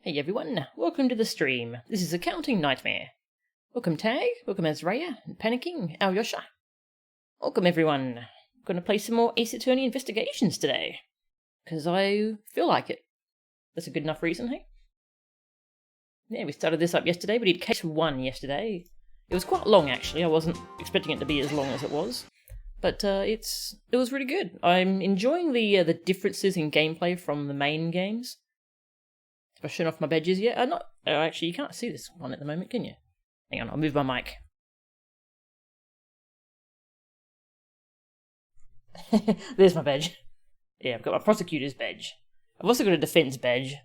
Hey everyone, welcome to the stream. This is Accounting Nightmare. Welcome Tag, welcome Azraya, and Panicking, Alyosha. Welcome everyone. I'm going to play some more Ace Attorney Investigations today. Because I feel like it. That's a good enough reason, hey? Yeah, we started this up yesterday. We did case 1 yesterday. It was quite long actually, I wasn't expecting it to be as long as it was. But it was really good. I'm enjoying the differences in gameplay from the main games. Have I shown off my badges yet? Actually, you can't see this one at the moment, can you? Hang on, I'll move my mic. There's my badge. Yeah, I've got my prosecutor's badge. I've also got a defense badge.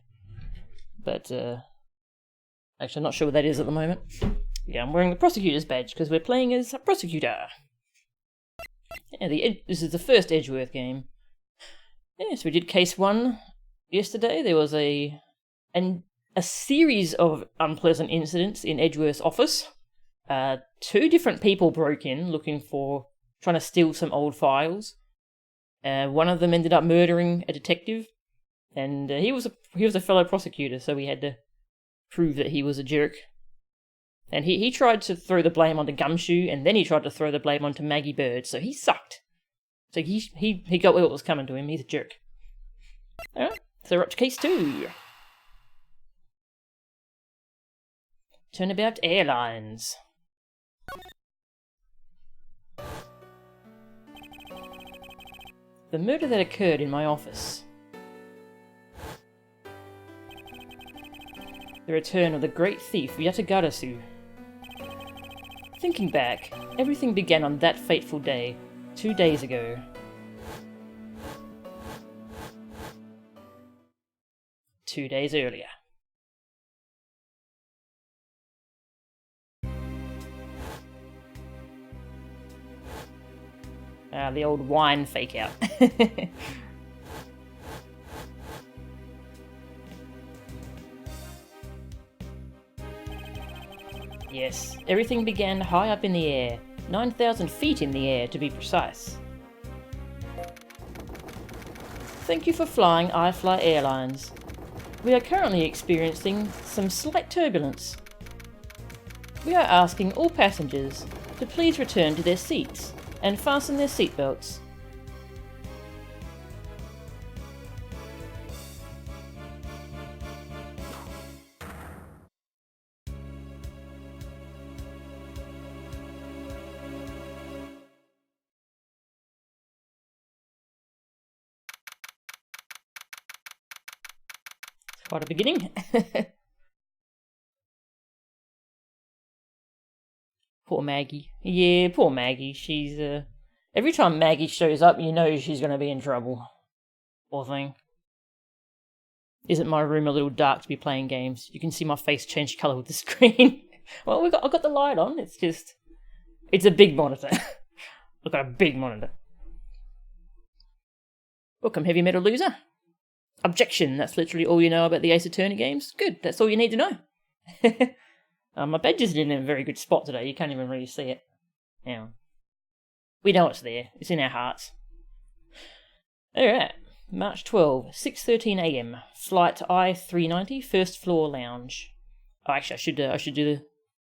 But, actually, I'm not sure what that is at the moment. Yeah, I'm wearing the prosecutor's badge because we're playing as a prosecutor. Yeah, this is the first Edgeworth game. Yeah, so we did case 1 yesterday. There was a series of unpleasant incidents in Edgeworth's office. 2 different people broke in trying to steal some old files. One of them ended up murdering a detective, and he was a fellow prosecutor, so we had to prove that he was a jerk. And he tried to throw the blame onto Gumshoe, and then he tried to throw the blame onto Maggie Bird, so he sucked. So he got what was coming to him. He's a jerk. Alright, so we're up to case 2. Turnabout Airlines. The murder that occurred in my office. The return of the great thief Yatagarasu. Thinking back, everything began on that fateful day, 2 days ago. Two days earlier. The old wine fake out. Yes, everything began high up in the air, 9,000 feet in the air to be precise. Thank you for flying iFly Airlines. We are currently experiencing some slight turbulence. We are asking all passengers to please return to their seats and fasten their seatbelts. Quite a beginning. Poor Maggie. Yeah, poor Maggie. She's, every time Maggie shows up, you know she's going to be in trouble. Poor thing. Isn't my room a little dark to be playing games? You can see my face change colour with the screen. Well, I've got the light on. It's a big monitor. I've got a big monitor. Welcome, Heavy Metal Loser. Objection, that's literally all you know about the Ace Attorney games? Good, that's all you need to know. My badge isn't in a very good spot today, you can't even really see it. Yeah. We know it's there, it's in our hearts. Alright, March 12, 6:13 AM, flight I-390, first floor lounge. Oh, actually, I should do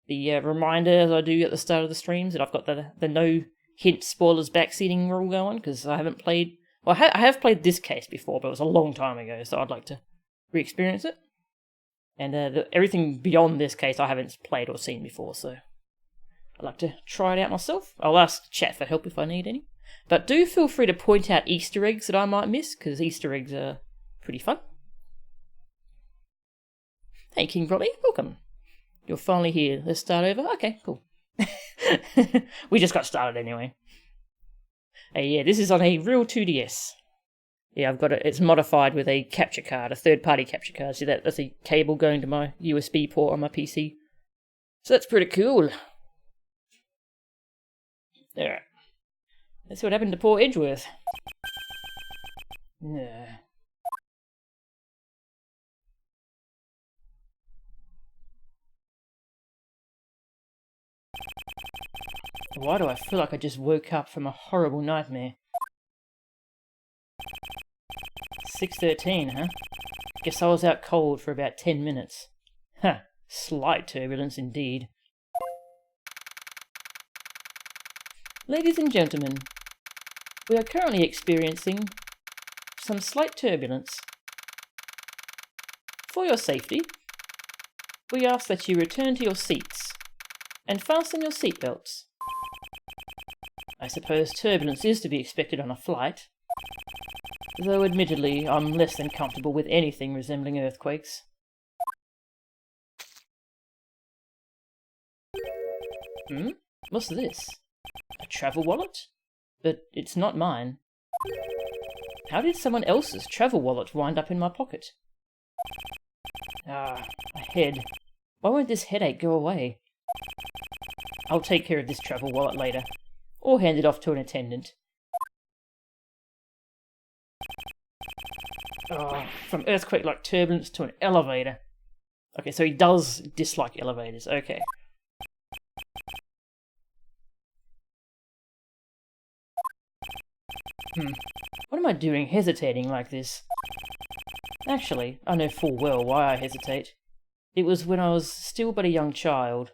the reminder as I do at the start of the streams that I've got the no hint spoilers backseating rule going, because I haven't played... Well, I have played this case before, but it was a long time ago, so I'd like to re-experience it. And everything beyond this case I haven't played or seen before, so I'd like to try it out myself. I'll ask chat for help if I need any. But do feel free to point out Easter eggs that I might miss, because Easter eggs are pretty fun. Hey, King Brolly, welcome. You're finally here. Let's start over. Okay, cool. We just got started anyway. Hey, yeah, this is on a real 2DS. Yeah, I've got it. It's modified with a capture card, a third-party capture card. See that's a cable going to my USB port on my PC. So that's pretty cool. Alright. Let's see what happened to poor Edgeworth. Yeah. Why do I feel like I just woke up from a horrible nightmare? 6:13, huh? Guess I was out cold for about 10 minutes. Ha! Slight turbulence indeed. Ladies and gentlemen, we are currently experiencing some slight turbulence. For your safety, we ask that you return to your seats and fasten your seatbelts. I suppose turbulence is to be expected on a flight, though admittedly I'm less than comfortable with anything resembling earthquakes. What's this? A travel wallet? But it's not mine. How did someone else's travel wallet wind up in my pocket? Ah, my head. Why won't this headache go away? I'll take care of this travel wallet later, or hand it off to an attendant. Oh, from earthquake-like turbulence to an elevator. Okay, so he does dislike elevators, okay. What am I doing hesitating like this? Actually, I know full well why I hesitate. It was when I was still but a young child.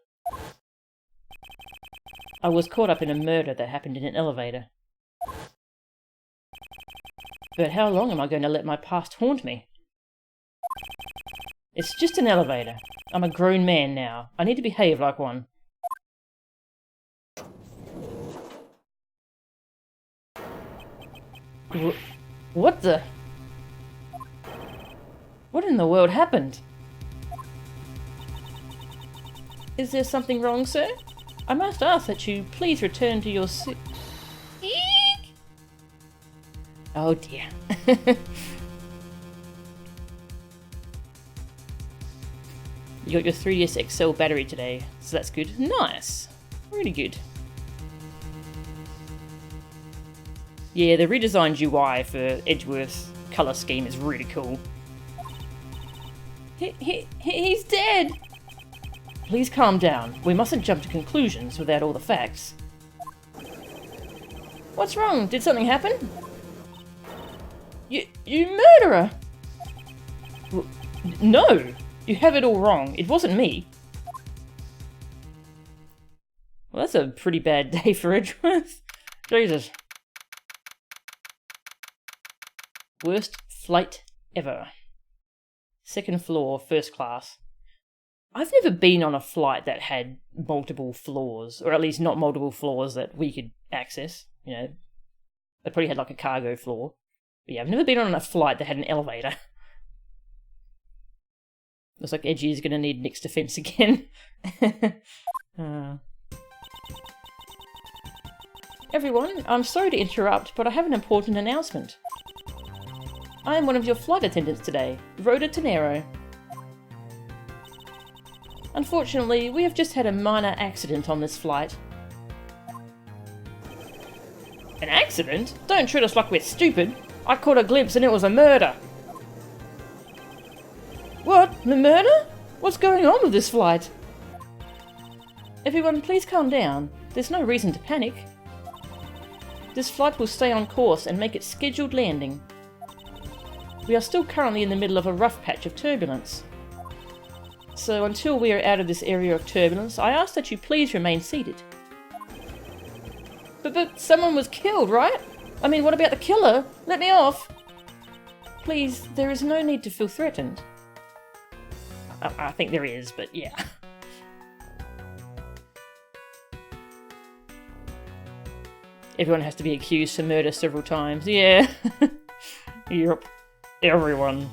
I was caught up in a murder that happened in an elevator. But how long am I going to let my past haunt me? It's just an elevator. I'm a grown man now. I need to behave like one. What the? What in the world happened? Is there something wrong, sir? I must ask that you please return to your seat. Eek! Oh dear. You got your 3DS XL battery today, so that's good. Nice. Really good. Yeah, the redesigned UI for Edgeworth's colour scheme is really cool. He's dead! Please calm down. We mustn't jump to conclusions without all the facts. What's wrong? Did something happen? You murderer! No! You have it all wrong. It wasn't me. Well, that's a pretty bad day for Edgeworth. Jesus. Worst flight ever. Second floor, first class. I've never been on a flight that had multiple floors, or at least not multiple floors that we could access, you know. They probably had like a cargo floor. But yeah, I've never been on a flight that had an elevator. Looks like Edgy is going to need Nick's defense again. Everyone, I'm sorry to interrupt, but I have an important announcement. I am one of your flight attendants today, Rhoda Tenero. Unfortunately, we have just had a minor accident on this flight. An accident? Don't treat us like we're stupid. I caught a glimpse and it was a murder. What? The murder? What's going on with this flight? Everyone, please calm down. There's no reason to panic. This flight will stay on course and make its scheduled landing. We are still currently in the middle of a rough patch of turbulence. So until we are out of this area of turbulence, I ask that you please remain seated. But someone was killed, right? I mean, what about the killer? Let me off! Please, there is no need to feel threatened. I think there is, but yeah. Everyone has to be accused for murder several times. Yeah. Yep. Everyone.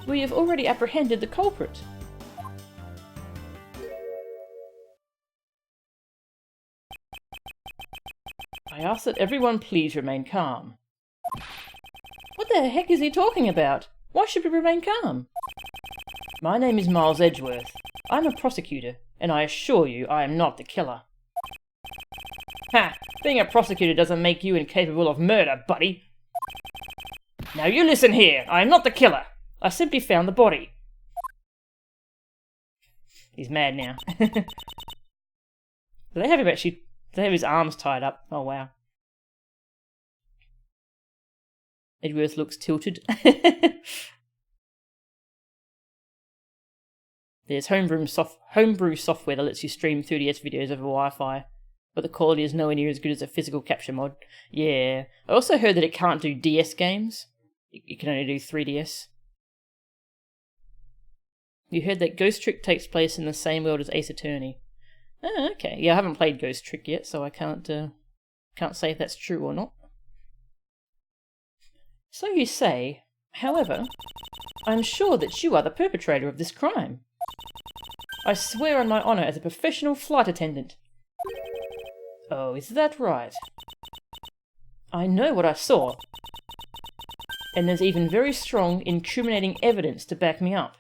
We have already apprehended the culprit. I ask that everyone please remain calm. What the heck is he talking about? Why should we remain calm? My name is Miles Edgeworth. I'm a prosecutor, and I assure you I am not the killer. Ha! Being a prosecutor doesn't make you incapable of murder, buddy. Now you listen here. I am not the killer. I simply found the body. He's mad now. Do they have him actually... Do they have his arms tied up? Oh, wow. Edgeworth looks tilted. There's homebrew software that lets you stream 3DS videos over Wi-Fi, but the quality is nowhere near as good as a physical capture mod. Yeah. I also heard that it can't do DS games. It can only do 3DS. You heard that Ghost Trick takes place in the same world as Ace Attorney. Oh, okay. Yeah, I haven't played Ghost Trick yet, so I can't say if that's true or not. So you say, however, I'm sure that you are the perpetrator of this crime. I swear on my honour as a professional flight attendant. Oh, is that right? I know what I saw. And there's even very strong, incriminating evidence to back me up.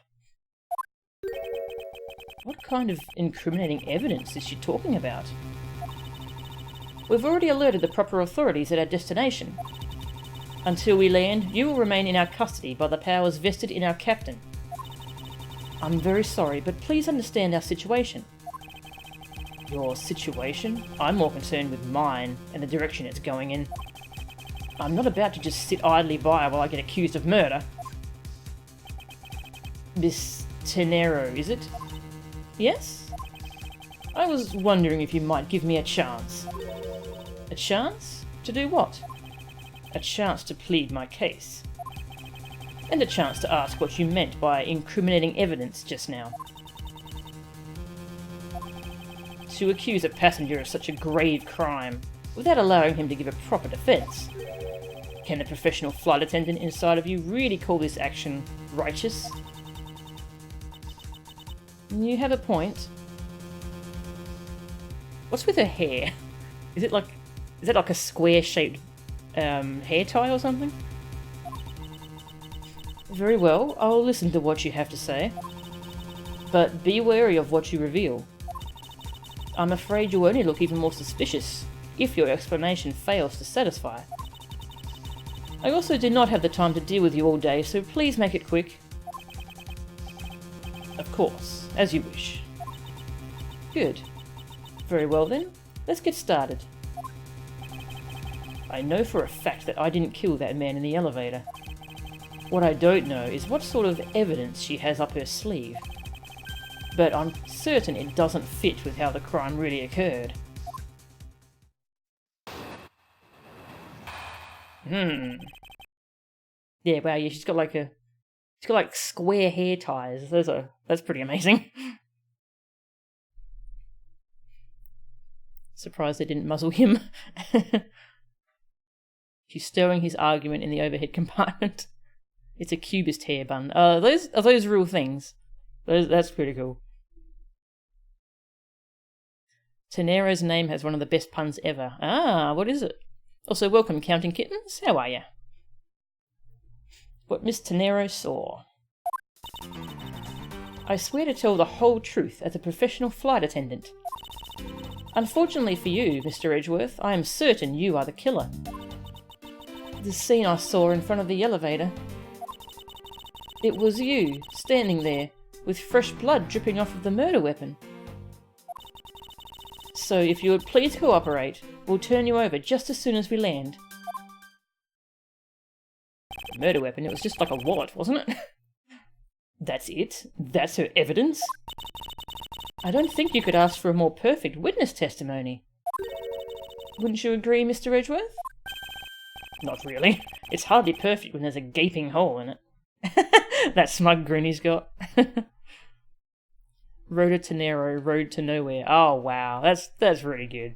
What kind of incriminating evidence is she talking about? We've already alerted the proper authorities at our destination. Until we land, you will remain in our custody by the powers vested in our captain. I'm very sorry, but please understand our situation. Your situation? I'm more concerned with mine and the direction it's going in. I'm not about to just sit idly by while I get accused of murder. Miss Tenero, is it? Yes? I was wondering if you might give me a chance. A chance? To do what? A chance to plead my case. And a chance to ask what you meant by incriminating evidence just now. To accuse a passenger of such a grave crime without allowing him to give a proper defence. Can the professional flight attendant inside of you really call this action righteous? You have a point. What's with her hair? Is it like a square-shaped hair tie or something? Very well, I'll listen to what you have to say. But be wary of what you reveal. I'm afraid you'll only look even more suspicious if your explanation fails to satisfy. I also did not have the time to deal with you all day, so please make it quick. Of course, as you wish. Good. Very well then, let's get started. I know for a fact that I didn't kill that man in the elevator. What I don't know is what sort of evidence she has up her sleeve. But I'm certain it doesn't fit with how the crime really occurred. Yeah, wow, yeah, she's got like square hair ties. That's pretty amazing. Surprised they didn't muzzle him. She's stowing his argument in the overhead compartment. It's a cubist hair bun. Are those real things? That's pretty cool. Tenero's name has one of the best puns ever. Ah, what is it? Also, welcome, Counting Kittens. How are ya? What Miss Tenero saw. I swear to tell the whole truth as a professional flight attendant. Unfortunately for you, Mr. Edgeworth, I am certain you are the killer. The scene I saw in front of the elevator. It was you, standing there, with fresh blood dripping off of the murder weapon. So if you would please cooperate, we'll turn you over just as soon as we land. The murder weapon? It was just like a wallet, wasn't it? That's it? That's her evidence? I don't think you could ask for a more perfect witness testimony. Wouldn't you agree, Mr. Edgeworth? Not really. It's hardly perfect when there's a gaping hole in it. That smug grin he's got. Road to Tenero, road to nowhere. Oh wow, that's really good.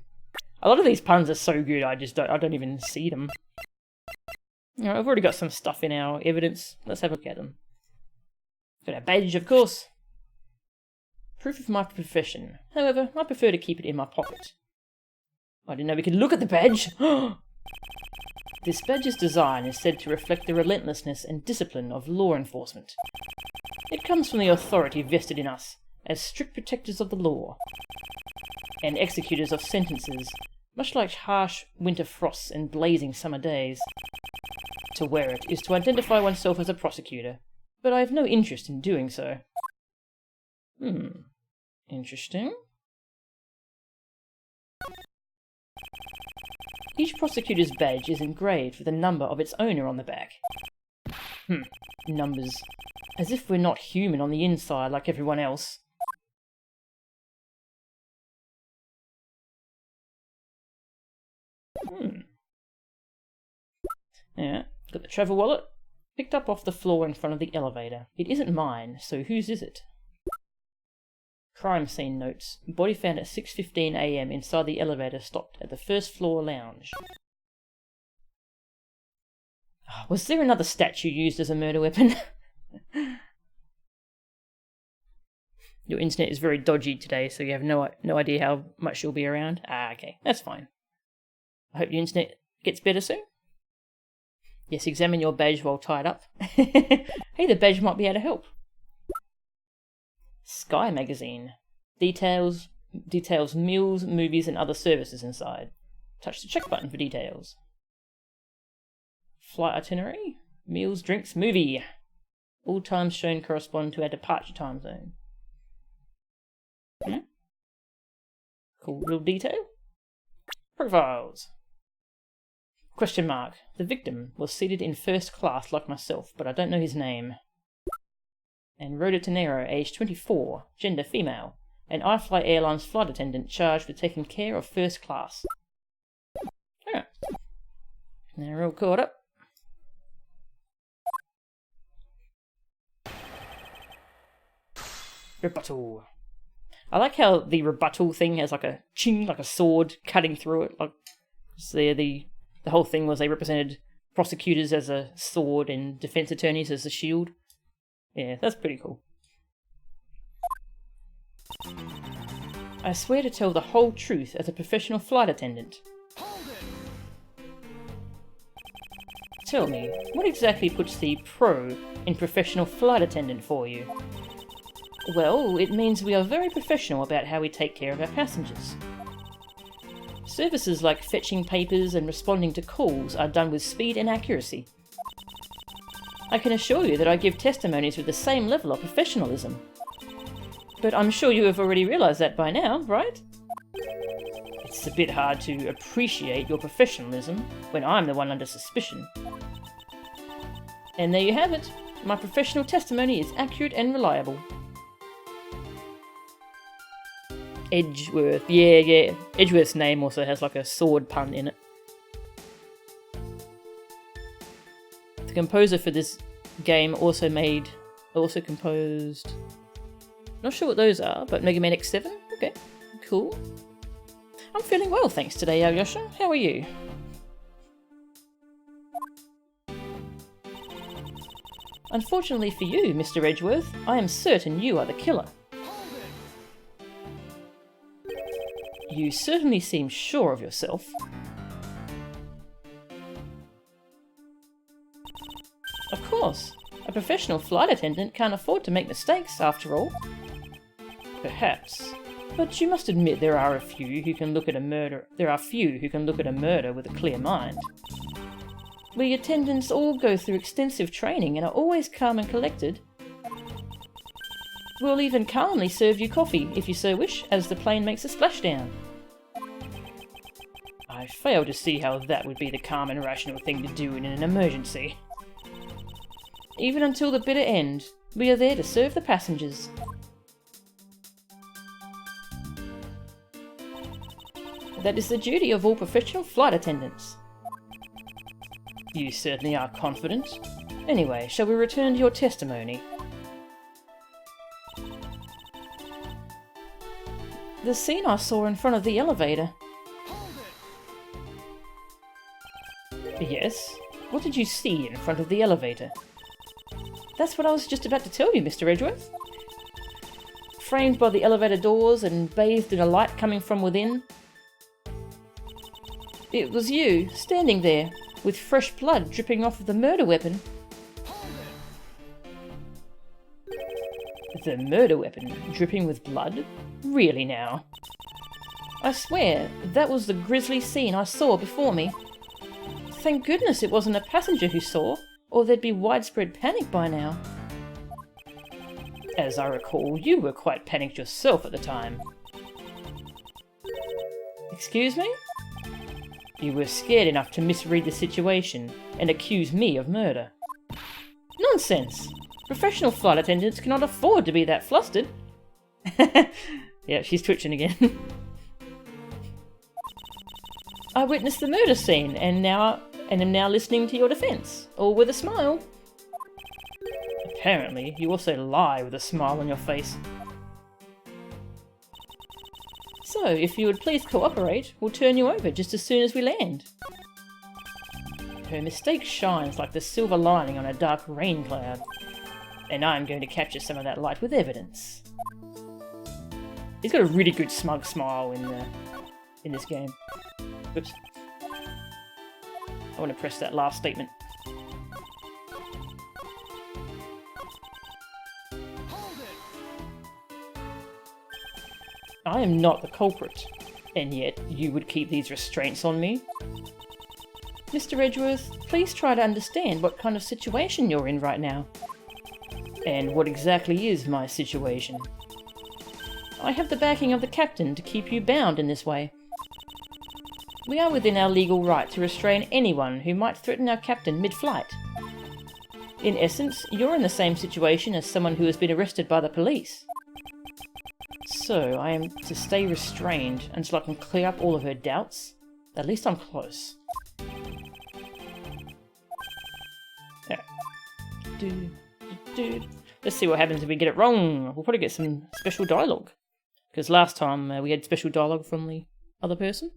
A lot of these puns are so good I don't even see them. Alright, I've already got some stuff in our evidence. Let's have a look at them. Got our badge, of course. Proof of my profession. However, I prefer to keep it in my pocket. I didn't know we could look at the badge. This badge's design is said to reflect the relentlessness and discipline of law enforcement. It comes from the authority vested in us as strict protectors of the law and executors of sentences, much like harsh winter frosts and blazing summer days. To wear it is to identify oneself as a prosecutor, but I have no interest in doing so. Interesting. Each prosecutor's badge is engraved with the number of its owner on the back. Numbers. As if we're not human on the inside like everyone else. Yeah, got the travel wallet. Picked up off the floor in front of the elevator. It isn't mine, so whose is it? Crime scene notes. Body found at 6:15 AM inside the elevator stopped at the first floor lounge. Was there another statue used as a murder weapon? Your internet is very dodgy today, so you have no idea how much you'll be around. Ah, okay, that's fine. I hope your internet gets better soon. Yes, examine your badge while tied up. Hey, the badge might be able to help. Sky magazine. Details meals, movies, and other services inside. Touch the check button for details. Flight itinerary. Meals, drinks, movie. All times shown correspond to our departure time zone. Cool little detail. Profiles. Question mark. The victim was seated in first class like myself, but I don't know his name. And Rhoda Tenero, age 24, gender female, an iFly Airlines flight attendant charged with taking care of first class. Alright. Now we're all caught up. Rebuttal. I like how the rebuttal thing has like a ching, like a sword cutting through it. Like the whole thing was they represented prosecutors as a sword and defense attorneys as a shield. Yeah, that's pretty cool. I swear to tell the whole truth as a professional flight attendant. Tell me, what exactly puts the pro in professional flight attendant for you? Well, it means we are very professional about how we take care of our passengers. Services like fetching papers and responding to calls are done with speed and accuracy. I can assure you that I give testimonies with the same level of professionalism. But I'm sure you have already realised that by now, right? It's a bit hard to appreciate your professionalism when I'm the one under suspicion. And there you have it. My professional testimony is accurate and reliable. Edgeworth. Yeah. Edgeworth's name also has like a sword pun in it. The composer for this game also composed... Not sure what those are, but Mega Man X7? Okay, cool. I'm feeling well, thanks today, Alyosha. How are you? Unfortunately for you, Mr. Edgeworth, I am certain you are the killer. You certainly seem sure of yourself. Of course, a professional flight attendant can't afford to make mistakes, after all. Perhaps, but you must admit there are few who can look at a murder with a clear mind. We attendants all go through extensive training and are always calm and collected. We'll even calmly serve you coffee, if you so wish, as the plane makes a splashdown. I fail to see how that would be the calm and rational thing to do in an emergency. Even until the bitter end, we are there to serve the passengers. That is the duty of all professional flight attendants. You certainly are confident. Anyway, shall we return to your testimony? The scene I saw in front of the elevator. Yes? What did you see in front of the elevator? That's what I was just about to tell you, Mr. Edgeworth. Framed by the elevator doors and bathed in a light coming from within. It was you, standing there, with fresh blood dripping off of the murder weapon. The murder weapon dripping with blood? Really now? I swear, that was the grisly scene I saw before me. Thank goodness it wasn't a passenger who saw, or there'd be widespread panic by now. As I recall, you were quite panicked yourself at the time. Excuse me? You were scared enough to misread the situation and accuse me of murder. Nonsense! Professional flight attendants cannot afford to be that flustered. Yeah, she's twitching again. I witnessed the murder scene and am now listening to your defense, all with a smile. Apparently, you also lie with a smile on your face. So, if you would please cooperate, we'll turn you over just as soon as we land. Her mistake shines like the silver lining on a dark rain cloud, and I'm going to capture some of that light with evidence. He's got a really good smug smile in this game. Oops. I want to press that last statement. I am not the culprit, and yet you would keep these restraints on me? Mr. Edgeworth, please try to understand what kind of situation you're in right now. And what exactly is my situation? I have the backing of the captain to keep you bound in this way. We are within our legal right to restrain anyone who might threaten our captain mid-flight. In essence, you're in the same situation as someone who has been arrested by the police. So, I am to stay restrained until I can clear up all of her doubts? At least I'm close. Yeah. Let's see what happens if we get it wrong. We'll probably get some special dialogue. Because last time we had special dialogue from the other person.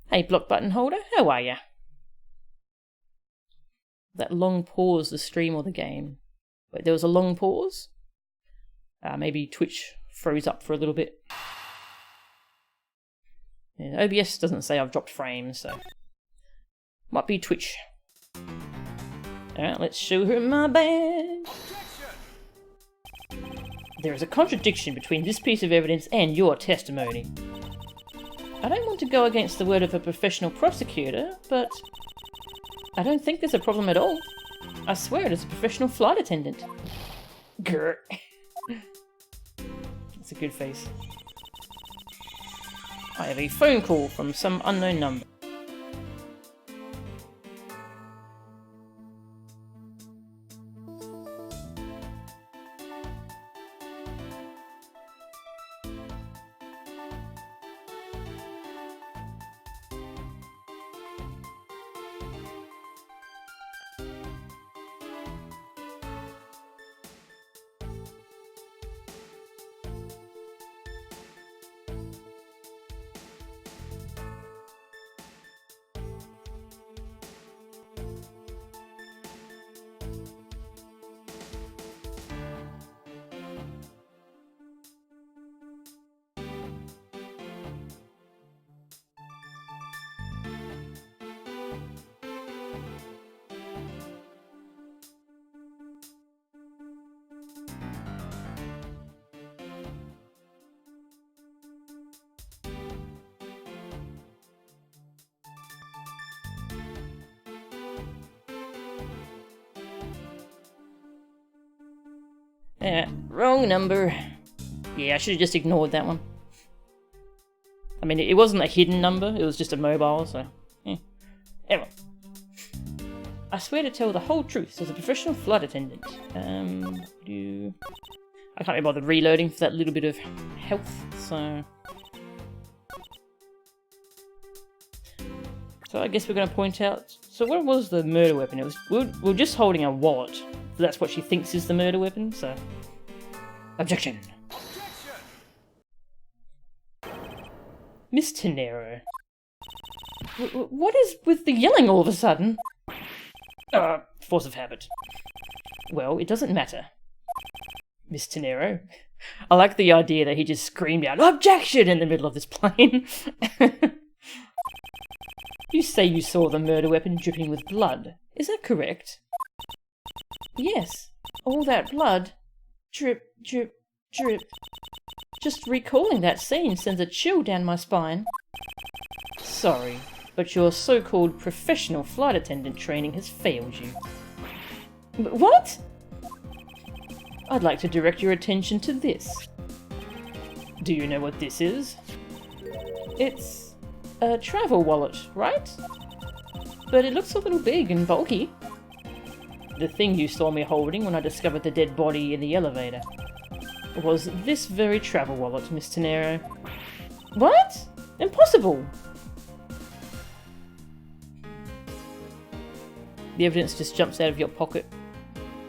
Hey, block button holder, how are ya? That long pause, the stream or the game. Wait, there was a long pause? Maybe Twitch froze up for a little bit. Yeah, OBS doesn't say I've dropped frames, so... Might be Twitch. Alright, let's show her my badge. There is a contradiction between this piece of evidence and your testimony. I don't want to go against the word of a professional prosecutor, but I don't think there's a problem at all. I swear it is a professional flight attendant. Grr. That's a good face. I have a phone call from some unknown number. Wrong number. Yeah, I should have just ignored that one. I mean, it wasn't a hidden number, it was just a mobile, so... Yeah. Anyway. I swear to tell the whole truth as a professional flight attendant. I can't be bothered reloading for that little bit of health, so... So I guess we're going to point out... So what was the murder weapon? It was we're just holding a wallet. That's what she thinks is the murder weapon, so... Objection! Miss Tenero. What is with the yelling all of a sudden? Force of habit. Well, it doesn't matter. Miss Tenero. I like the idea that he just screamed out, "Objection!" in the middle of this plane. You say you saw the murder weapon dripping with blood. Is that correct? Yes. All that blood. Drip, drip, drip. Just recalling that scene sends a chill down my spine. Sorry, but your so-called professional flight attendant training has failed you. What? I'd like to direct your attention to this. Do you know what this is? It's a travel wallet, right? But it looks a little big and bulky. The thing you saw me holding when I discovered the dead body in the elevator was this very travel wallet, Miss Tenero. What? Impossible! The evidence just jumps out of your pocket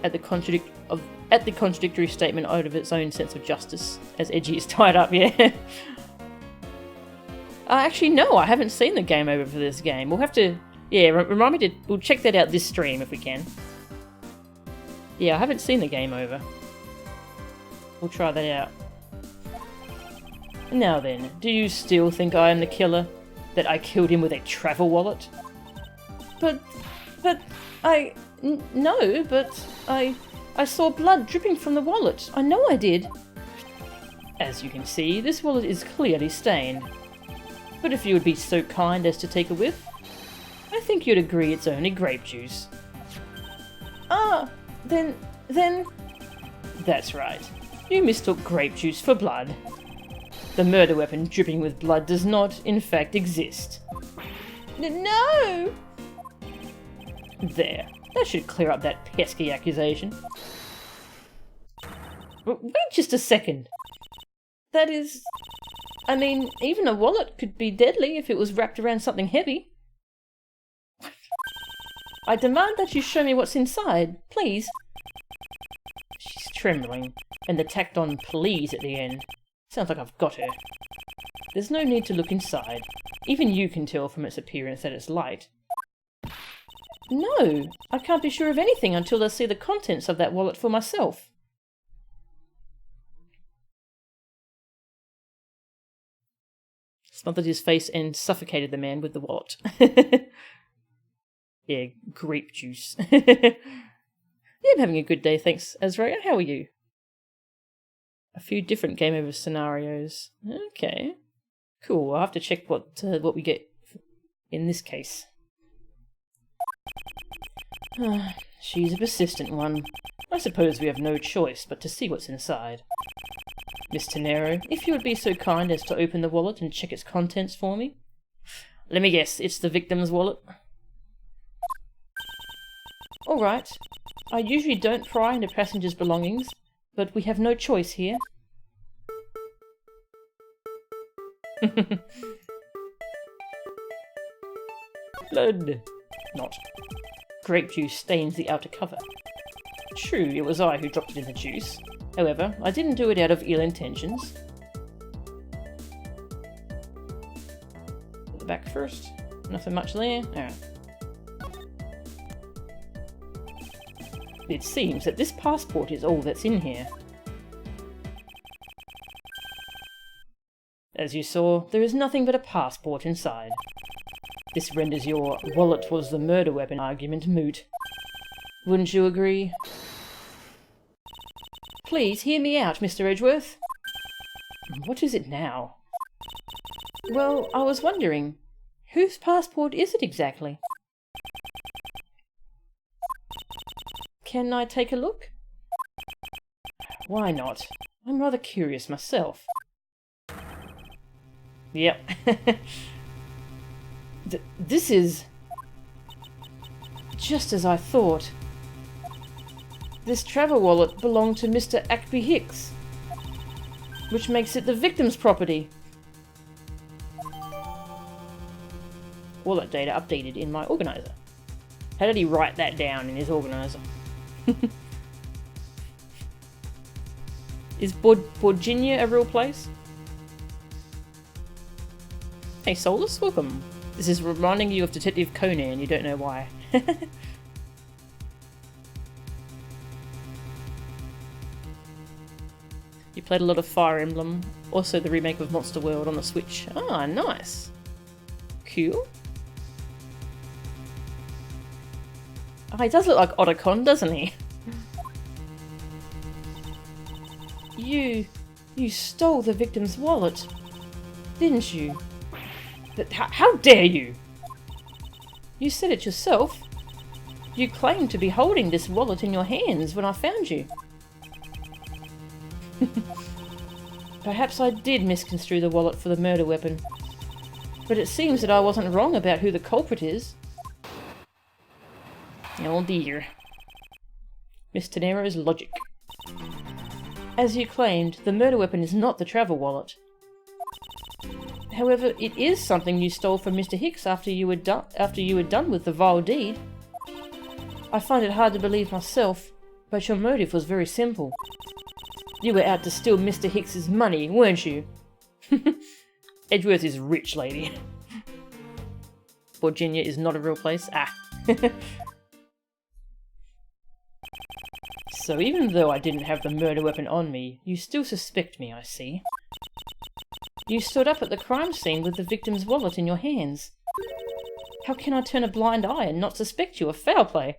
at the contradictory statement out of its own sense of justice, as Edgy is tied up, yeah. Actually, no, I haven't seen the game over for this game. We'll have to... Yeah, remind me to... We'll check that out this stream if we can. Yeah, I haven't seen the game over. We'll try that out. Now then, do you still think I am the killer? That I killed him with a travel wallet? No, but I saw blood dripping from the wallet. I know I did. As you can see, this wallet is clearly stained. But if you would be so kind as to take a whiff, I think you'd agree it's only grape juice. Ah, then... That's right. You mistook grape juice for blood. The murder weapon dripping with blood does not, in fact, exist. No! There. That should clear up that pesky accusation. Wait just a second. That is... I mean, even a wallet could be deadly if it was wrapped around something heavy. I demand that you show me what's inside, please. She's trembling, and the tacked on please at the end. Sounds like I've got her. There's no need to look inside. Even you can tell from its appearance that it's light. No, I can't be sure of anything until I see the contents of that wallet for myself. Smothered his face and suffocated the man with the wallet. Yeah, grape juice. Yeah, I'm having a good day, thanks, Azrael. How are you? A few different game over scenarios. Okay. Cool, I'll have to check what we get in this case. She's a persistent one. I suppose we have no choice but to see what's inside. Miss Tenero, if you would be so kind as to open the wallet and check its contents for me. Let me guess, it's the victim's wallet? Alright. I usually don't pry into passengers' belongings, but we have no choice here. Blood. Not. Grape juice stains the outer cover. True, it was I who dropped it in the juice. However, I didn't do it out of ill intentions. Put the back first. Nothing much there. Alright. It seems that this passport is all that's in here. As you saw, there is nothing but a passport inside. This renders your wallet was the murder weapon argument moot. Wouldn't you agree? Please hear me out, Mr. Edgeworth. What is it now? Well, I was wondering, whose passport is it exactly? Can I take a look? Why not? I'm rather curious myself. Yep. This is... just as I thought. This travel wallet belonged to Mr. Ackby Hicks, which makes it the victim's property. Wallet data updated in my organizer. How did he write that down in his organizer? Is Borginia a real place? Hey Solus, welcome. This is reminding you of Detective Conan, you don't know why. You played a lot of Fire Emblem, also the remake of Monster World on the Switch. Ah, nice. Cool. Oh, he does look like Otacon, doesn't he? You stole the victim's wallet, didn't you? How dare you? You said it yourself. You claimed to be holding this wallet in your hands when I found you. Perhaps I did misconstrue the wallet for the murder weapon. But it seems that I wasn't wrong about who the culprit is. Oh dear. Miss Tenero's logic. As you claimed, the murder weapon is not the travel wallet. However, it is something you stole from Mr. Hicks after you were done with the vile deed. I find it hard to believe myself, but your motive was very simple. You were out to steal Mr. Hicks's money, weren't you? Edgeworth is rich, lady. Virginia is not a real place. Ah. So even though I didn't have the murder weapon on me, you still suspect me, I see. You stood up at the crime scene with the victim's wallet in your hands. How can I turn a blind eye and not suspect you of foul play?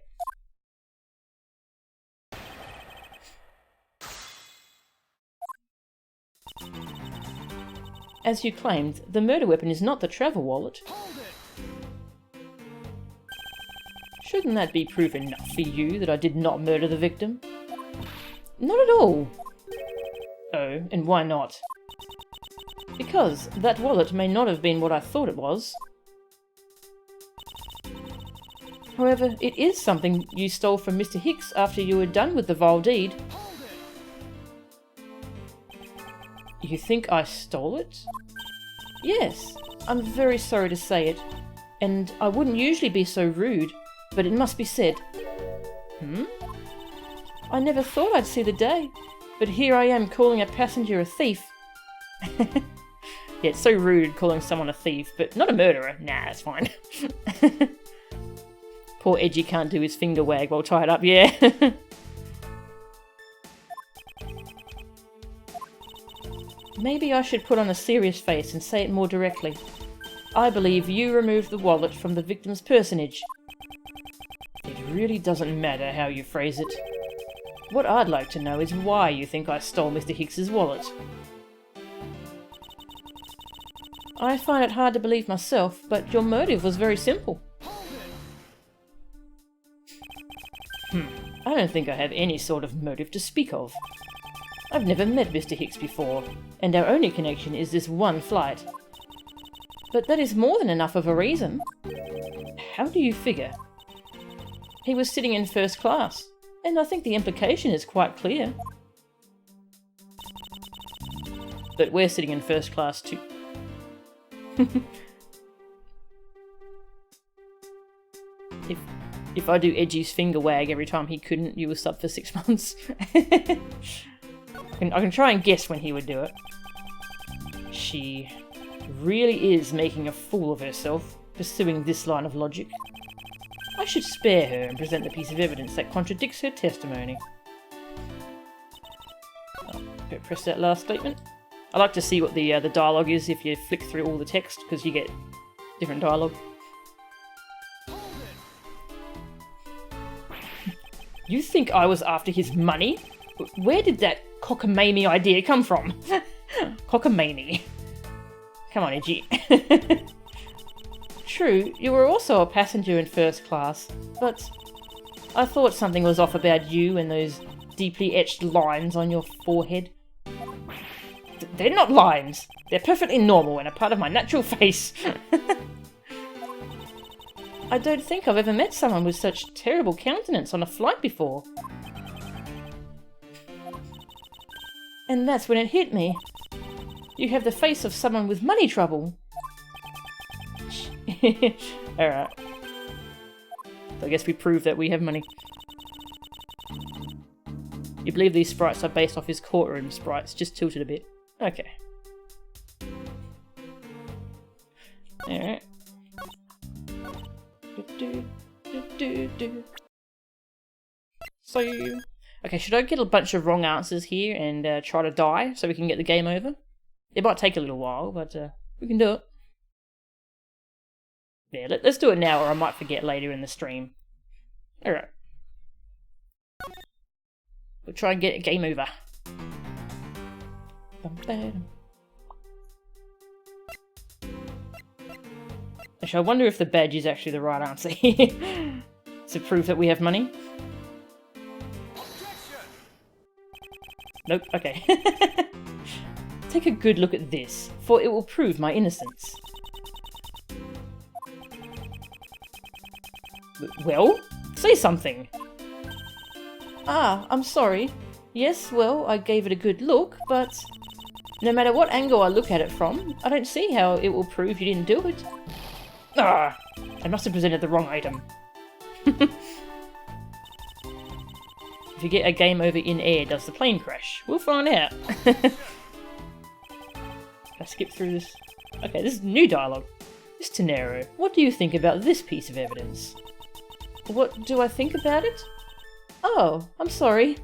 As you claimed, the murder weapon is not the travel wallet. Shouldn't that be proof enough for you that I did not murder the victim? Not at all. Oh, and why not? Because that wallet may not have been what I thought it was. However, it is something you stole from Mr. Hicks after you were done with the vile deed. You think I stole it? Yes, I'm very sorry to say it, and I wouldn't usually be so rude, but it must be said. I never thought I'd see the day, but here I am calling a passenger a thief. Yeah, it's so rude calling someone a thief, but not a murderer. Nah, it's fine. Poor Edgy can't do his finger wag while tied up, yeah. Maybe I should put on a serious face and say it more directly. I believe you removed the wallet from the victim's personage. It really doesn't matter how you phrase it. What I'd like to know is why you think I stole Mr. Hicks's wallet. I find it hard to believe myself, but your motive was very simple. I don't think I have any sort of motive to speak of. I've never met Mr. Hicks before, and our only connection is this one flight. But that is more than enough of a reason. How do you figure? He was sitting in first class, and I think the implication is quite clear. But we're sitting in first class too. If I do Edgy's finger wag every time he couldn't, you were sub for 6 months. I can try and guess when he would do it. She really is making a fool of herself, pursuing this line of logic. I should spare her and present the piece of evidence that contradicts her testimony. Press that last statement. I like to see what the dialogue is if you flick through all the text, because you get different dialogue. You think I was after his money? Where did that cockamamie idea come from? Cockamamie. Come on, Edgy. True, you were also a passenger in first class, but I thought something was off about you and those deeply etched lines on your forehead. They're not lines. They're perfectly normal and a part of my natural face. I don't think I've ever met someone with such terrible countenance on a flight before. And that's when it hit me. You have the face of someone with money trouble. Alright. So I guess we prove that we have money. You believe these sprites are based off his courtroom sprites, just tilted a bit. Okay. Alright. So, okay, should I get a bunch of wrong answers here and try to die so we can get the game over? It might take a little while, but we can do it. Yeah, let's do it now or I might forget later in the stream. Alright. We'll try and get a game over. Actually, I wonder if the badge is actually the right answer here. To prove that we have money. Nope, okay. Take a good look at this, for it will prove my innocence. Well, say something. Ah, I'm sorry. Yes, well, I gave it a good look, but no matter what angle I look at it from, I don't see how it will prove you didn't do it. Ah, I must have presented the wrong item. If you get a game over in air, does the plane crash? We'll find out. I skip through this. Okay, this is new dialogue. Mr. Nero, what do you think about this piece of evidence? What do I think about it? Oh, I'm sorry.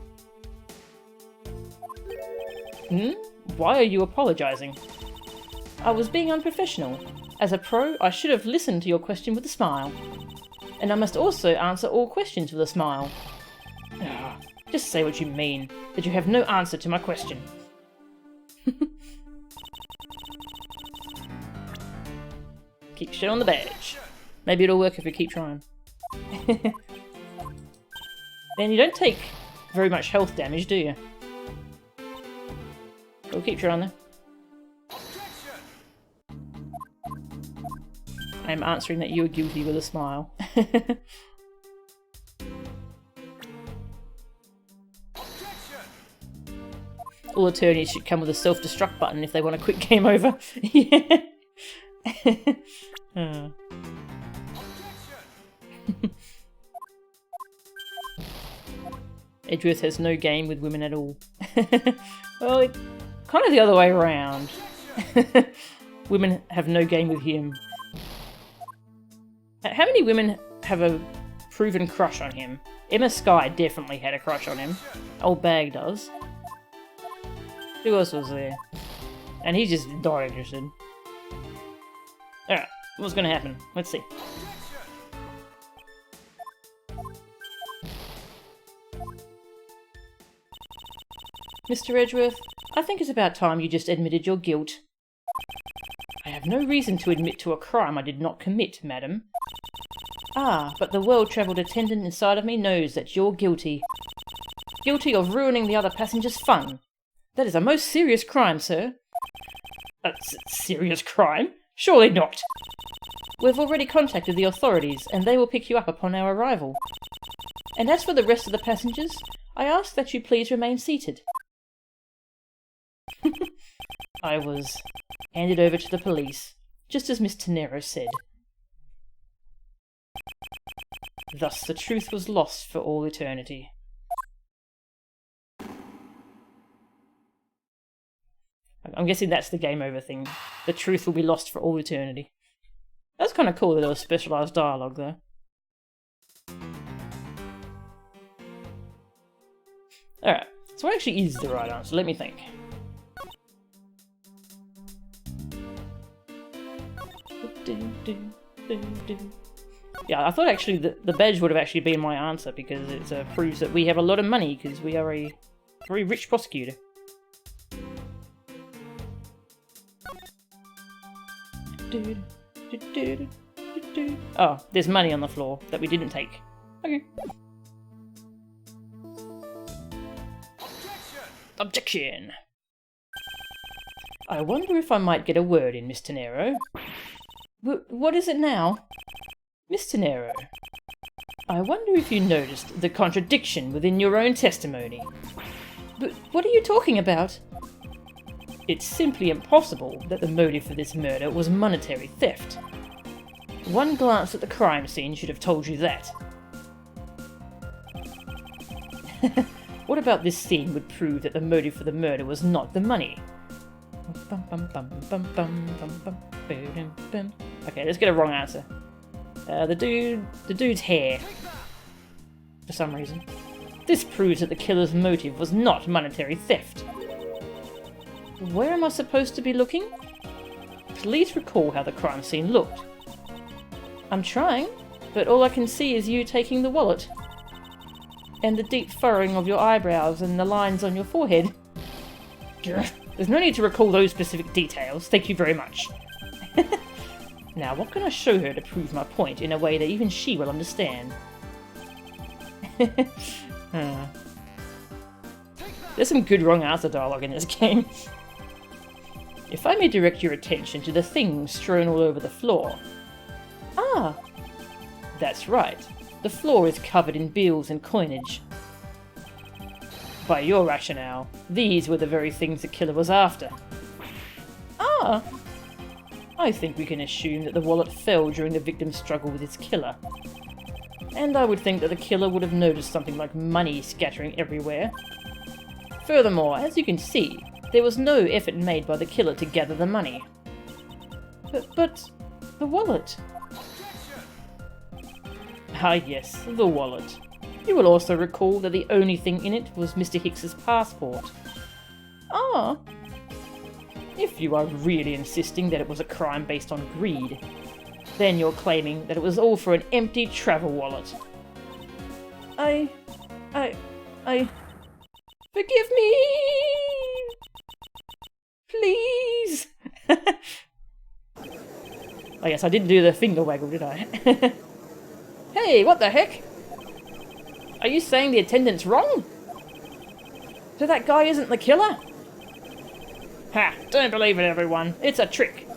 Why are you apologising? I was being unprofessional. As a pro, I should have listened to your question with a smile. And I must also answer all questions with a smile. Just say what you mean, that you have no answer to my question. Keep shit on the badge. Maybe it'll work if we keep trying. Man, you don't take very much health damage, do you? We'll keep trying though. I'm answering that you are guilty with a smile. All attorneys should come with a self-destruct button if they want a quick game over. Yeah. Edgeworth has no game with women at all. Well, it's kind of the other way around. Women have no game with him. How many women have a proven crush on him? Emma Skye definitely had a crush on him. Old Bag does. Who else was there? And he's just not interested. Alright, what's gonna happen? Let's see. Mr. Edgeworth, I think it's about time you just admitted your guilt. I have no reason to admit to a crime I did not commit, madam. Ah, but the well-travelled attendant inside of me knows that you're guilty. Guilty of ruining the other passengers' fun. That is a most serious crime, sir. A serious crime? Surely not. We've already contacted the authorities, and they will pick you up upon our arrival. And as for the rest of the passengers, I ask that you please remain seated. I was handed over to the police, just as Miss Tenero said. Thus the truth was lost for all eternity. I'm guessing that's the game over thing. The truth will be lost for all eternity. That's kind of cool that there was specialised dialogue though. Alright, so what actually is the right answer? Let me think. Yeah, I thought actually the badge would have actually been my answer because it proves that we have a lot of money because we are a very rich prosecutor. Oh, there's money on the floor that we didn't take. Okay. Objection! I wonder if I might get a word in, Miss Tenero. What is it now? Miss Tenero, I wonder if you noticed the contradiction within your own testimony. But what are you talking about? It's simply impossible that the motive for this murder was monetary theft. One glance at the crime scene should have told you that. What about this scene would prove that the motive for the murder was not the money? Okay, let's get a wrong answer. The dude's hair. For some reason. This proves that the killer's motive was not monetary theft. Where am I supposed to be looking? Please recall how the crime scene looked. I'm trying, but all I can see is you taking the wallet. And the deep furrowing of your eyebrows and the lines on your forehead. There's no need to recall those specific details, thank you very much. Now, what can I show her to prove my point in a way that even she will understand? There's some good wrong answer dialogue in this game. If I may direct your attention to the things strewn all over the floor. Ah! That's right. The floor is covered in bills and coinage. By your rationale, these were the very things the killer was after. Ah! I think we can assume that the wallet fell during the victim's struggle with its killer. And I would think that the killer would have noticed something like money scattering everywhere. Furthermore, as you can see, there was no effort made by the killer to gather the money. But the wallet. Ah yes, the wallet. You will also recall that the only thing in it was Mr. Hicks's passport. Ah. If you are really insisting that it was a crime based on greed, then you're claiming that it was all for an empty travel wallet. Forgive me! Please! I guess I didn't do the finger waggle, did I? Hey, what the heck? Are you saying the attendant's wrong? So that guy isn't the killer? Ha! Don't believe it, everyone. It's a trick.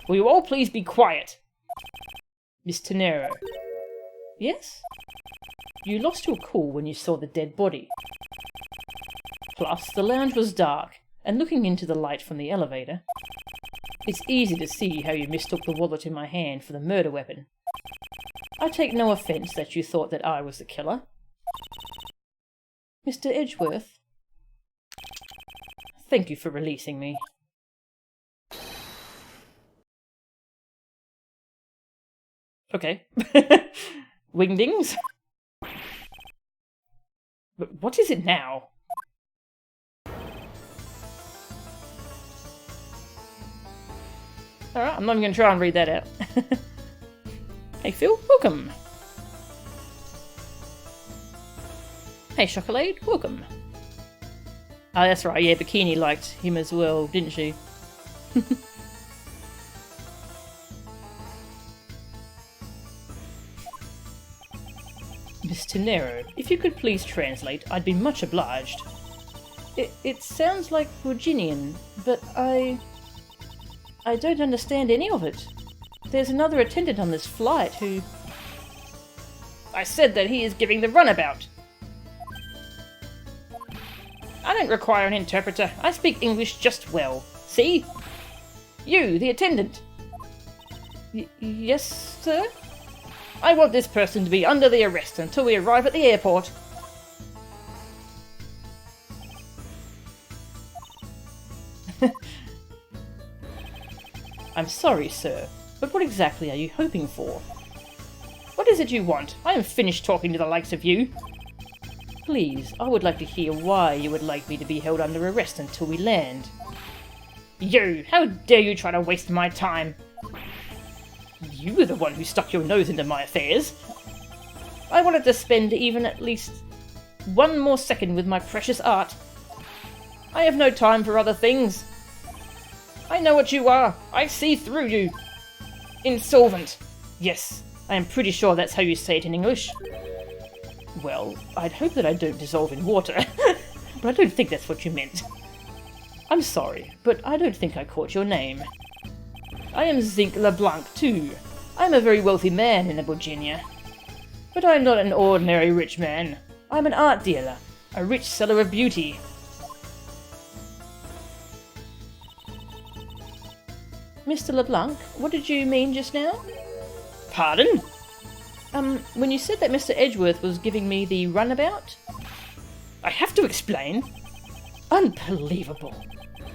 Will you all please be quiet? Miss Tenero. Yes? You lost your cool when you saw the dead body. Plus, the lounge was dark, and looking into the light from the elevator, it's easy to see how you mistook the wallet in my hand for the murder weapon. I take no offence that you thought that I was the killer. Mr. Edgeworth, thank you for releasing me. Okay. Wingdings? But what is it now? Alright, I'm not even going to try and read that out. Hey Phil, welcome. Hey Chocolate, welcome. Oh, that's right, yeah, Bikini liked him as well, didn't she? Miss Tenero, if you could please translate, I'd be much obliged. It sounds like Virginian, but I don't understand any of it. There's another attendant on this flight who... I said that he is giving the runabout. I don't require an interpreter. I speak English just well. See? You, the attendant. Yes, sir? I want this person to be under the arrest until we arrive at the airport. I'm sorry, sir, but what exactly are you hoping for? What is it you want? I am finished talking to the likes of you. Please, I would like to hear why you would like me to be held under arrest until we land. You! How dare you try to waste my time? You were the one who stuck your nose into my affairs. I wanted to spend even at least one more second with my precious art. I have no time for other things. I know what you are. I see through you. Insolvent. Yes, I am pretty sure that's how you say it in English. Well, I'd hope that I don't dissolve in water, but I don't think that's what you meant. I'm sorry, but I don't think I caught your name. I am Zinc LeBlanc too. I'm a very wealthy man in Virginia. But I'm not an ordinary rich man. I'm an art dealer, a rich seller of beauty. Mr. LeBlanc, what did you mean just now? Pardon? When you said that Mr. Edgeworth was giving me the runabout? I have to explain. Unbelievable.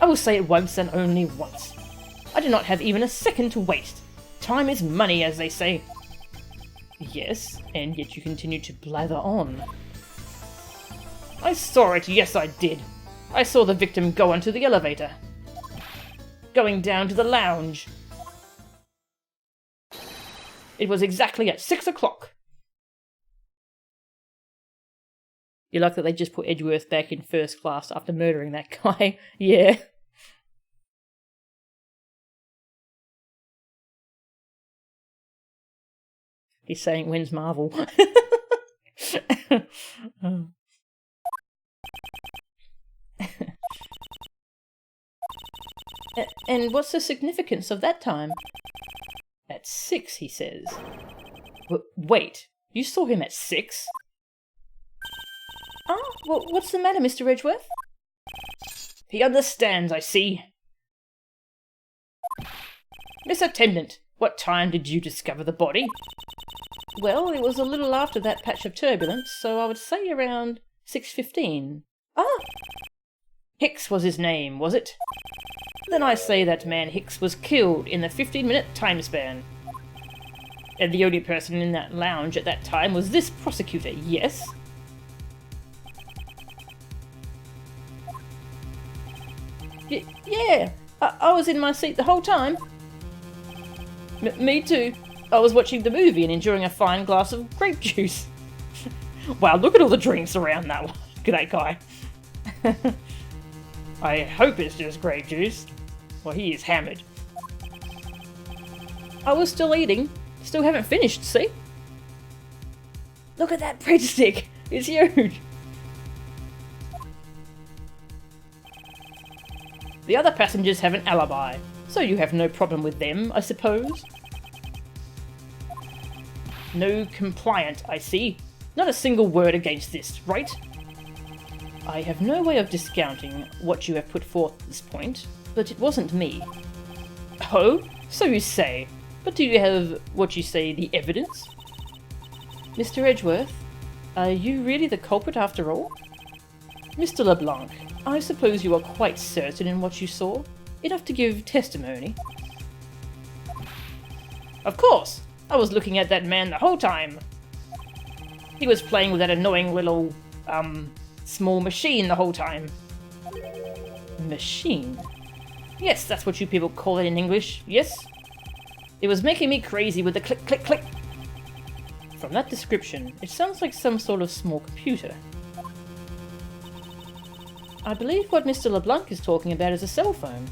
I will say it once and only once. I do not have even a second to waste. Time is money, as they say. Yes, and yet you continue to blather on. I saw it, yes I did. I saw the victim go onto the elevator. Going down to the lounge. It was exactly at 6 o'clock. You like that they just put Edgeworth back in first class after murdering that guy? Yeah. He's saying, when's Marvel? And what's the significance of that time? At At 6, he says. Wait, you saw him at 6? Ah, well, what's the matter, Mr. Edgeworth? He understands, I see. Miss Attendant, what time did you discover the body? Well, it was a little after that patch of turbulence, so I would say around 6:15. Ah! Hicks was his name, was it? Then I say that man Hicks was killed in the 15-minute time span. And the only person in that lounge at that time was this prosecutor, yes? Yeah, I was in my seat the whole time. Me too. I was watching the movie and enjoying a fine glass of grape juice. Wow, look at all the drinks around that guy. I hope it's just grape juice. Well, he is hammered. I was still eating. Still haven't finished, see? Look at that breadstick. It's huge. The other passengers have an alibi, so you have no problem with them, I suppose? No compliant, I see. Not a single word against this, right? I have no way of discounting what you have put forth at this point, but it wasn't me. Oh, so you say. But do you have, what you say, the evidence? Mr. Edgeworth, are you really the culprit after all? Mr. LeBlanc, I suppose you are quite certain in what you saw? Enough to give testimony? Of course! I was looking at that man the whole time. He was playing with that annoying little, small machine the whole time. Machine? Yes, that's what you people call it in English, yes? It was making me crazy with the click, click, click. From that description, it sounds like some sort of small computer. I believe what Mr. LeBlanc is talking about is a cell phone.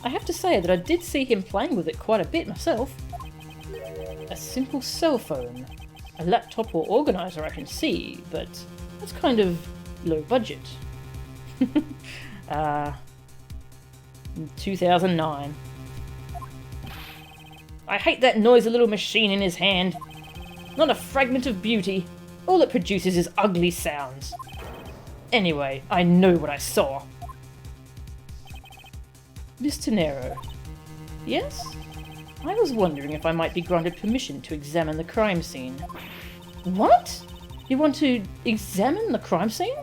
I have to say that I did see him playing with it quite a bit myself. A simple cell phone. A laptop or organizer I can see, but that's kind of low budget. 2009. I hate that noisy little machine in his hand. Not a fragment of beauty. All it produces is ugly sounds. Anyway, I know what I saw. Miss Tenero. Yes? I was wondering if I might be granted permission to examine the crime scene. What? You want to examine the crime scene?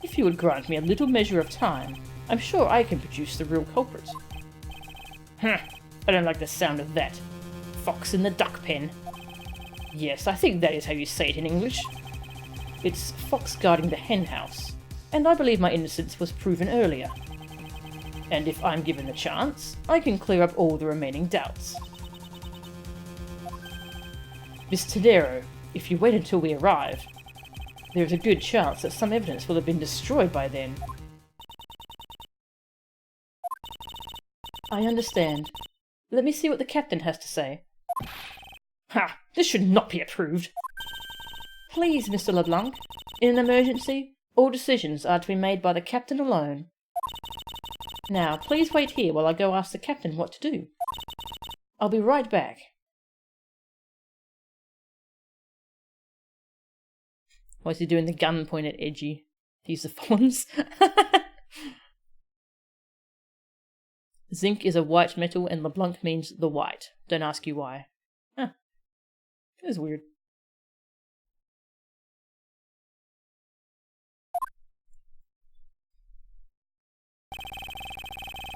If you would grant me a little measure of time, I'm sure I can produce the real culprit. I don't like the sound of that. Fox in the duck pen. Yes, I think that is how you say it in English. It's fox guarding the hen house, and I believe my innocence was proven earlier. And if I'm given the chance, I can clear up all the remaining doubts. Miss Tadero, if you wait until we arrive, there's a good chance that some evidence will have been destroyed by then. I understand. Let me see what the captain has to say. Ha! This should not be approved. Please, Mr. LeBlanc. In an emergency, all decisions are to be made by the captain alone. Now, please wait here while I go ask the captain what to do. I'll be right back. Why is he doing the gun point at Edgy? Use the phones. Zinc is a white metal and LeBlanc means the white. Don't ask you why. Huh. That was weird.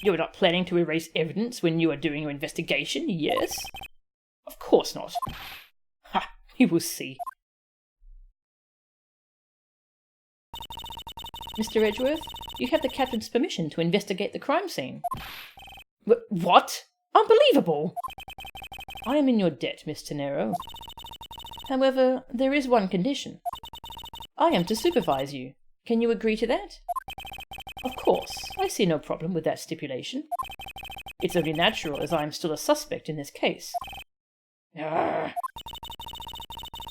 You're not planning to erase evidence when you are doing your investigation, yes? Of course not. Ha! You will see. Mr. Edgeworth, you have the captain's permission to investigate the crime scene. What? Unbelievable! I am in your debt, Miss Tenero. However, there is one condition. I am to supervise you. Can you agree to that? Of course, I see no problem with that stipulation. It's only natural as I am still a suspect in this case. Arrgh.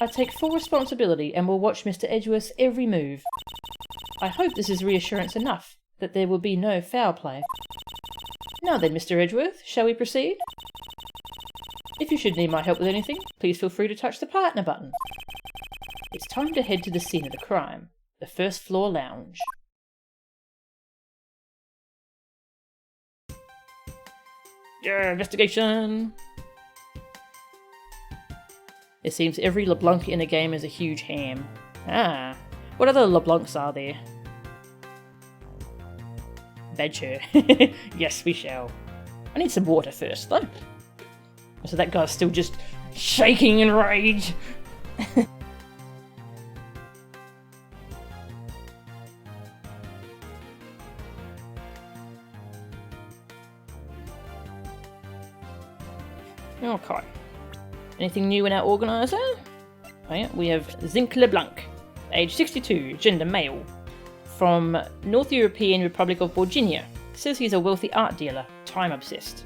I take full responsibility and will watch Mr. Edgeworth's every move. I hope this is reassurance enough that there will be no foul play. Now then, Mr. Edgeworth, shall we proceed? If you should need my help with anything, please feel free to touch the partner button. It's time to head to the scene of the crime, the first floor lounge. Yeah, investigation! It seems every LeBlanc in a game is a huge ham. Ah, what other LeBlancs are there? Badger. Yes, we shall. I need some water first, though. So that guy's still just shaking in rage. Okay. Anything new in our organiser? Oh yeah, we have Zinc LeBlanc, age 62, gender male, from North European Republic of Virginia. Says he's a wealthy art dealer, time obsessed.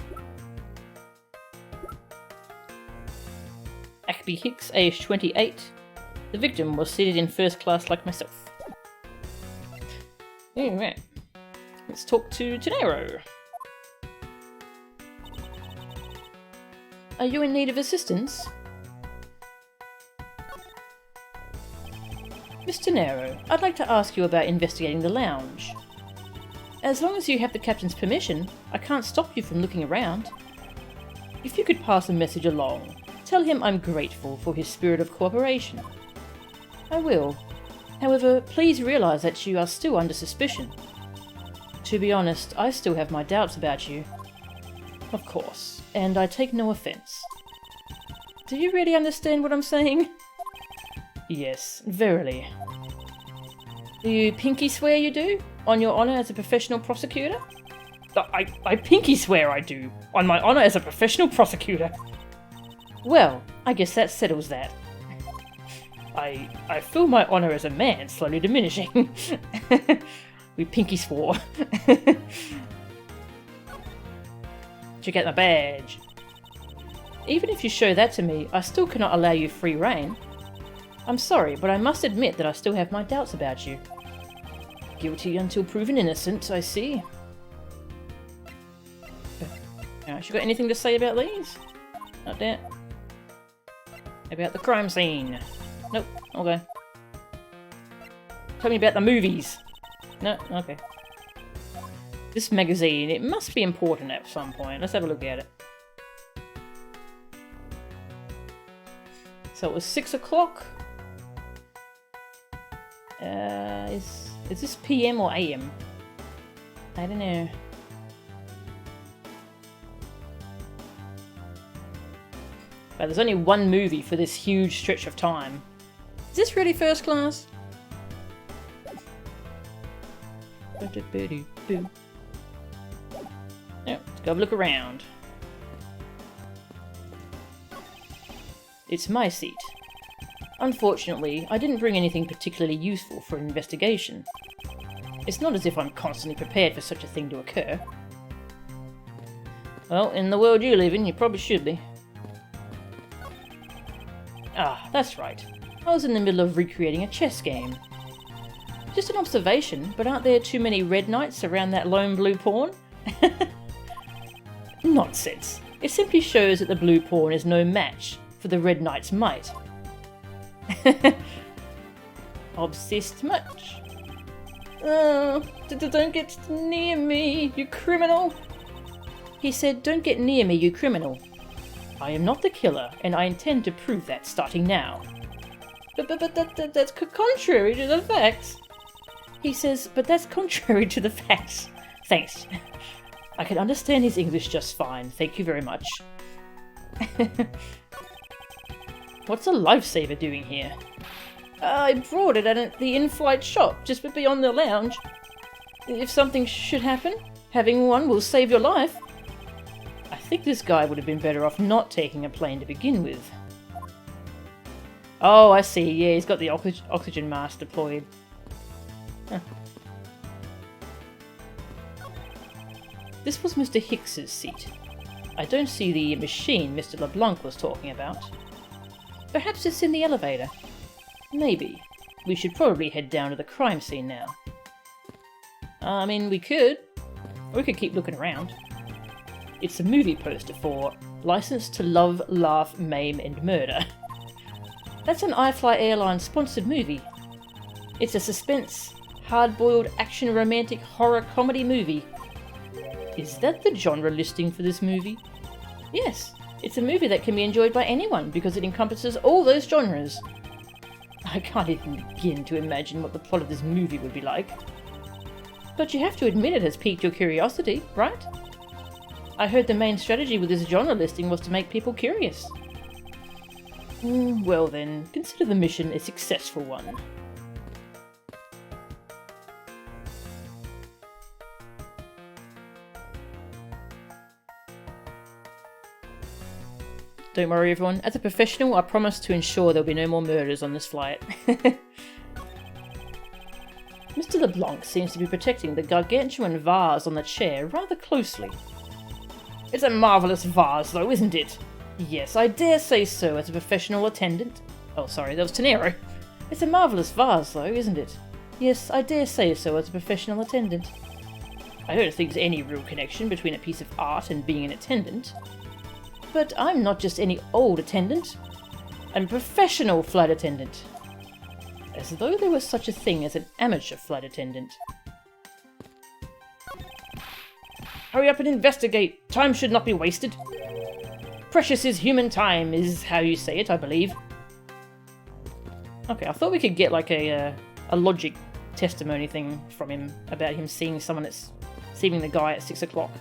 Ackby Hicks, age 28. The victim was seated in first class like myself. Anyway, let's talk to Tenero. Are you in need of assistance? Mr. Nero, I'd like to ask you about investigating the lounge. As long as you have the captain's permission, I can't stop you from looking around. If you could pass a message along, tell him I'm grateful for his spirit of cooperation. I will. However, please realise that you are still under suspicion. To be honest, I still have my doubts about you. Of course, and I take no offence. Do you really understand what I'm saying? Yes, verily. Do you pinky swear you do? On your honour as a professional prosecutor? I pinky swear I do. On my honour as a professional prosecutor. Well, I guess that settles that. I feel my honour as a man slowly diminishing. We pinky swore. Check out my badge. Even if you show that to me, I still cannot allow you free rein. I'm sorry, but I must admit that I still have my doubts about you. Guilty until proven innocent, I see. She got anything to say about these? Not that. About the crime scene? Nope. Okay. Tell me about the movies. No? Okay. This magazine, it must be important at some point. Let's have a look at it. So it was 6 o'clock. Is this PM or AM? I don't know. But there's only one movie for this huge stretch of time. Is this really first class? Yeah, let's go have a look around. It's my seat. Unfortunately, I didn't bring anything particularly useful for an investigation. It's not as if I'm constantly prepared for such a thing to occur. Well, in the world you live in, you probably should be. Ah, that's right. I was in the middle of recreating a chess game. Just an observation, but aren't there too many red knights around that lone blue pawn? Nonsense. It simply shows that the blue pawn is no match for the red knight's might. Obsessed much? Oh, don't get near me, you criminal! He said, don't get near me, you criminal. I am not the killer, and I intend to prove that starting now. But that's contrary to the facts. He says, but that's contrary to the facts. Thanks. I can understand his English just fine, thank you very much. What's a lifesaver doing here? I brought it at the in-flight shop, just beyond the lounge. If something should happen, having one will save your life. I think this guy would have been better off not taking a plane to begin with. Oh, I see. Yeah, he's got the oxygen mask deployed. Huh. This was Mr. Hicks's seat. I don't see the machine Mr. LeBlanc was talking about. Perhaps it's in the elevator. Maybe. We should probably head down to the crime scene now. I mean, we could. Or we could keep looking around. It's a movie poster for Licensed to love, laugh, maim, and murder. That's an iFly Airlines sponsored movie. It's a suspense, hard-boiled action romantic horror comedy movie. Is that the genre listing for this movie? Yes, it's a movie that can be enjoyed by anyone because it encompasses all those genres. I can't even begin to imagine what the plot of this movie would be like. But you have to admit it has piqued your curiosity, right? I heard the main strategy with this genre listing was to make people curious. Well then, consider the mission a successful one. Don't worry everyone, as a professional I promise to ensure there'll be no more murders on this flight. Mr. LeBlanc seems to be protecting the gargantuan vase on the chair rather closely. It's a marvellous vase though, isn't it? Yes, I dare say so as a professional attendant. Oh sorry, that was Tenero. It's a marvellous vase though, isn't it? Yes, I dare say so as a professional attendant. I don't think there's any real connection between a piece of art and being an attendant. But I'm not just any old attendant. I'm a professional flight attendant. As though there was such a thing as an amateur flight attendant. Hurry up and investigate! Time should not be wasted! Precious is human time, is how you say it, I believe. Okay, I thought we could get like a logic testimony thing from him about him seeing someone that's seeing the guy at 6 o'clock.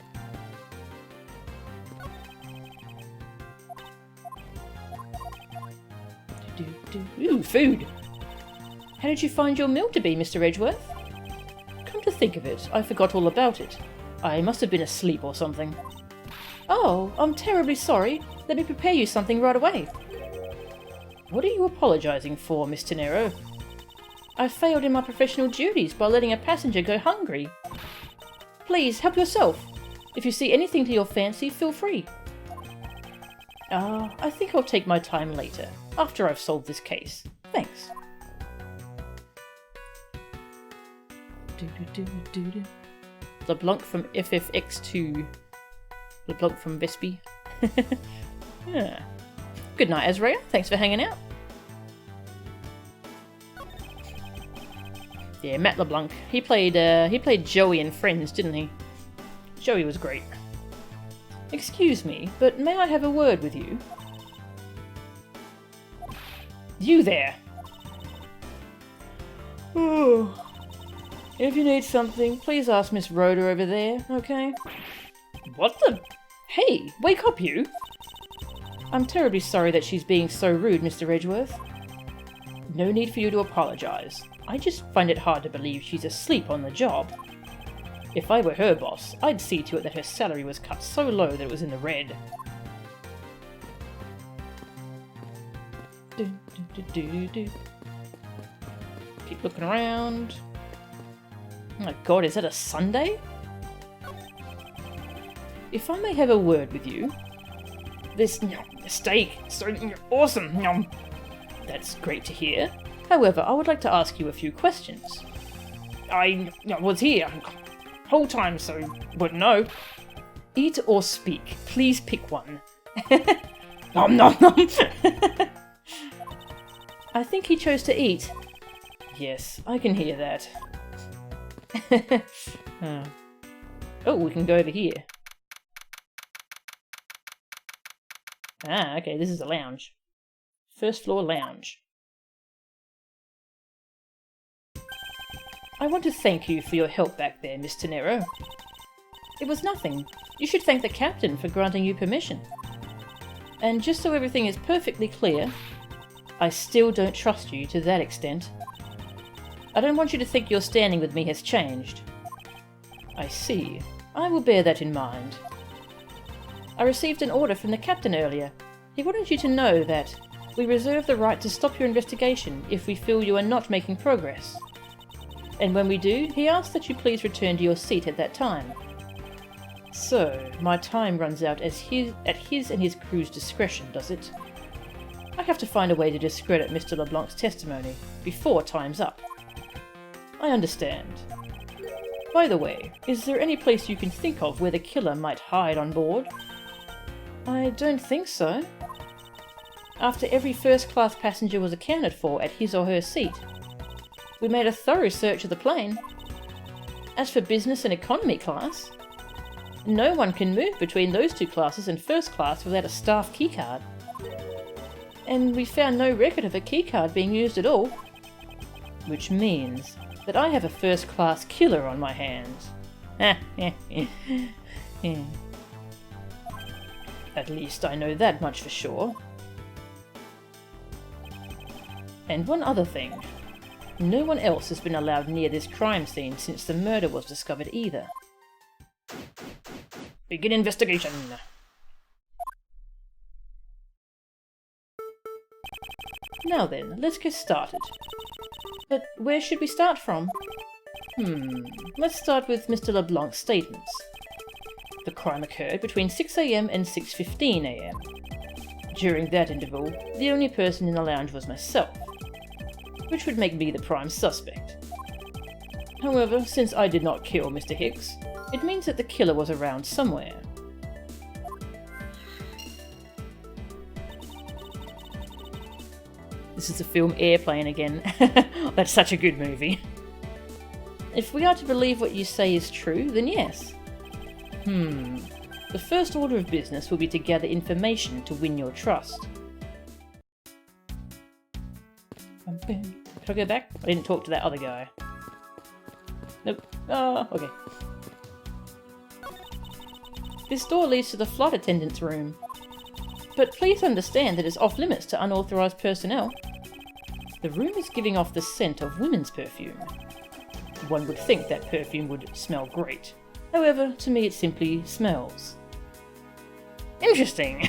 Ooh, food! How did you find your meal to be, Mr. Edgeworth? Come to think of it, I forgot all about it. I must have been asleep or something. Oh, I'm terribly sorry. Let me prepare you something right away. What are you apologising for, Miss Tenero? I failed in my professional duties by letting a passenger go hungry. Please, help yourself. If you see anything to your fancy, feel free. I think I'll take my time later, after I've solved this case. Thanks. LeBlanc from FFX2. LeBlanc from Vespi. Yeah. Good night, Azrael. Thanks for hanging out. Yeah, Matt LeBlanc. He played Joey in Friends, didn't he? Joey was great. Excuse me, but may I have a word with you? You there! Oh. If you need something, please ask Miss Rhoda over there, okay? What the? Hey, wake up you! I'm terribly sorry that she's being so rude, Mr. Edgeworth. No need for you to apologise. I just find it hard to believe she's asleep on the job. If I were her boss, I'd see to it that her salary was cut so low that it was in the red. Keep looking around. Oh my god, is that a Sunday? If I may have a word with you. This steak, so awesome. That's great to hear. However, I would like to ask you a few questions. I was here whole time, so wouldn't know. Eat or speak. Please pick one. Nom nom nom. I think he chose to eat. Yes, I can hear that. Oh, we can go over here. Ah, okay, this is a lounge. First floor lounge. I want to thank you for your help back there, Miss Tenero. It was nothing. You should thank the captain for granting you permission. And just so everything is perfectly clear, I still don't trust you to that extent. I don't want you to think your standing with me has changed. I see. I will bear that in mind. I received an order from the captain earlier. He wanted you to know that we reserve the right to stop your investigation if we feel you are not making progress. And when we do, he asks that you please return to your seat at that time. So, my time runs out at his and his crew's discretion, does it? I have to find a way to discredit Mr. LeBlanc's testimony before time's up. I understand. By the way, is there any place you can think of where the killer might hide on board? I don't think so. After every first-class passenger was accounted for at his or her seat, we made a thorough search of the plane. As for business and economy class, no one can move between those two classes in first class without a staff keycard. And we found no record of a keycard being used at all, which means that I have a first-class killer on my hands. At least I know that much for sure. And one other thing. No one else has been allowed near this crime scene since the murder was discovered either. Begin investigation. Now then, let's get started. But where should we start from? Let's start with Mr. LeBlanc's statements. The crime occurred between 6 AM and 6:15 AM. During that interval, the only person in the lounge was myself, which would make me the prime suspect. However, since I did not kill Mr. Hicks, it means that the killer was around somewhere. This is the film Airplane again. That's such a good movie. If we are to believe what you say is true, then yes. The first order of business will be to gather information to win your trust. Can I go back? I didn't talk to that other guy. Nope. Oh, okay. This door leads to the flight attendant's room. But please understand that it's off limits to unauthorized personnel. The room is giving off the scent of women's perfume. One would think that perfume would smell great. However, to me it simply smells. Interesting.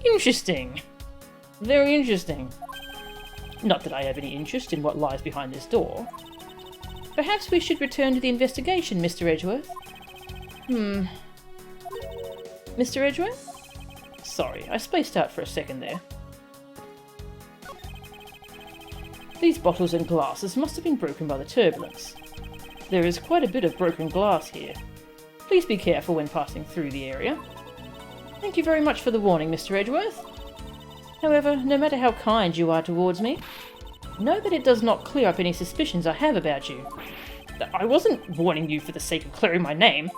Interesting. Very interesting. Not that I have any interest in what lies behind this door. Perhaps we should return to the investigation, Mr. Edgeworth. Mr. Edgeworth? Sorry, I spaced out for a second there. These bottles and glasses must have been broken by the turbulence. There is quite a bit of broken glass here. Please be careful when passing through the area. Thank you very much for the warning, Mr. Edgeworth. However, no matter how kind you are towards me, know that it does not clear up any suspicions I have about you. I wasn't warning you for the sake of clearing my name.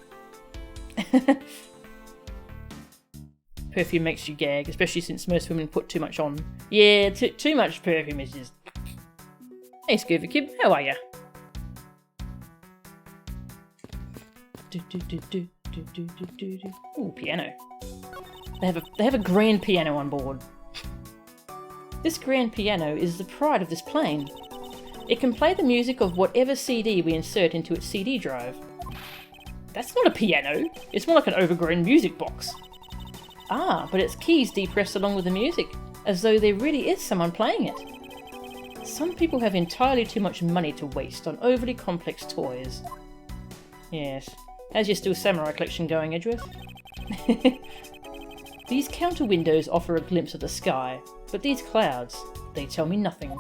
Perfume makes you gag, especially since most women put too much on. Yeah, too much perfume is just... Hey Scooby Kid, how are ya? Ooh, piano. They have a grand piano on board. This grand piano is the pride of this plane. It can play the music of whatever CD we insert into its CD drive. That's not a piano, it's more like an overgrown music box. Ah, but its keys depressed along with the music, as though there really is someone playing it. Some people have entirely too much money to waste on overly complex toys. Yes. How's your Still Samurai collection going, Edgeworth? These counter windows offer a glimpse of the sky, but these clouds, they tell me nothing.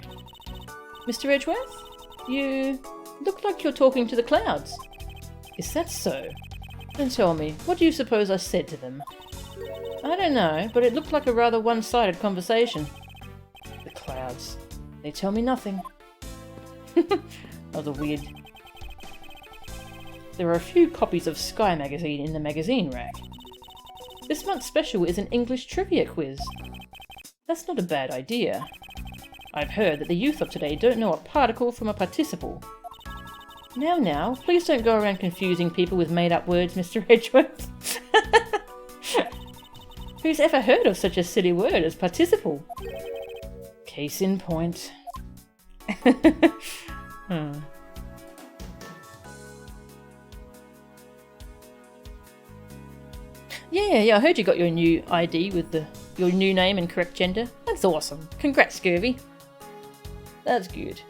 Mr. Edgeworth? You look like you're talking to the clouds. Is that so? Then tell me, what do you suppose I said to them? I don't know, but it looked like a rather one-sided conversation. The clouds. They tell me nothing. Rather weird. There are a few copies of Sky magazine in the magazine rack. This month's special is an English trivia quiz. That's not a bad idea. I've heard that the youth of today don't know a particle from a participle. Now, please don't go around confusing people with made-up words, Mr. Edgeworth. Who's ever heard of such a silly word as participle? Case in point. Yeah, I heard you got your new ID with your new name and correct gender. That's awesome. Congrats, Scurvy. That's good.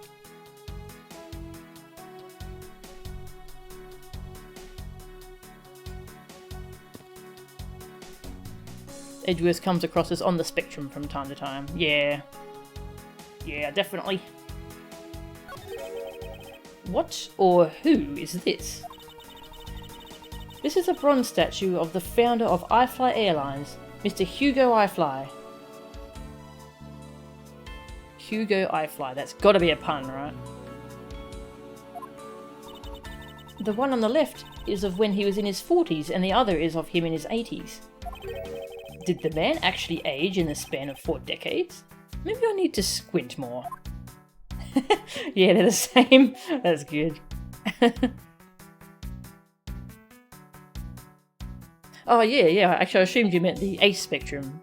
Edgeworth comes across as on the spectrum from time to time. Yeah, definitely. What or who is this? This is a bronze statue of the founder of iFly Airlines, Mr. Hugo Eyefly. Hugo Eyefly. That's gotta be a pun, right? The one on the left is of when he was in his 40s and the other is of him in his 80s. Did the man actually age in the span of 4 decades? Maybe I need to squint more. Yeah, they're the same. That's good. Oh yeah. Actually, I assumed you meant the ACE spectrum.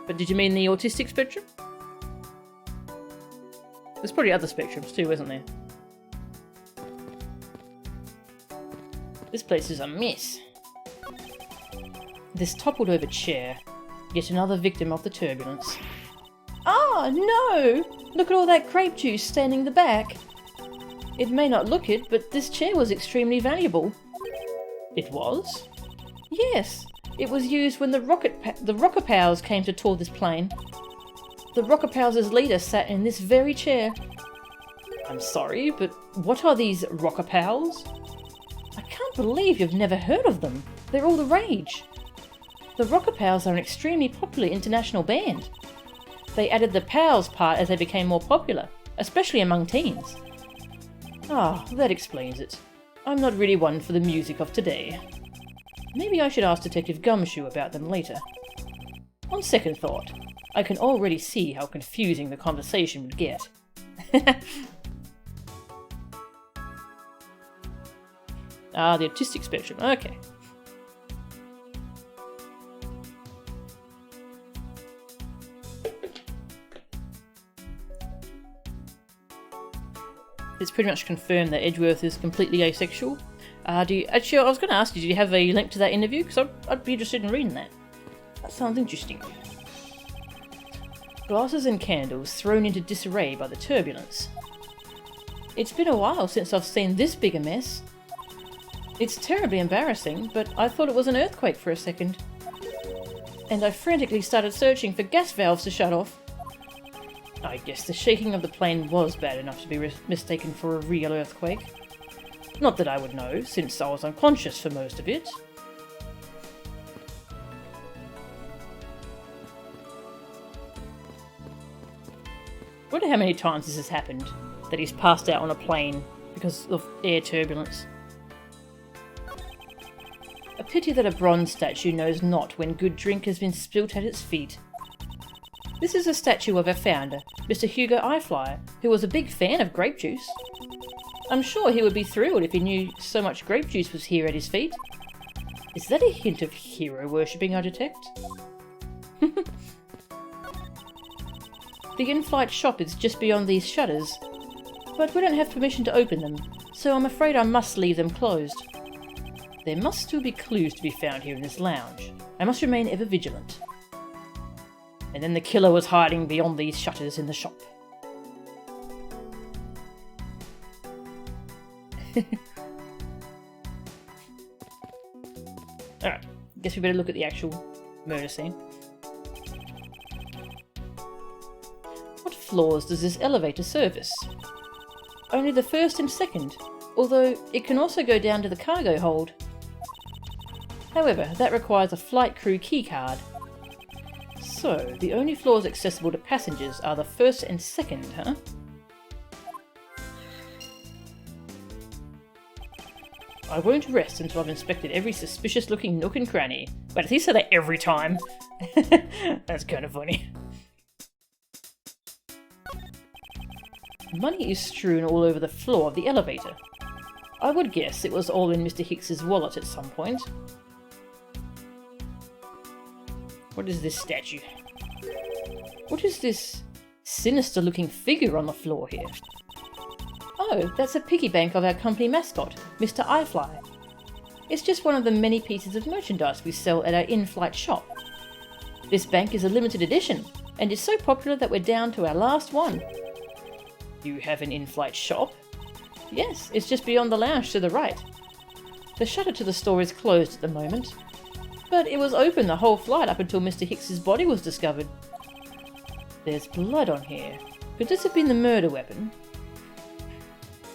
But did you mean the autistic spectrum? There's probably other spectrums too, isn't there? This place is a mess. This toppled over chair. Yet another victim of the turbulence. Ah, no! Look at all that grape juice staining the back. It may not look it, but this chair was extremely valuable. It was? Yes. It was used when the Rockapows came to tour this plane. The Rockapows' leader sat in this very chair. I'm sorry, but what are these Rockapows? I can't believe you've never heard of them. They're all the rage. The Rockapows are an extremely popular international band. They added the pals part as they became more popular, especially among teens. Ah, that explains it. I'm not really one for the music of today. Maybe I should ask Detective Gumshoe about them later. On second thought, I can already see how confusing the conversation would get. Ah, the autistic spectrum, okay. It's pretty much confirmed that Edgeworth is completely asexual. Actually, I was going to ask you, do you have a link to that interview? Because I'd be interested in reading that. That sounds interesting. Glasses and candles thrown into disarray by the turbulence. It's been a while since I've seen this big a mess. It's terribly embarrassing, but I thought it was an earthquake for a second. And I frantically started searching for gas valves to shut off. I guess the shaking of the plane was bad enough to be mistaken for a real earthquake. Not that I would know, since I was unconscious for most of it. Wonder how many times this has happened, that he's passed out on a plane because of air turbulence. A pity that a bronze statue knows not when good drink has been spilt at its feet. This is a statue of our founder, Mr. Hugo Eyefly, who was a big fan of grape juice. I'm sure he would be thrilled if he knew so much grape juice was here at his feet. Is that a hint of hero worshipping I detect? The in-flight shop is just beyond these shutters, but we don't have permission to open them, so I'm afraid I must leave them closed. There must still be clues to be found here in this lounge. I must remain ever vigilant. And then the killer was hiding beyond these shutters in the shop. Alright, guess we better look at the actual murder scene. What floors does this elevator service? Only the first and second, although it can also go down to the cargo hold. However, that requires a flight crew keycard. So, the only floors accessible to passengers are the first and second, huh? I won't rest until I've inspected every suspicious-looking nook and cranny. But he said that every time. That's kind of funny. Money is strewn all over the floor of the elevator. I would guess it was all in Mr. Hicks's wallet at some point. What is this statue? What is this sinister-looking figure on the floor here? Oh, that's a piggy bank of our company mascot, Mr. Eyefly. It's just one of the many pieces of merchandise we sell at our in-flight shop. This bank is a limited edition, and is so popular that we're down to our last one. You have an in-flight shop? Yes, it's just beyond the lounge to the right. The shutter to the store is closed at the moment, but it was open the whole flight up until Mr. Hicks's body was discovered. There's blood on here. Could this have been the murder weapon?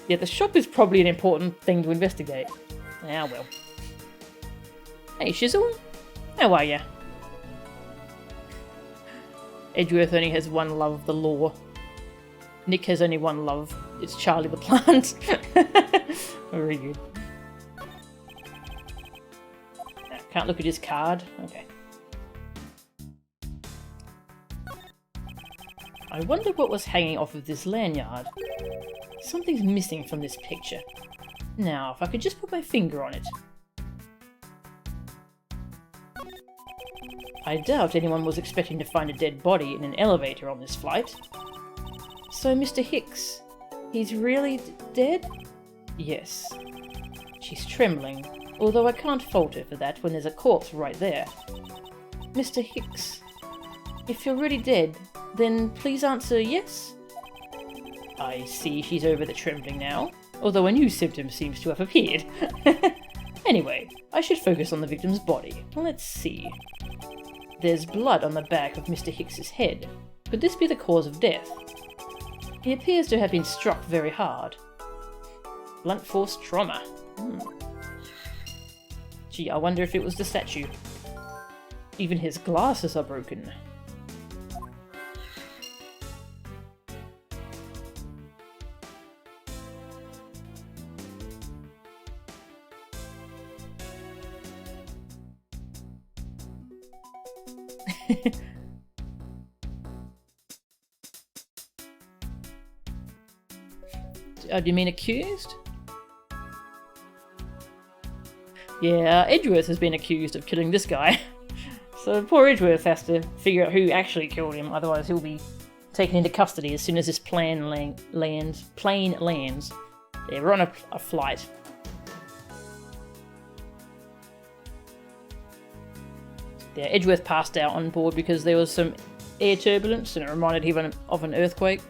Yeah, the shop is probably an important thing to investigate. Ah well. Hey Shizzle, how are ya? Edgeworth only has one love, the law. Nick has only one love. It's Charlie the plant. Very good. Can't look at his card. Okay. I wonder what was hanging off of this lanyard. Something's missing from this picture. Now, if I could just put my finger on it. I doubt anyone was expecting to find a dead body in an elevator on this flight. So, Mr. Hicks, he's really dead? Yes. She's trembling, although I can't fault her for that when there's a corpse right there. Mr. Hicks, if you're really dead, then please answer yes? I see she's over the trembling now, although a new symptom seems to have appeared. Anyway, I should focus on the victim's body. Let's see. There's blood on the back of Mr. Hicks's head. Could this be the cause of death? He appears to have been struck very hard. Blunt force trauma. Gee, I wonder if it was the statue. Even his glasses are broken. Do you mean accused? Yeah, Edgeworth has been accused of killing this guy. So poor Edgeworth has to figure out who actually killed him, otherwise he'll be taken into custody as soon as this plane lands. Yeah, we're on a flight. Yeah, Edgeworth passed out on board because there was some air turbulence and it reminded him of an earthquake.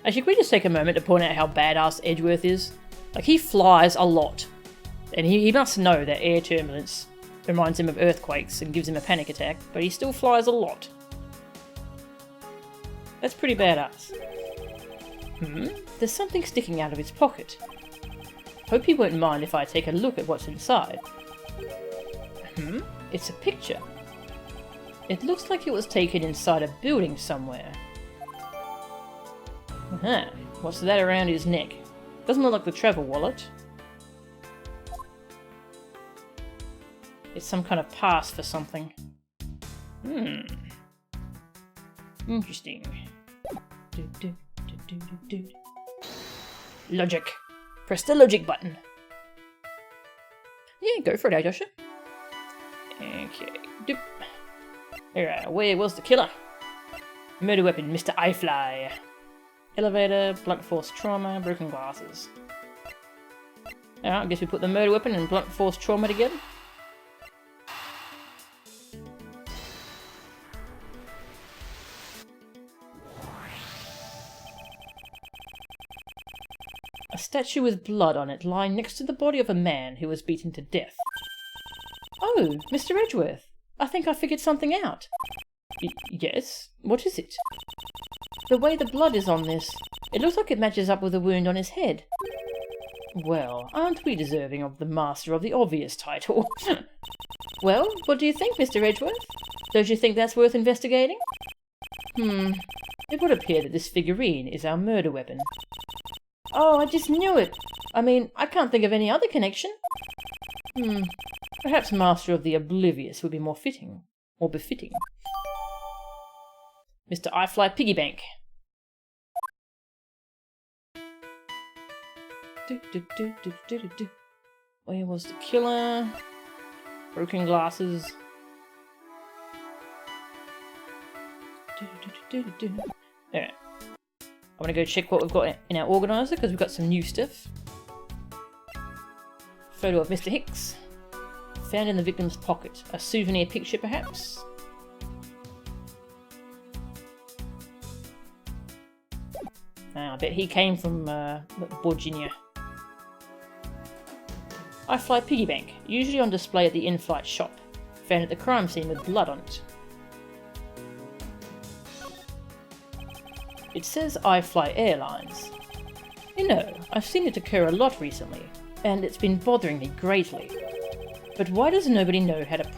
Actually, can we just take a moment to point out how badass Edgeworth is? Like, he flies a lot. And he must know that air turbulence reminds him of earthquakes and gives him a panic attack, but he still flies a lot. That's pretty badass. There's something sticking out of his pocket. Hope he won't mind if I take a look at what's inside. It's a picture. It looks like it was taken inside a building somewhere. What's that around his neck? Doesn't look like the travel wallet. It's some kind of pass for something. Interesting. Logic. Press the logic button. Yeah, go for it, Joshua. Okay. Doop. Alright, where was the killer? Murder weapon, Mr. iFly. Elevator, blunt force trauma, broken glasses. Alright, I guess we put the murder weapon and blunt force trauma together. A statue with blood on it lying next to the body of a man who was beaten to death. Oh, Mr. Edgeworth, I think I figured something out. Yes? What is it? The way the blood is on this, it looks like it matches up with the wound on his head. Well, aren't we deserving of the Master of the Obvious title? Well, what do you think, Mr. Edgeworth? Don't you think that's worth investigating? It would appear that this figurine is our murder weapon. Oh, I just knew it! I mean, I can't think of any other connection. Perhaps Master of the Oblivious would be more fitting. Or befitting. Mr. iFly Piggy Bank. Where was the killer? Broken glasses. Alright. I want to go check what we've got in our organiser because we've got some new stuff. Photo of Mr. Hicks. Found in the victim's pocket. A souvenir picture, perhaps? I bet he came from Virginia. iFly Piggy Bank, usually on display at the in-flight shop. Found at the crime scene with blood on it. It says iFly Airlines. You know, I've seen it occur a lot recently, and it's been bothering me greatly. But why does nobody know how to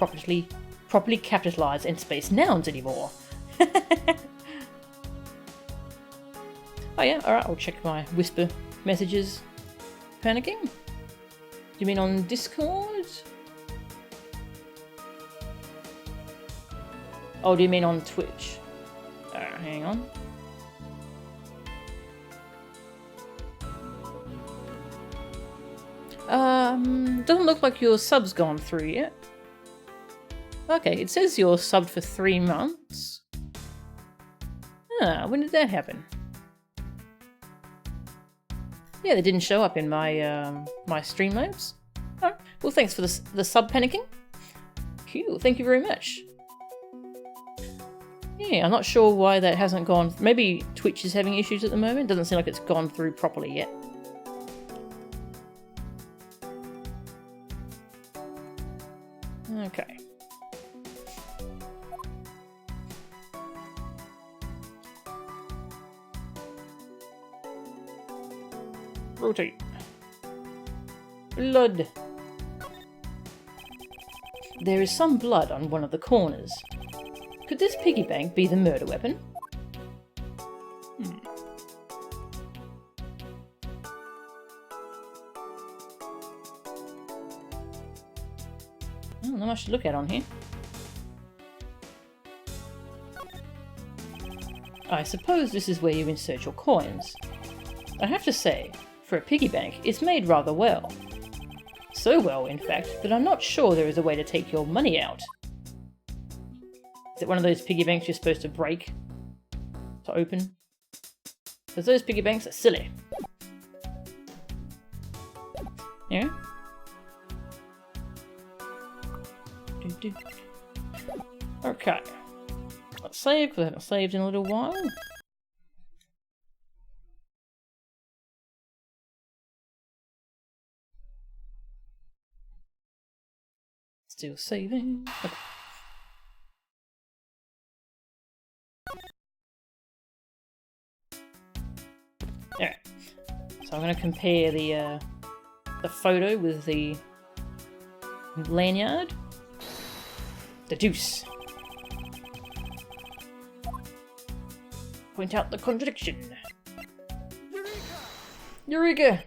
properly capitalize and space nouns anymore. Oh yeah, alright, I'll check my whisper messages. Panicking? Do you mean on Discord? Oh, do you mean on Twitch? Hang on. Doesn't look like your sub's gone through yet. Okay, it says you're subbed for 3 months. Ah, when did that happen? Yeah, they didn't show up in my my Streamlabs. Oh, well, thanks for the sub panicking. Cool, thank you very much. Yeah, I'm not sure why that hasn't gone. Maybe Twitch is having issues at the moment. Doesn't seem like it's gone through properly yet. Okay. Rotate. Blood. There is some blood on one of the corners. Could this piggy bank be the murder weapon? Oh, not much to look at on here. I suppose this is where you insert your coins. I have to say, for a piggy bank, it's made rather well. So well, in fact, that I'm not sure there is a way to take your money out. Is it one of those piggy banks you're supposed to break to open? Because those piggy banks are silly. Yeah? Okay. Let's save, because I haven't saved in a little while. Still saving. Okay. Alright. So I'm going to compare the photo with the lanyard. The deuce. Point out the contradiction. Eureka!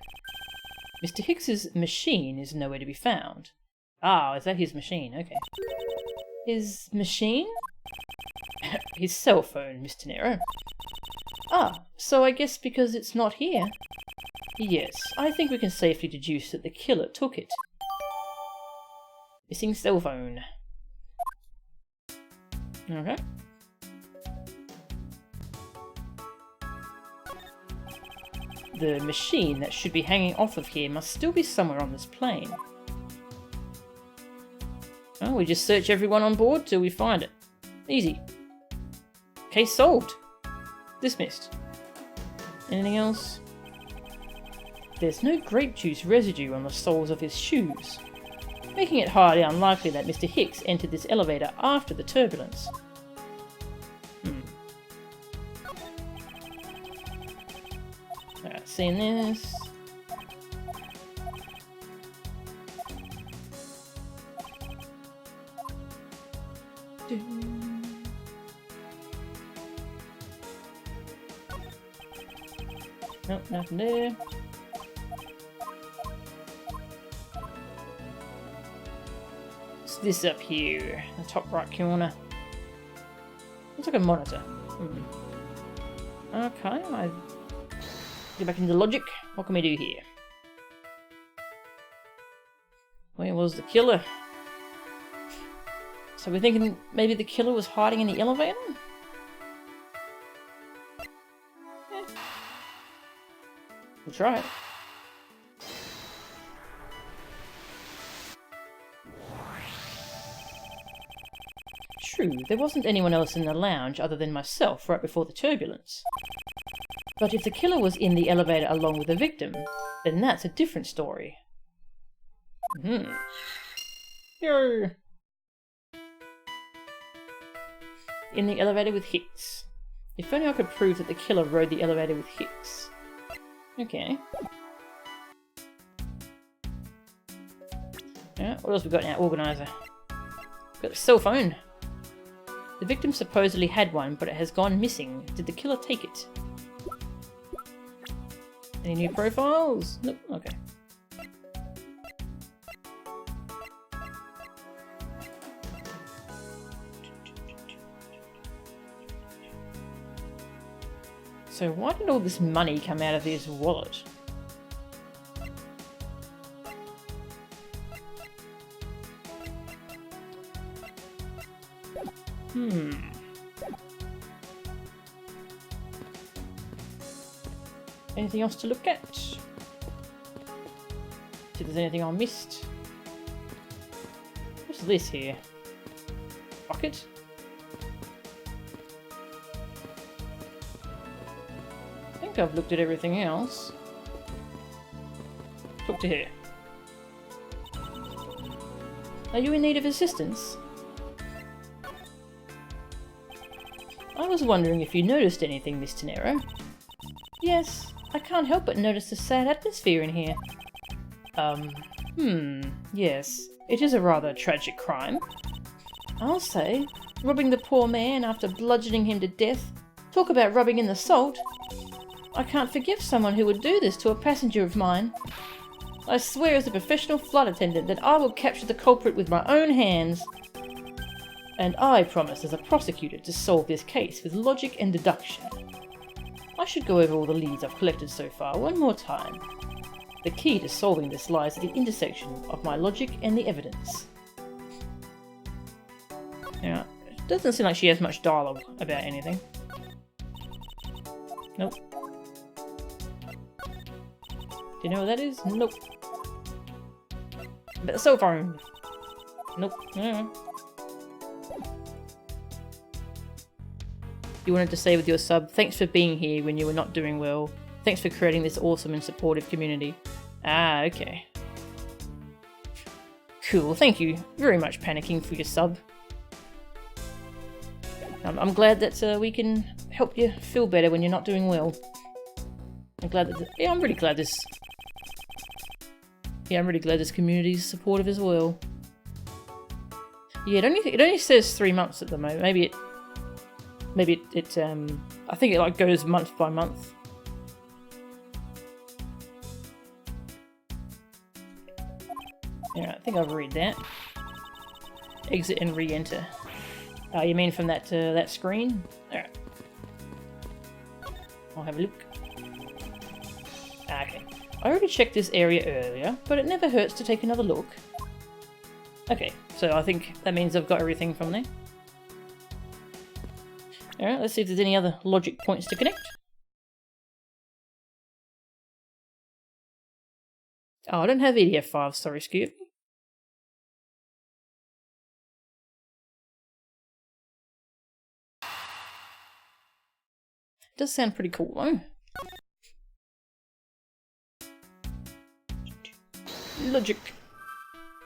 Mr. Hicks's machine is nowhere to be found. Ah, is that his machine? Okay. His machine? His cell phone, Mr. Nero. Ah, so I guess because it's not here. Yes, I think we can safely deduce that the killer took it. Missing cell phone. Okay. The machine that should be hanging off of here must still be somewhere on this plane. Oh, we just search everyone on board till we find it. Easy. Case solved. Dismissed. Anything else? There's no grape juice residue on the soles of his shoes, making it highly unlikely that Mr. Hicks entered this elevator after the turbulence. Alright, seeing this. Nope, nothing there. What's this up here? The top right corner. Looks like a monitor. Okay, I get back into logic. What can we do here? Where was the killer? So we're thinking maybe the killer was hiding in the elevator? We'll try it. True, there wasn't anyone else in the lounge other than myself right before the turbulence. But if the killer was in the elevator along with the victim, then that's a different story. Yo! In the elevator with Hicks. If only I could prove that the killer rode the elevator with Hicks. Okay. Alright, what else we got now? Organizer. Got a cell phone. The victim supposedly had one, but it has gone missing. Did the killer take it? Any new profiles? Nope. Okay. So why did all this money come out of his wallet? Anything else to look at? See if there's anything I missed. What's this here? Bucket? I think I've looked at everything else. Talk to her. Are you in need of assistance? I was wondering if you noticed anything, Miss Tenero. Yes, I can't help but notice the sad atmosphere in here. Yes, it is a rather tragic crime. I'll say, robbing the poor man after bludgeoning him to death. Talk about rubbing in the salt. I can't forgive someone who would do this to a passenger of mine. I swear as a professional flight attendant that I will capture the culprit with my own hands. And I promise as a prosecutor to solve this case with logic and deduction. I should go over all the leads I've collected so far one more time. The key to solving this lies at the intersection of my logic and the evidence. Yeah, it doesn't seem like she has much dialogue about anything. Nope. Do you know what that is? Nope. But the cell phone. Nope. Yeah. You wanted to say with your sub, thanks for being here when you were not doing well. Thanks for creating this awesome and supportive community. Ah, okay. Cool, thank you very much, Panicking, for your sub. I'm glad that we can help you feel better when you're not doing well. I'm glad that... yeah, I'm really glad this... yeah, I'm really glad this community is supportive as well. Yeah, it only says 3 months at the moment. Maybe it I think it like goes month by month. Yeah, I think I've read that. Exit and re-enter. You mean from that that screen? Alright. I'll have a look. Okay. I already checked this area earlier, but it never hurts to take another look. Okay, so I think that means I've got everything from there. Alright, let's see if there's any other logic points to connect. Oh, I don't have EDF files, sorry, Scoop. It does sound pretty cool, though. Logic.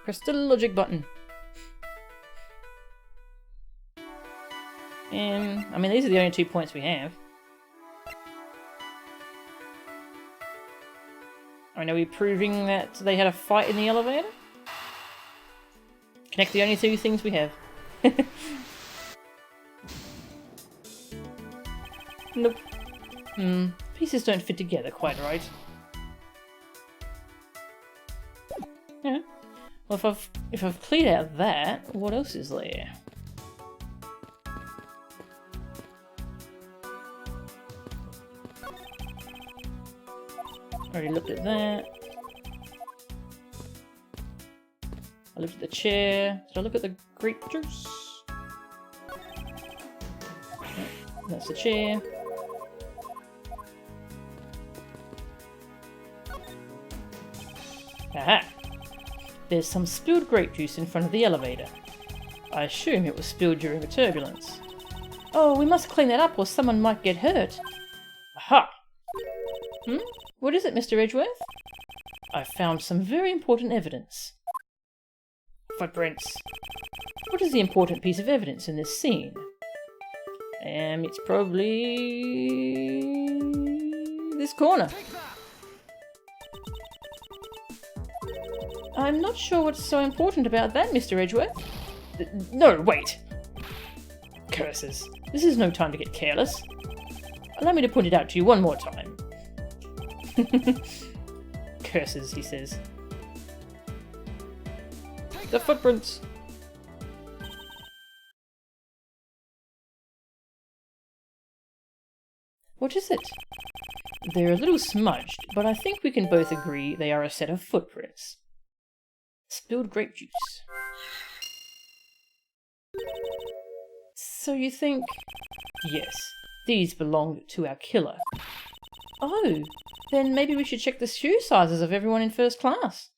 Press the logic button. I mean, these are the only 2 points we have. I mean, are we proving that they had a fight in the elevator? Connect the only 2 things we have. Nope. Pieces don't fit together quite right. Yeah. Well, if I've cleared out that, what else is there? Already looked at that. I looked at the chair. Did I look at the grape juice? No, that's the chair. Aha! There's some spilled grape juice in front of the elevator. I assume it was spilled during the turbulence. Oh, we must clean that up or someone might get hurt. Aha! What is it, Mr. Edgeworth? I found some very important evidence. Footprints. What is the important piece of evidence in this scene? It's probably... this corner. I'm not sure what's so important about that, Mr. Edgeworth. No, wait! Curses. This is no time to get careless. Allow me to point it out to you one more time. Curses, he says. The footprints! What is it? They're a little smudged, but I think we can both agree they are a set of footprints. Spilled grape juice. So you think... Yes, these belong to our killer. Oh, then maybe we should check the shoe sizes of everyone in first class.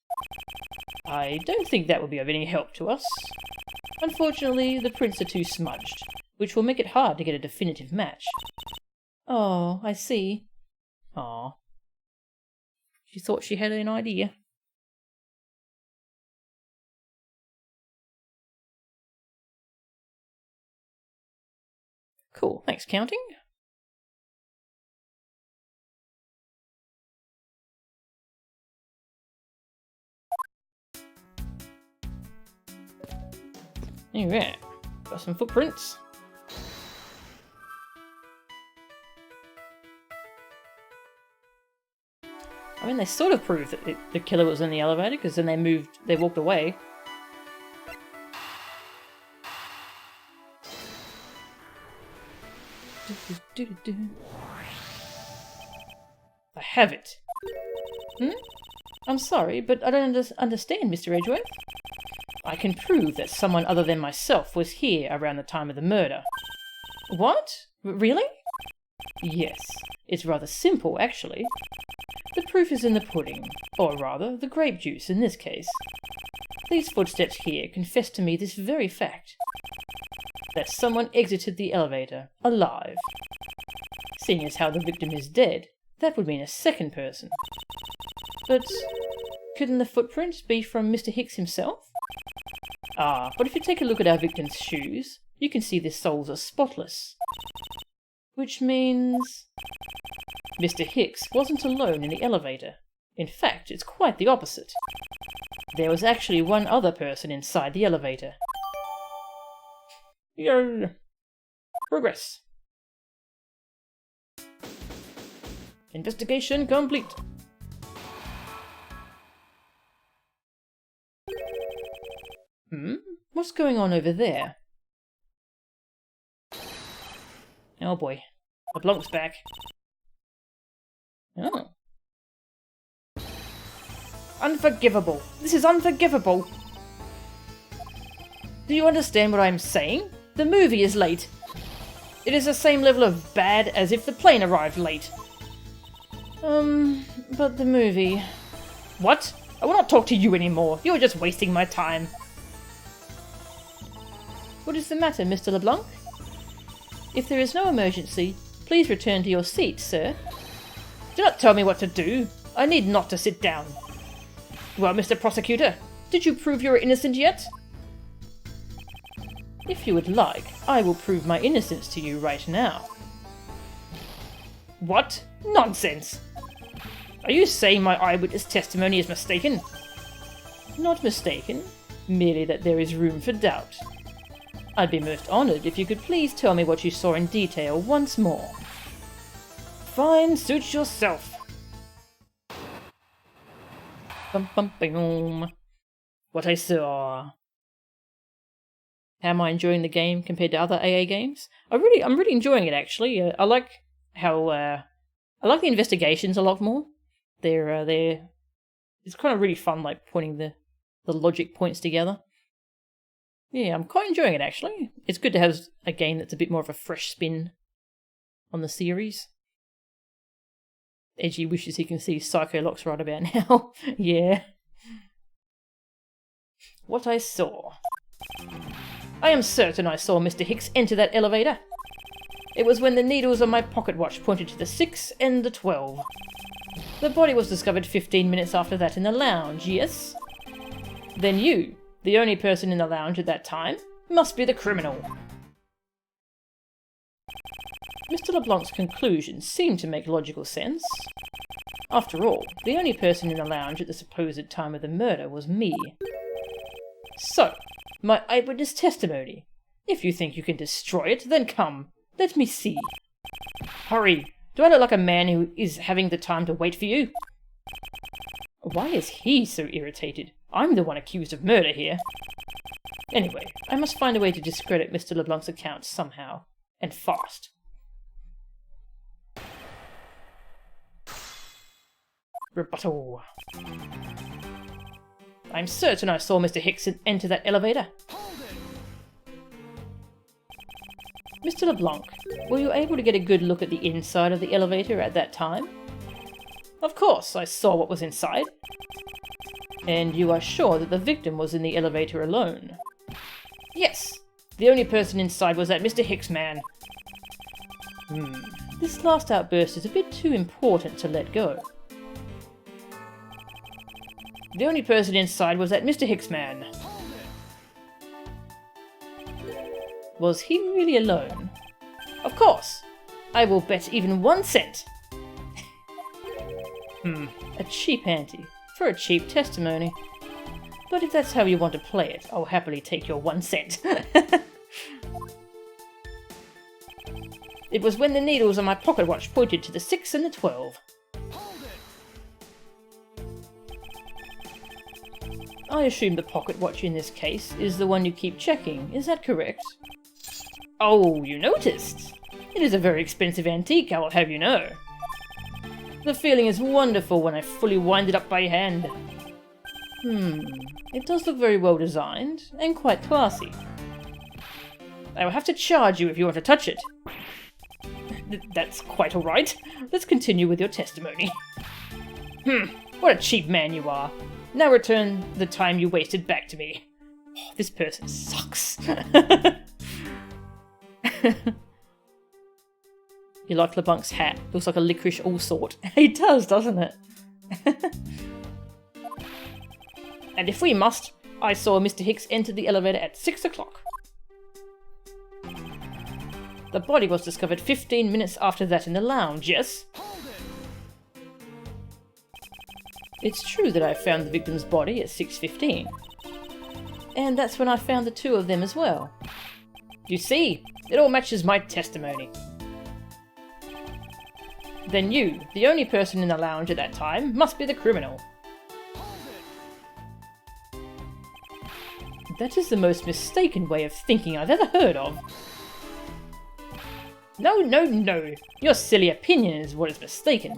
I don't think that will be of any help to us. Unfortunately, the prints are too smudged, which will make it hard to get a definitive match. Oh, I see. Aw. She thought she had an idea. Cool, thanks, counting. Alright, got some footprints. I mean, they sort of proved that the killer was in the elevator, because then they walked away. I have it. I'm sorry, but I don't understand, Mr. Edgeworth. I can prove that someone other than myself was here around the time of the murder. What? Really? Yes. It's rather simple, actually. The proof is in the pudding, or rather, the grape juice in this case. These footsteps here confess to me this very fact. That someone exited the elevator, alive. Seeing as how the victim is dead, that would mean a second person. But couldn't the footprint be from Mr. Hicks himself? Ah, but if you take a look at our victim's shoes, you can see the soles are spotless. Which means... Mr. Hicks wasn't alone in the elevator. In fact, it's quite the opposite. There was actually one other person inside the elevator. Yo! Progress. Investigation complete. What's going on over there? Oh boy. LeBlanc's back. Oh. Unforgivable. This is unforgivable. Do you understand what I'm saying? The movie is late. It is the same level of bad as if the plane arrived late. But the movie... What? I will not talk to you anymore. You are just wasting my time. What is the matter, Mr. LeBlanc? If there is no emergency, please return to your seat, sir. Do not tell me what to do. I need not to sit down. Well, Mr. Prosecutor, did you prove you are innocent yet? If you would like, I will prove my innocence to you right now. What? Nonsense! Are you saying my eyewitness testimony is mistaken? Not mistaken, merely that there is room for doubt. I'd be most honoured if you could please tell me what you saw in detail once more. Fine, suit yourself. Bum bum boom. What I saw. How am I enjoying the game compared to other AA games? I'm really enjoying it actually. I like how I like the investigations a lot more. They're it's kind of really fun, like putting the logic points together. Yeah, I'm quite enjoying it actually. It's good to have a game that's a bit more of a fresh spin on the series. Edgy wishes he can see Psycho Locks right about now. Yeah. What I saw. I am certain I saw Mr. Hicks enter that elevator. It was when the needles on my pocket watch pointed to the 6 and the 12. The body was discovered 15 minutes after that in the lounge, yes? Then you, the only person in the lounge at that time, must be the criminal. Mr. LeBlanc's conclusions seem to make logical sense. After all, the only person in the lounge at the supposed time of the murder was me. So, My eyewitness testimony. If you think you can destroy it, then come. Let me see. Hurry. Do I look like a man who is having the time to wait for you? Why is he so irritated? I'm the one accused of murder here. Anyway, I must find a way to discredit Mr. LeBlanc's account somehow. And fast. Rebuttal. I'm certain I saw Mr. Hicks enter that elevator. Mr. LeBlanc, were you able to get a good look at the inside of the elevator at that time? Of course, I saw what was inside. And you are sure that the victim was in the elevator alone? Yes. The only person inside was that Mr. Hicks man. This last outburst is a bit too important to let go. The only person inside was that Mr. Hicks man. Was he really alone? Of course! I will bet even 1 cent! A cheap ante. For a cheap testimony. But if that's how you want to play it, I'll happily take your 1 cent. It was when the needles on my pocket watch pointed to the 6 and the 12. I assume the pocket watch in this case is the one you keep checking, is that correct? Oh, you noticed! It is a very expensive antique, I will have you know. The feeling is wonderful when I fully wind it up by hand. It does look very well designed, and quite classy. I will have to charge you if you want to touch it. That's quite alright. Let's continue with your testimony. What a cheap man you are. Now return the time you wasted back to me. Oh, this person sucks. You like LeBlanc's hat? Looks like a licorice all sort. It does, doesn't it? And if we must, I saw Mr. Hicks enter the elevator at 6 o'clock. The body was discovered 15 minutes after that in the lounge, yes? It's true that I found the victim's body at 6:15. And that's when I found the two of them as well. You see, it all matches my testimony. Then you, the only person in the lounge at that time, must be the criminal. That is the most mistaken way of thinking I've ever heard of. No, no, no. Your silly opinion is what is mistaken.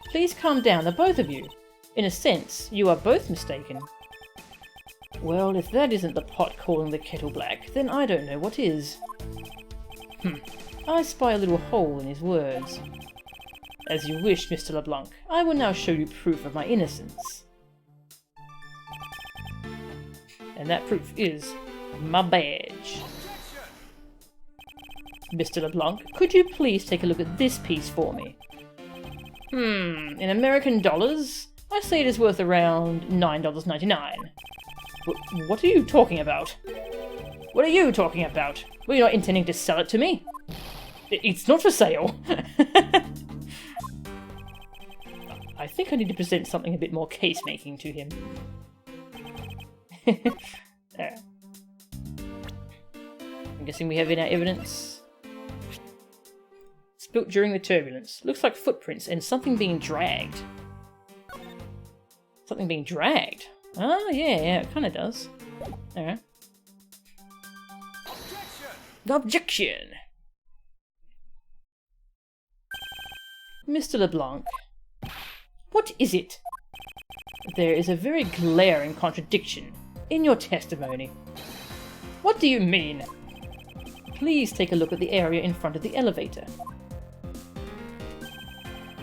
Please calm down, the both of you. In a sense, you are both mistaken. Well, if that isn't the pot calling the kettle black, then I don't know what is. I spy a little hole in his words. As you wish, Mr. LeBlanc, I will now show you proof of my innocence. And that proof is my badge. Mr. LeBlanc, could you please take a look at this piece for me? In American dollars, I say it is worth around $9.99. What are you talking about? What are you talking about? Were you not intending to sell it to me? It's not for sale. I think I need to present something a bit more case-making to him. I'm guessing we have in our evidence. Spilt during the turbulence. Looks like footprints and something being dragged. Something being dragged? Oh, yeah, it kind of does. Alright. Objection! Mr. LeBlanc. What is it? There is a very glaring contradiction in your testimony. What do you mean? Please take a look at the area in front of the elevator.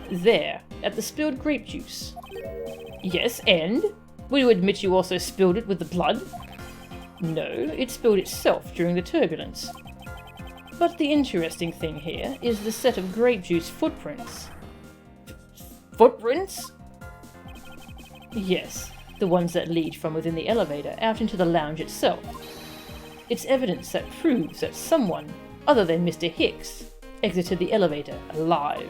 There, at the spilled grape juice. Yes, and? Will you admit you also spilled it with the blood? No, it spilled itself during the turbulence. But the interesting thing here is the set of grape juice footprints. Footprints? Yes, the ones that lead from within the elevator out into the lounge itself. It's evidence that proves that someone, other than Mr. Hicks, exited the elevator alive.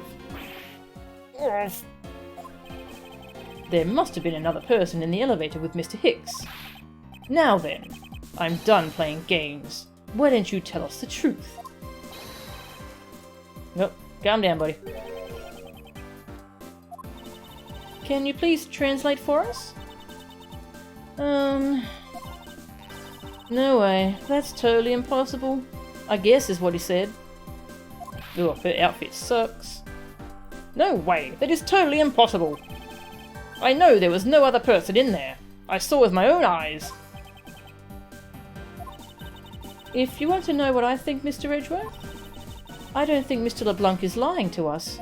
There must have been another person in the elevator with Mr. Hicks. Now then, I'm done playing games. Why don't you tell us the truth? Nope, calm down, buddy. Can you please translate for us? No way. That's totally impossible. I guess is what he said. Ugh, her outfit sucks. No way. That is totally impossible. I know there was no other person in there. I saw with my own eyes. If you want to know what I think, Mr. Edgeworth, I don't think Mr. LeBlanc is lying to us.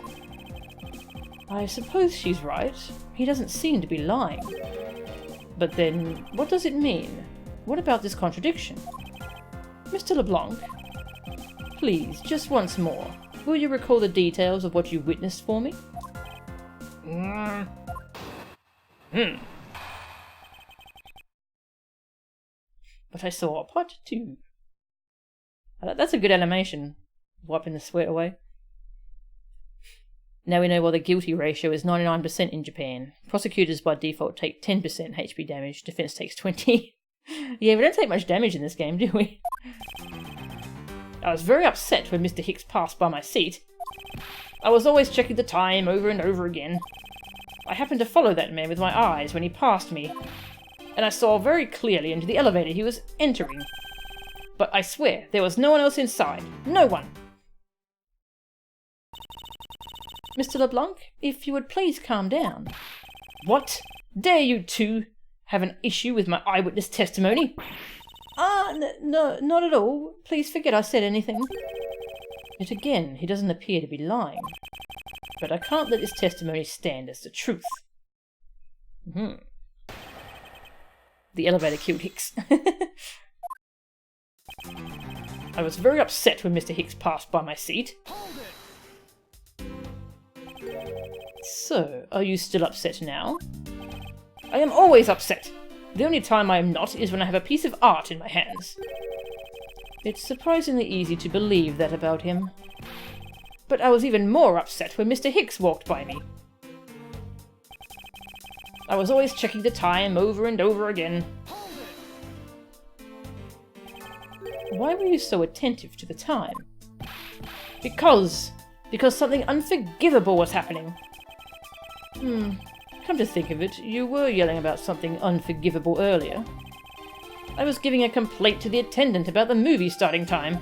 I suppose she's right. He doesn't seem to be lying. But then, what does it mean? What about this contradiction? Mr. LeBlanc, please, just once more, will you recall the details of what you witnessed for me? But I saw a pot too. That's a good animation. Wiping the sweat away. Now we know why the guilty ratio is 99% in Japan. Prosecutors by default take 10% HP damage, defense takes 20%. Yeah, we don't take much damage in this game, do we? I was very upset when Mr. Hicks passed by my seat. I was always checking the time over and over again. I happened to follow that man with my eyes when he passed me, and I saw very clearly into the elevator he was entering. But I swear, there was no one else inside. No one! Mr. LeBlanc, if you would please calm down. What? Dare you two have an issue with my eyewitness testimony? No, not at all. Please forget I said anything. Yet again, he doesn't appear to be lying. But I can't let his testimony stand as the truth. The elevator killed Hicks. I was very upset when Mr. Hicks passed by my seat. So, are you still upset now? I am always upset! The only time I am not is when I have a piece of art in my hands. It's surprisingly easy to believe that about him. But I was even more upset when Mr. Hicks walked by me. I was always checking the time over and over again. Why were you so attentive to the time? Because something unforgivable was happening. Come to think of it, you were yelling about something unforgivable earlier. I was giving a complaint to the attendant about the movie starting time.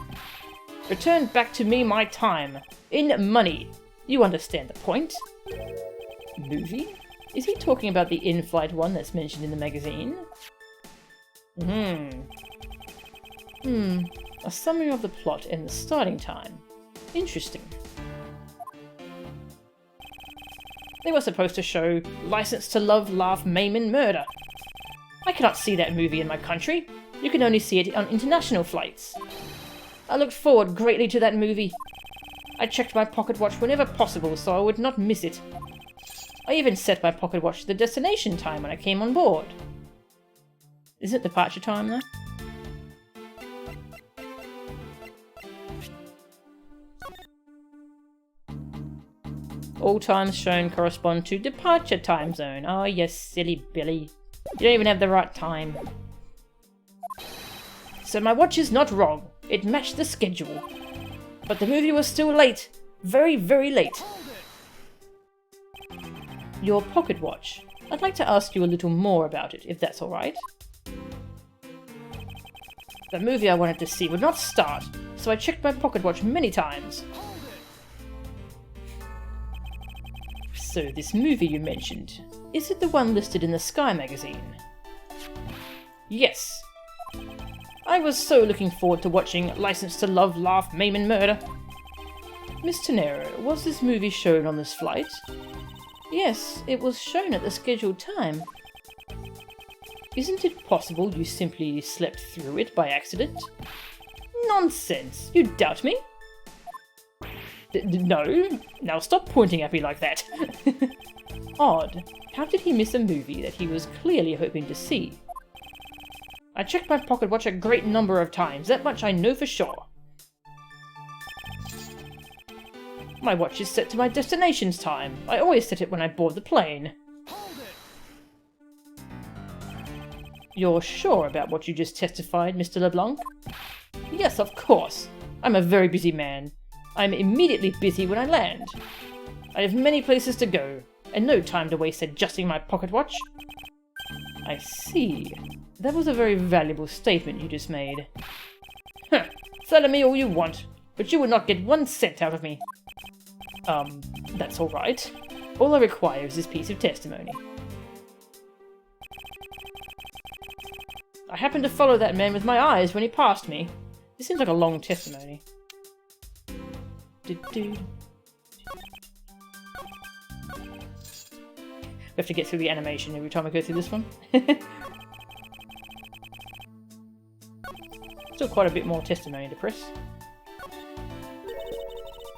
Return back to me my time. In money. You understand the point. Movie? Is he talking about the in-flight one that's mentioned in the magazine? A summary of the plot and the starting time. Interesting. They were supposed to show License to Love, Laugh, Maim and Murder. I cannot see that movie in my country. You can only see it on international flights. I looked forward greatly to that movie. I checked my pocket watch whenever possible so I would not miss it. I even set my pocket watch to the destination time when I came on board. Isn't it departure time though? All times shown correspond to departure time zone. Oh, you silly Billy. You don't even have the right time. So my watch is not wrong. It matched the schedule. But the movie was still late. Very, very late. Your pocket watch. I'd like to ask you a little more about it, if that's alright. The movie I wanted to see would not start, so I checked my pocket watch many times. So this movie you mentioned, is it the one listed in the Sky magazine? Yes. I was so looking forward to watching License to Love, Laugh, Maim and Murder. Miss Tenero, was this movie shown on this flight? Yes, it was shown at the scheduled time. Isn't it possible you simply slept through it by accident? Nonsense! You doubt me? No. Now stop pointing at me like that. Odd. How did he miss a movie that he was clearly hoping to see? I checked my pocket watch a great number of times, that much I know for sure. My watch is set to my destination's time. I always set it when I board the plane. You're sure about what you just testified, Mr. LeBlanc? Yes, of course. I'm a very busy man. I'm immediately busy when I land. I have many places to go, and no time to waste adjusting my pocket watch. I see. That was a very valuable statement you just made. Huh. Flatter me all you want, but you will not get 1 cent out of me. That's alright. All I require is this piece of testimony. I happened to follow that man with my eyes when he passed me. This seems like a long testimony. We have to get through the animation every time I go through this one. Still quite a bit more testimony to press.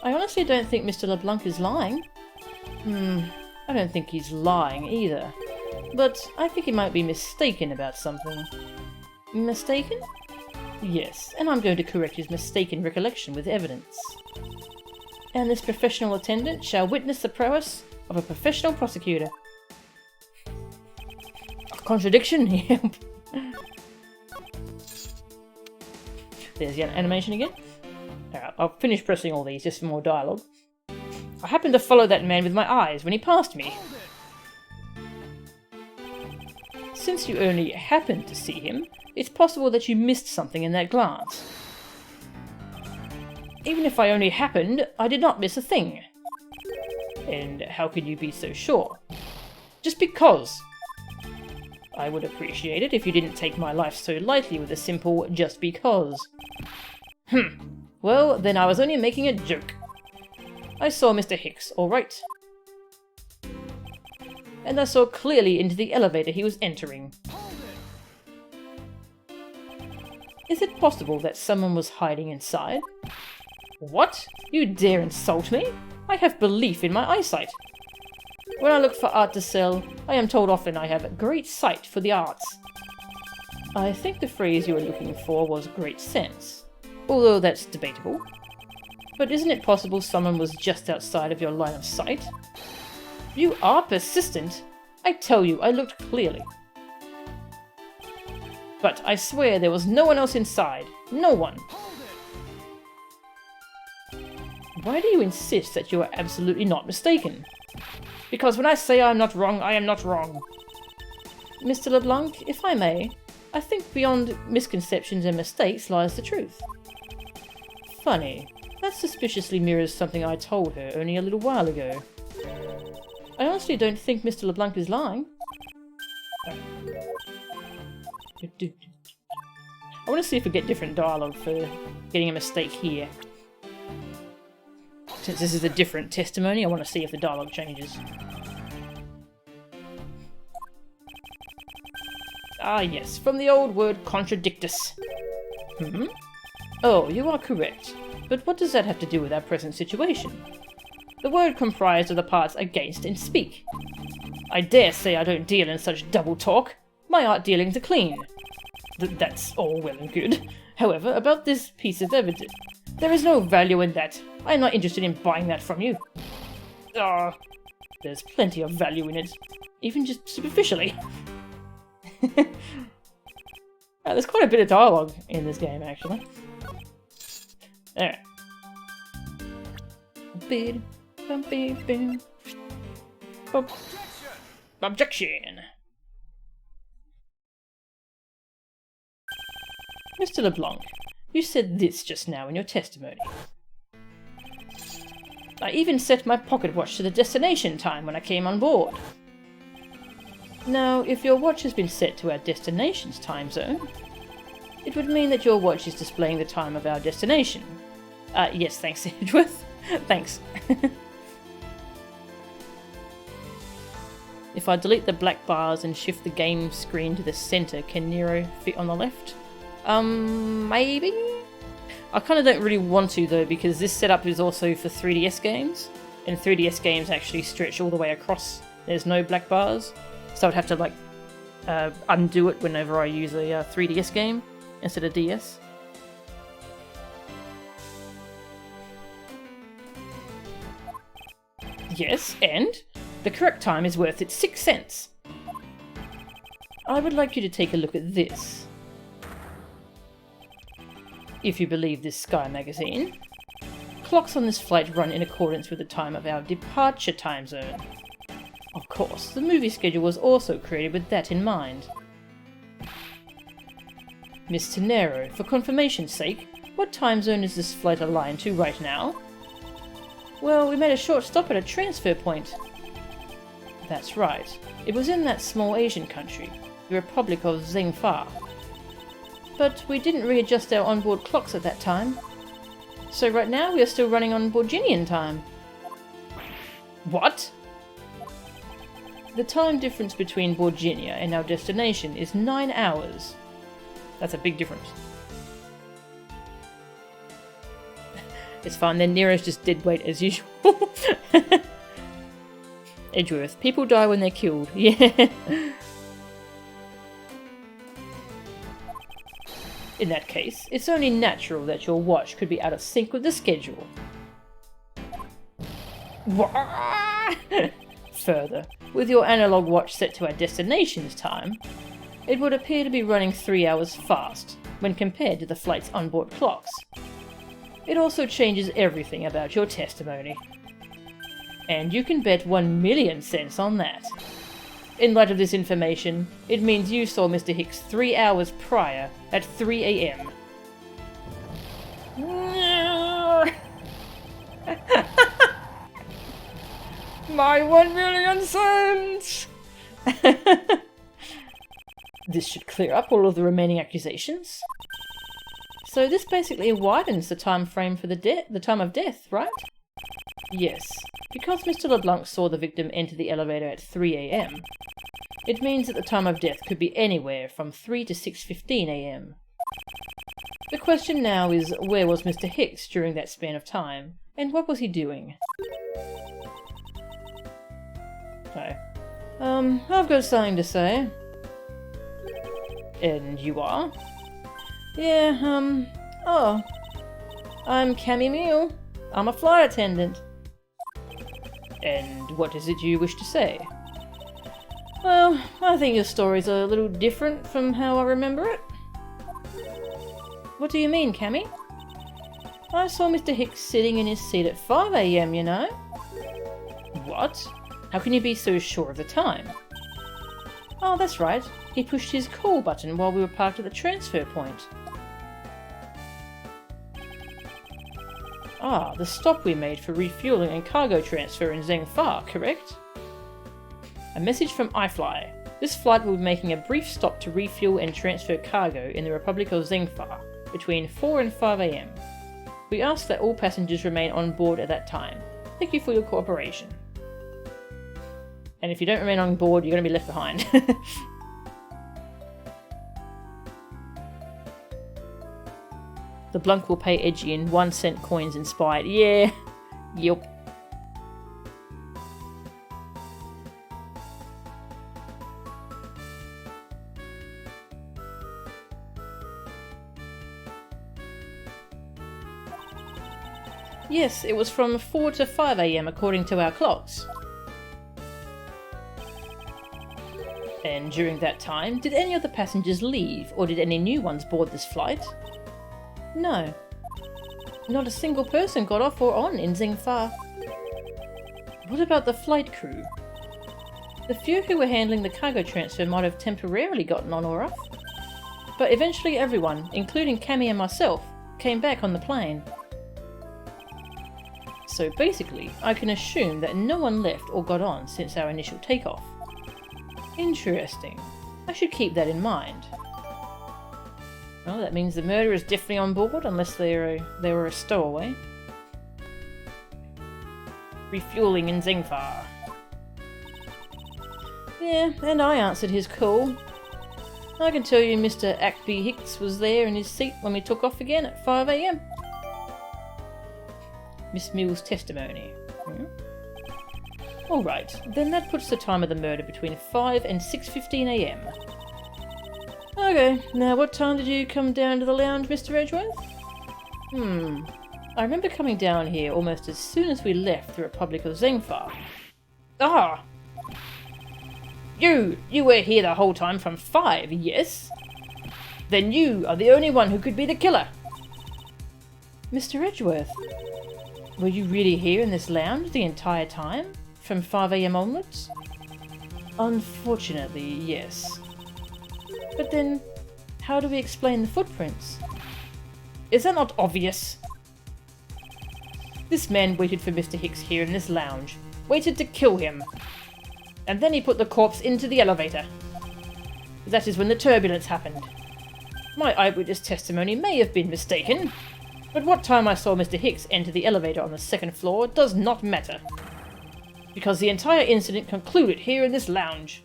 I honestly don't think Mr. LeBlanc is lying. I don't think he's lying either. But I think he might be mistaken about something. Mistaken? Yes, and I'm going to correct his mistaken recollection with evidence. And this professional attendant shall witness the prowess of a professional prosecutor. Contradiction here. There's the animation again. Alright, I'll finish pressing all these just for more dialogue. I happened to follow that man with my eyes when he passed me. Since you only happened to see him, it's possible that you missed something in that glance. Even if I only happened, I did not miss a thing. And how can you be so sure? Just because. I would appreciate it if you didn't take my life so lightly with a simple just because. Well, then I was only making a joke. I saw Mr. Hicks, alright. And I saw clearly into the elevator he was entering. Is it possible that someone was hiding inside? What? You dare insult me? I have belief in my eyesight. When I look for art to sell, I am told often I have great sight for the arts. I think the phrase you were looking for was great sense, although that's debatable. But isn't it possible someone was just outside of your line of sight? You are persistent. I tell you, I looked clearly. But I swear there was no one else inside. No one. Why do you insist that you are absolutely not mistaken? Because when I say I am not wrong, I am not wrong. Mr. LeBlanc, if I may, I think beyond misconceptions and mistakes lies the truth. Funny. That suspiciously mirrors something I told her only a little while ago. I honestly don't think Mr. LeBlanc is lying. I want to see if we get different dialogue for getting a mistake here. Since this is a different testimony, I want to see if the dialogue changes. Ah yes, from the old word contradictus. Oh, you are correct. But what does that have to do with our present situation? The word comprised of the parts against and speak. I dare say I don't deal in such double talk. My art dealings are clean. That's all well and good. However, about this piece of evidence, there is no value in that. I am not interested in buying that from you. There's plenty of value in it, even just superficially. There's quite a bit of dialogue in this game, actually. Alright. Objection! Mr. LeBlanc, you said this just now in your testimony. I even set my pocket watch to the destination time when I came on board. Now, if your watch has been set to our destination's time zone, it would mean that your watch is displaying the time of our destination. Yes, thanks, Edgeworth. Thanks. If I delete the black bars and shift the game screen to the center, can Nero fit on the left? Maybe? I kind of don't really want to though, because this setup is also for 3DS games, and 3DS games actually stretch all the way across. There's no black bars, so I'd have to like undo it whenever I use a 3DS game instead of DS. Yes, and the correct time is worth its 6 cents. I would like you to take a look at this. If you believe this Sky magazine, clocks on this flight run in accordance with the time of our departure time zone. Of course, the movie schedule was also created with that in mind. Miss Tenero, for confirmation's sake, what time zone is this flight aligned to right now? Well, we made a short stop at a transfer point. That's right. It was in that small Asian country, the Republic of Zhengfa. But we didn't readjust our onboard clocks at that time. So right now we are still running on Borginian time. What? The time difference between Borginia and our destination is 9 hours. That's a big difference. It's fine, then Nero's just dead weight as usual. Edgeworth. People die when they're killed. Yeah. In that case, it's only natural that your watch could be out of sync with the schedule. Further, with your analog watch set to our destination's time, it would appear to be running 3 hours fast when compared to the flight's onboard clocks. It also changes everything about your testimony. And you can bet 1,000,000 cents on that. In light of this information, it means you saw Mr. Hicks 3 hours prior at 3 AM. My 1,000,000 cents! This should clear up all of the remaining accusations. So this basically widens the time frame for the time of death, right? Yes. Because Mr. LeBlanc saw the victim enter the elevator at 3 AM, it means that the time of death could be anywhere from 3 to 6:15 AM. The question now is, where was Mr. Hicks during that span of time, and what was he doing? Okay. I've got something to say. And you are? Yeah, oh. I'm Cammy Meal. I'm a flight attendant. And what is it you wish to say? Well, I think your story's a little different from how I remember it. What do you mean, Cammy? I saw Mr. Hicks sitting in his seat at 5 AM, you know. What? How can you be so sure of the time? Oh, that's right. He pushed his call button while we were parked at the transfer point. Ah, the stop we made for refueling and cargo transfer in Zhengfa, correct? A message from iFly. This flight will be making a brief stop to refuel and transfer cargo in the Republic of Zhengfa between 4 and 5 AM. We ask that all passengers remain on board at that time. Thank you for your cooperation. And if you don't remain on board, you're going to be left behind. The Blanc will pay Edgy in 1-cent coins inspired. Yeah. Yup. Yes, it was from 4 to 5 AM according to our clocks. And during that time, did any of the passengers leave, or did any new ones board this flight? No. Not a single person got off or on in Zhengfa. What about the flight crew? The few who were handling the cargo transfer might have temporarily gotten on or off. But eventually everyone, including Cammy and myself, came back on the plane. So basically, I can assume that no one left or got on since our initial takeoff. Interesting. I should keep that in mind. Well, that means the murderer is definitely on board, unless they were a stowaway. Refueling in Zhengfa. Yeah, and I answered his call. I can tell you Mr. Ackby Hicks was there in his seat when we took off again at 5 AM. Miss Mill's testimony. Alright, then that puts the time of the murder between 5 and 6:15 AM. Okay, now what time did you come down to the lounge, Mr. Edgeworth? I remember coming down here almost as soon as we left the Republic of Zhengfa. Ah! You were here the whole time from 5, yes? Then you are the only one who could be the killer. Mr. Edgeworth, were you really here in this lounge the entire time? From 5 AM onwards? Unfortunately, yes. But then, how do we explain the footprints? Is that not obvious? This man waited for Mr. Hicks here in this lounge. Waited to kill him. And then he put the corpse into the elevator. That is when the turbulence happened. My eyewitness testimony may have been mistaken, but what time I saw Mr. Hicks enter the elevator on the 2nd floor does not matter. Because the entire incident concluded here in this lounge.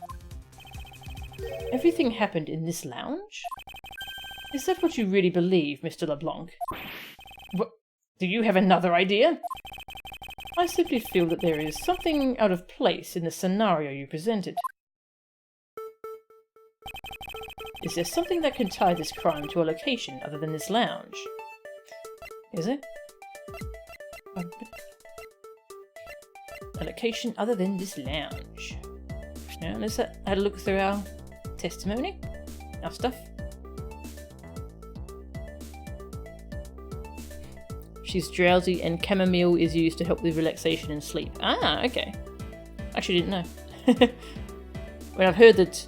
Everything happened in this lounge? Is that what you really believe, Mr. LeBlanc? Do you have another idea? I simply feel that there is something out of place in the scenario you presented. Is there something that can tie this crime to a location other than this lounge? Is it? A location other than this lounge. Now let's have a look through our testimony, our stuff. She's drowsy and chamomile is used to help with relaxation and sleep. Ah, okay. Actually didn't know. Well, I've heard that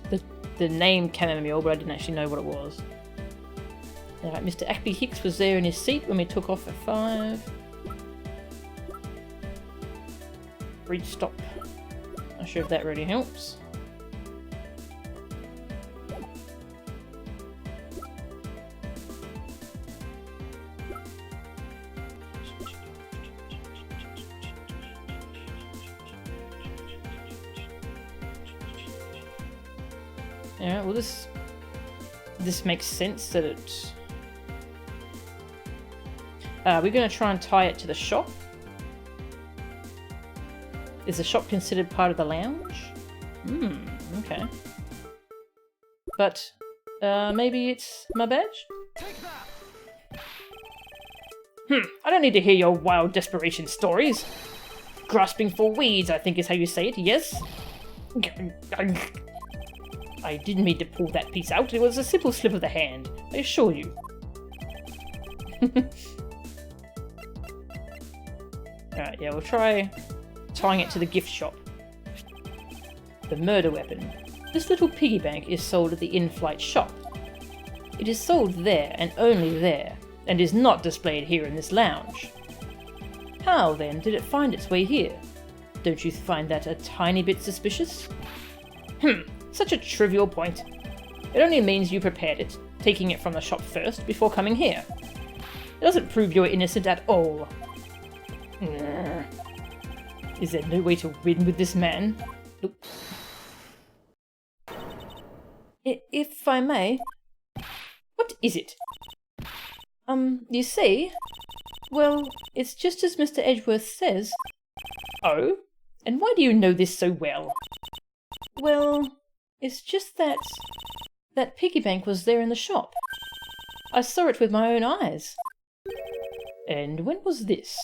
the name chamomile, but I didn't actually know what it was. Alright, Mr. Ackley Hicks was there in his seat when we took off at 5. Read stop. Not sure if that really helps. Alright, well this makes sense that it... we're going to try and tie it to the shop. Is the shop considered part of the lounge? Okay. But, maybe it's my badge? I don't need to hear your wild desperation stories. Grasping for weeds, I think is how you say it, yes? I didn't mean to pull that piece out. It was a simple slip of the hand, I assure you. Alright, yeah, we'll try tying it to the gift shop. The murder weapon. This little piggy bank is sold at the in-flight shop. It is sold there and only there, and is not displayed here in this lounge. How, then, did it find its way here? Don't you find that a tiny bit suspicious? Such a trivial point. It only means you prepared it, taking it from the shop first before coming here. It doesn't prove you're innocent at all. Is there no way to win with this man? Nope. If I may... What is it? You see? Well, it's just as Mr. Edgeworth says. Oh? And why do you know this so well? Well, it's just that... that piggy bank was there in the shop. I saw it with my own eyes. And when was this?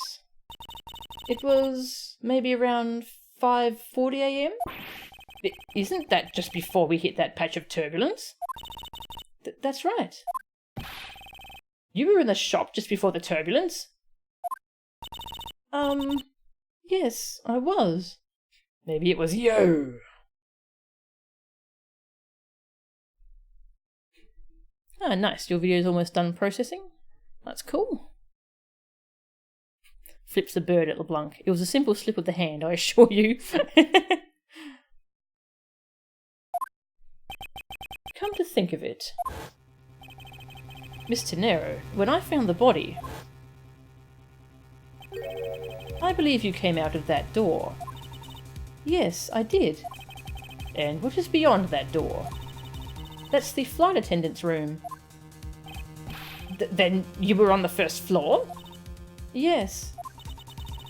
It was maybe around 5:40 AM? Isn't that just before we hit that patch of turbulence? That's right. You were in the shop just before the turbulence? Yes, I was. Maybe it was you. Ah, nice. Your video's almost done processing. That's cool. Flips the bird at LeBlanc. It was a simple slip of the hand, I assure you. Come to think of it, Miss Tenero, when I found the body, I believe you came out of that door. Yes, I did. And what is beyond that door? That's the flight attendant's room. Then you were on the first floor? Yes.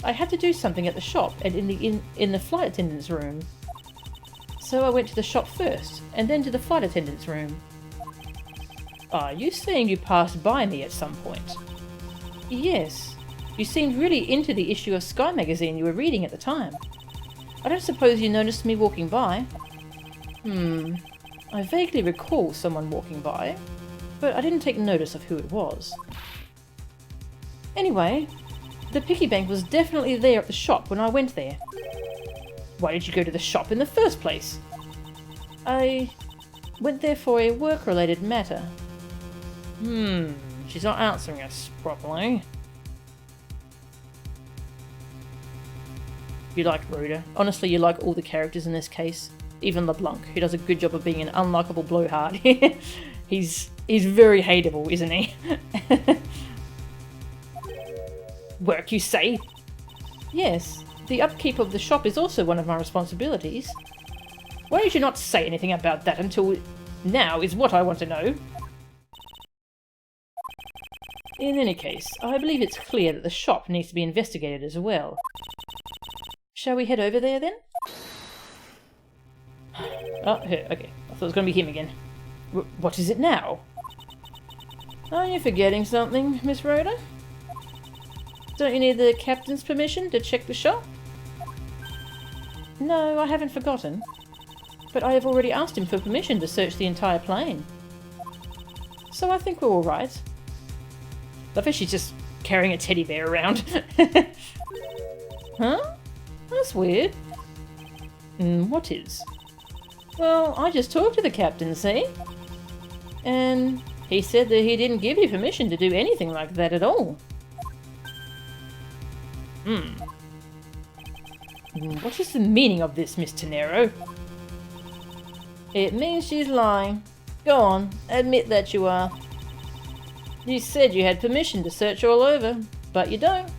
I had to do something at the shop and in the flight attendant's room. So I went to the shop first, and then to the flight attendant's room. Are you saying you passed by me at some point? Yes. You seemed really into the issue of Sky magazine you were reading at the time. I don't suppose you noticed me walking by? I vaguely recall someone walking by, but I didn't take notice of who it was. Anyway, the piggy bank was definitely there at the shop when I went there. Why did you go to the shop in the first place? I went there for a work-related matter. She's not answering us properly. You like Rhoda. Honestly, you like all the characters in this case. Even LeBlanc, who does a good job of being an unlikable blowhard. He's very hateable, isn't he? Work, you say? Yes, the upkeep of the shop is also one of my responsibilities. Why did you not say anything about that until now is what I want to know. In any case, I believe it's clear that the shop needs to be investigated as well. Shall we head over there then? Oh, okay. I thought it was going to be him again. What is it now? Are you forgetting something, Miss Rhoda? Don't you need the captain's permission to check the shop? No, I haven't forgotten. But I have already asked him for permission to search the entire plane. So I think we're alright. I think she's just carrying a teddy bear around. Huh? That's weird. What is? Well, I just talked to the captain, see? And he said that he didn't give you permission to do anything like that at all. What is the meaning of this, Miss Tenero? It means she's lying. Go on, admit that you are. You said you had permission to search all over, but you don't.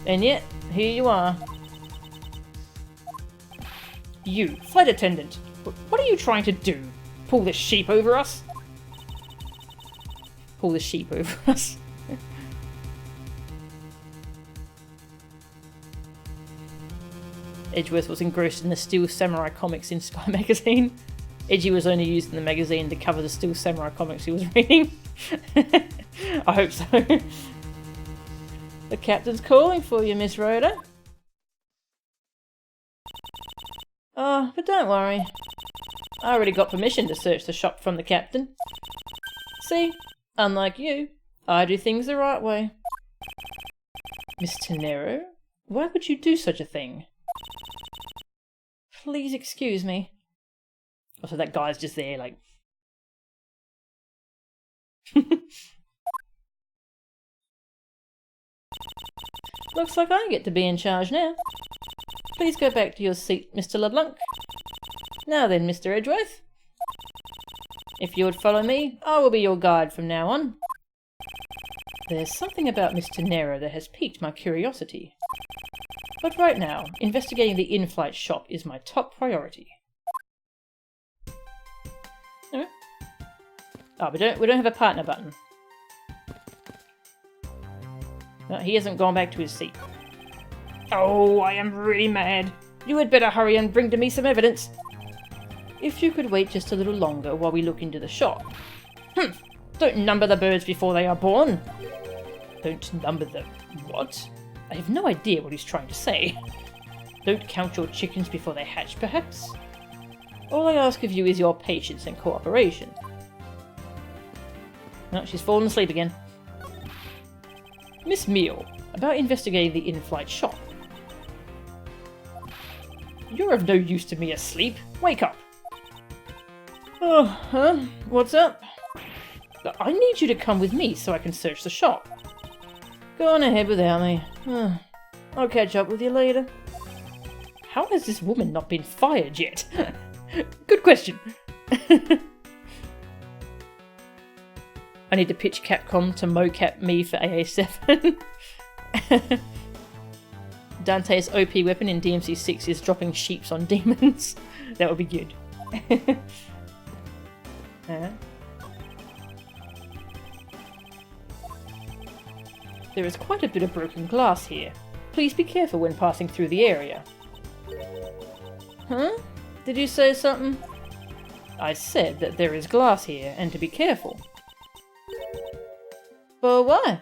And yet, here you are. You, flight attendant, what are you trying to do? Pull the sheep over us? Pull the sheep over us. Edgeworth was engrossed in the Steel Samurai comics in Spy magazine. Edgy was only used in the magazine to cover the Steel Samurai comics he was reading. I hope so. The captain's calling for you, Miss Rhoda. Oh, but don't worry. I already got permission to search the shop from the captain. See, unlike you, I do things the right way. Miss Tenero, why would you do such a thing? Please excuse me. Oh, so that guy's just there, like... Looks like I get to be in charge now. Please go back to your seat, Mr. LeBlanc. Now then, Mr. Edgeworth. If you would follow me, I will be your guide from now on. There's something about Miss Tenero that has piqued my curiosity. But right now, investigating the in-flight shop is my top priority. Oh, we don't have a partner button. No, he hasn't gone back to his seat. Oh, I am really mad. You had better hurry and bring to me some evidence. If you could wait just a little longer while we look into the shop. Don't number the birds before they are born. Don't number the... what? I have no idea what he's trying to say. Don't count your chickens before they hatch, perhaps? All I ask of you is your patience and cooperation. No, she's fallen asleep again. Miss Meal, about investigating the in-flight shop. You're of no use to me asleep. Wake up. Oh, huh? What's up? I need you to come with me so I can search the shop. Go on ahead without me. I'll catch up with you later. How has this woman not been fired yet? Good question. I need to pitch Capcom to mocap me for AA7. Dante's OP weapon in DMC6 is dropping sheeps on demons. That would be good. There is quite a bit of broken glass here. Please be careful when passing through the area. Huh? Did you say something? I said that there is glass here and to be careful. But why?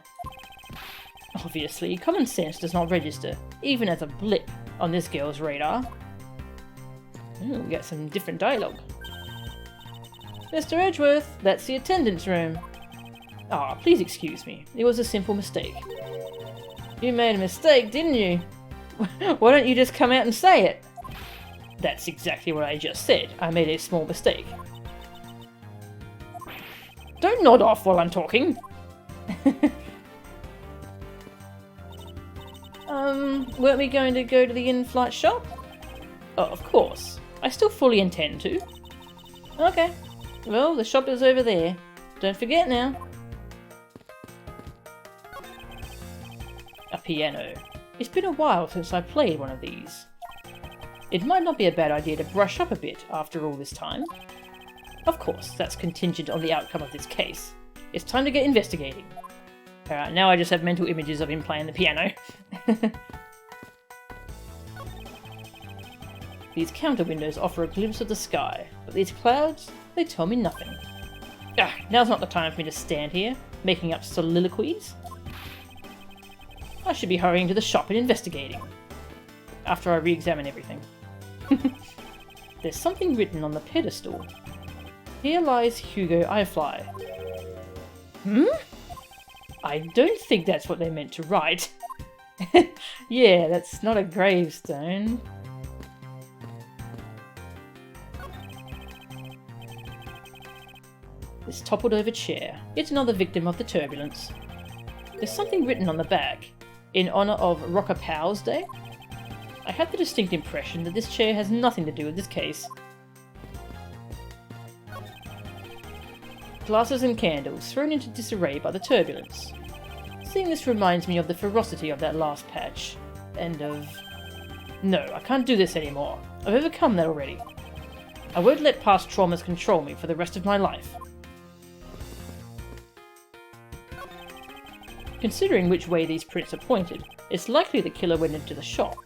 Obviously, common sense does not register, even as a blip, on this girl's radar. Ooh, we got some different dialogue. Mr. Edgeworth, that's the attendance room. Ah, please excuse me. It was a simple mistake. You made a mistake, didn't you? Why don't you just come out and say it? That's exactly what I just said. I made a small mistake. Don't nod off while I'm talking. Weren't we going to go to the in-flight shop? Oh, of course. I still fully intend to. Okay. Well, the shop is over there. Don't forget now. A piano. It's been a while since I played one of these. It might not be a bad idea to brush up a bit after all this time. Of course, that's contingent on the outcome of this case. It's time to get investigating. Alright, now I just have mental images of him playing the piano. These counter windows offer a glimpse of the sky, but these clouds, they tell me nothing. Ah, now's not the time for me to stand here, making up soliloquies. I should be hurrying to the shop and investigating. After I re-examine everything. There's something written on the pedestal. Here lies Hugo Eyefly. Hmm? I don't think that's what they meant to write. Yeah, that's not a gravestone. This toppled over chair. It's another victim of the turbulence. There's something written on the back. In honour of Rocker Powell's Day? I have the distinct impression that this chair has nothing to do with this case. Glasses and candles thrown into disarray by the turbulence. Seeing this reminds me of the ferocity of that last patch. And of... No, I can't do this anymore. I've overcome that already. I won't let past traumas control me for the rest of my life. Considering which way these prints are pointed, it's likely the killer went into the shop.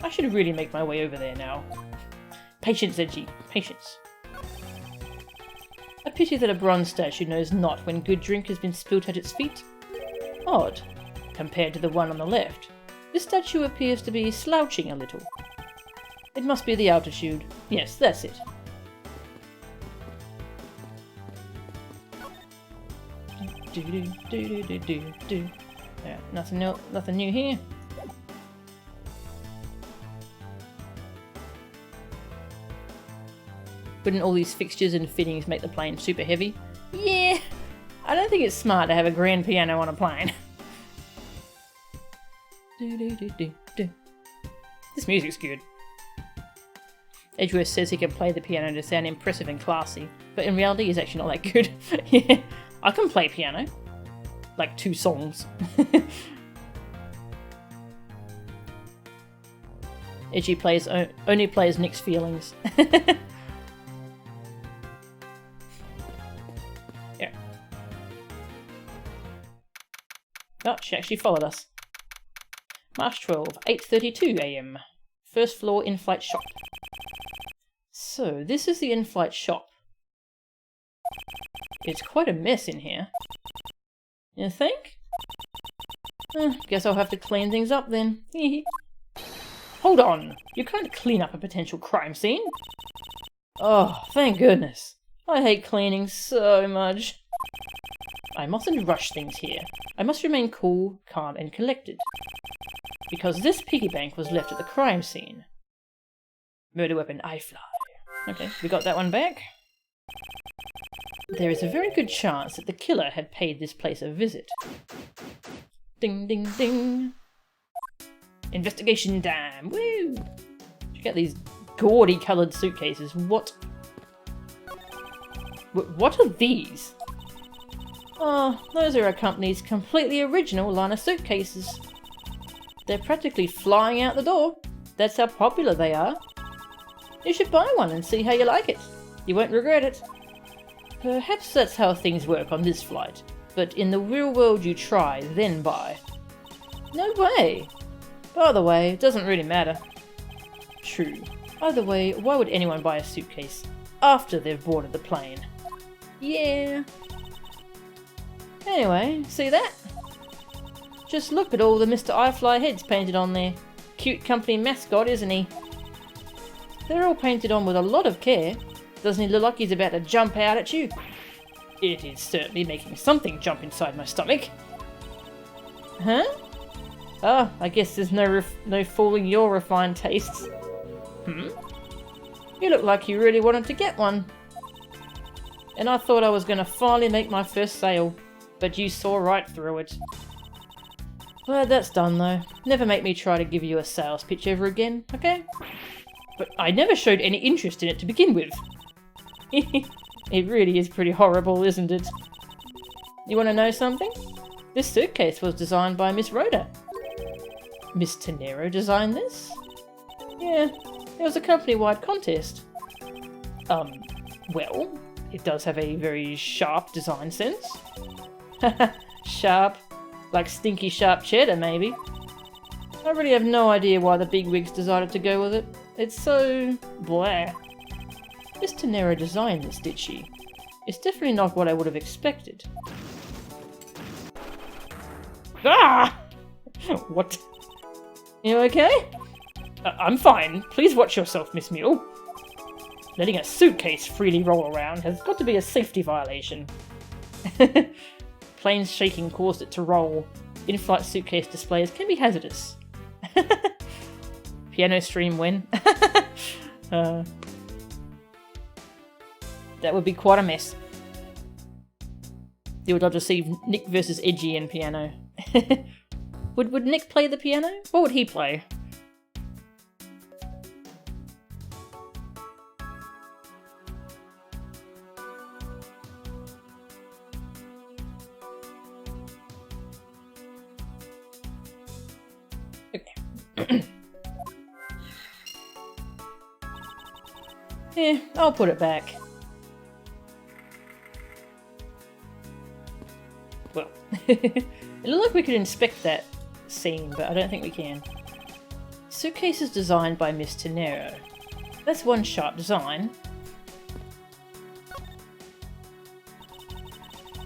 I should really make my way over there now. Patience, Edgy. Patience. A pity that a bronze statue knows not when good drink has been spilt at its feet. Odd. Compared to the one on the left, this statue appears to be slouching a little. It must be the altitude. Yes, that's it. Yeah, nothing new here. Wouldn't all these fixtures and fittings make the plane super heavy? Yeah, I don't think it's smart to have a grand piano on a plane. This music's good. Edgeworth says he can play the piano to sound impressive and classy, but in reality he's actually not that good. Yeah, I can play piano. Like 2 songs. Edgy only plays Nick's feelings. Yeah. Oh, she actually followed us. March 12, 8:32 AM. First floor in-flight shop. So, this is the in-flight shop. It's quite a mess in here. You think? Guess I'll have to clean things up then. Hold on! You can't clean up a potential crime scene! Oh, thank goodness. I hate cleaning so much. I mustn't rush things here. I must remain cool, calm, and collected. Because this piggy bank was left at the crime scene. Murder weapon Eyefly. Okay, we got that one back. There is a very good chance that the killer had paid this place a visit. Ding ding ding! Investigation time! Woo! Check out these gaudy coloured suitcases. What are these? Oh, those are a company's completely original line of suitcases. They're practically flying out the door. That's how popular they are. You should buy one and see how you like it. You won't regret it. Perhaps that's how things work on this flight, but in the real world you try, then buy. No way! By the way, it doesn't really matter. True. Either way, why would anyone buy a suitcase after they've boarded the plane? Yeah. Anyway, see that? Just look at all the Mr. Eyefly heads painted on there. Cute company mascot, isn't he? They're all painted on with a lot of care. Doesn't he look like he's about to jump out at you? It is certainly making something jump inside my stomach. Huh? Oh, I guess there's no fooling your refined tastes. You look like you really wanted to get one. And I thought I was going to finally make my first sale, but you saw right through it. Glad that's done though. Never make me try to give you a sales pitch ever again, okay? But I never showed any interest in it to begin with. It really is pretty horrible, isn't it? You want to know something? This suitcase was designed by Miss Rhoda. Miss Tenero designed this? Yeah, it was a company-wide contest. Well, it does have a very sharp design sense. Sharp? Like stinky sharp cheddar, maybe? I really have no idea why the bigwigs decided to go with it. It's so... blah. Miss Tenero designed this, did she? It's definitely not what I would have expected. Ah! What? You okay? I'm fine. Please watch yourself, Miss Mule. Letting a suitcase freely roll around has got to be a safety violation. Planes shaking caused it to roll. In-flight suitcase displays can be hazardous. Piano stream when? That would be quite a mess. You would love to see Nick versus Edgy in piano. Would Nick play the piano? What would he play? Okay. Yeah, I'll put it back. Well, it looked like we could inspect that scene, but I don't think we can. Suitcase is designed by Miss Tenero. That's one sharp design.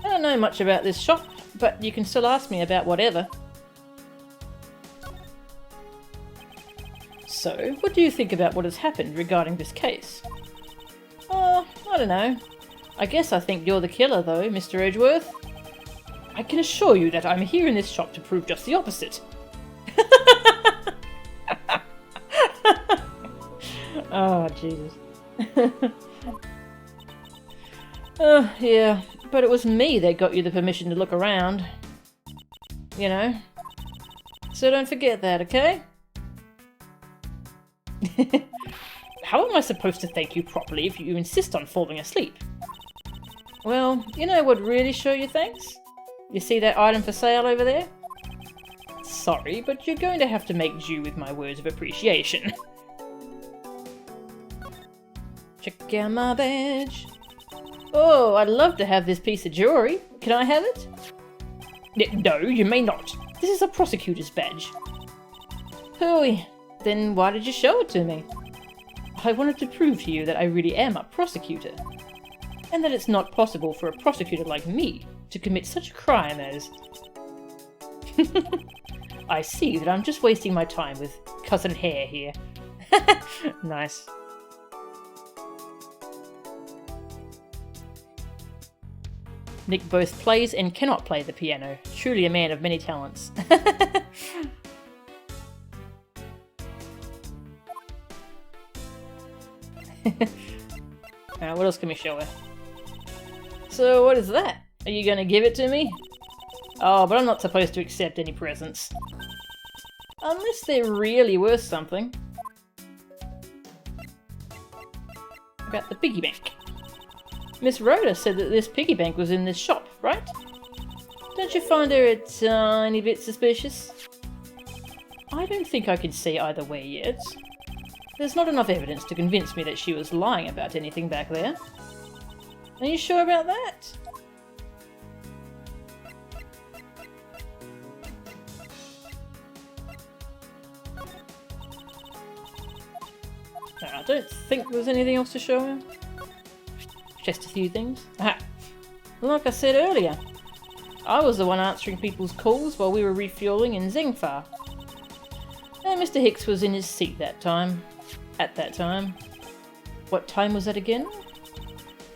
I don't know much about this shop, but you can still ask me about whatever. So, what do you think about what has happened regarding this case? I don't know. I guess I think you're the killer though, Mr. Edgeworth. I can assure you that I'm here in this shop to prove just the opposite. Oh, Jesus. Oh, yeah. But it was me that got you the permission to look around. You know? So don't forget that, okay? How am I supposed to thank you properly if you insist on falling asleep? Well, you know what would really show you thanks? You see that item for sale over there? Sorry, but you're going to have to make do with my words of appreciation. Check out my badge. Oh, I'd love to have this piece of jewellery. Can I have it? No, you may not. This is a prosecutor's badge. Hooey. Then why did you show it to me? I wanted to prove to you that I really am a prosecutor. And that it's not possible for a prosecutor like me to commit such a crime as... I see that I'm just wasting my time with Cousin Hare here. Nice. Nick both plays and cannot play the piano. Truly a man of many talents. What else can we show her? So what is that? Are you gonna give it to me? Oh, but I'm not supposed to accept any presents. Unless they're really worth something. About the piggy bank. Miss Rhoda said that this piggy bank was in this shop, right? Don't you find her a tiny bit suspicious? I don't think I can say either way yet. There's not enough evidence to convince me that she was lying about anything back there. Are you sure about that? No, I don't think there's anything else to show her. Just a few things. Aha! Like I said earlier, I was the one answering people's calls while we were refueling in Zengfar. And Mr. Hicks was in his seat that time. At that time. What time was that again?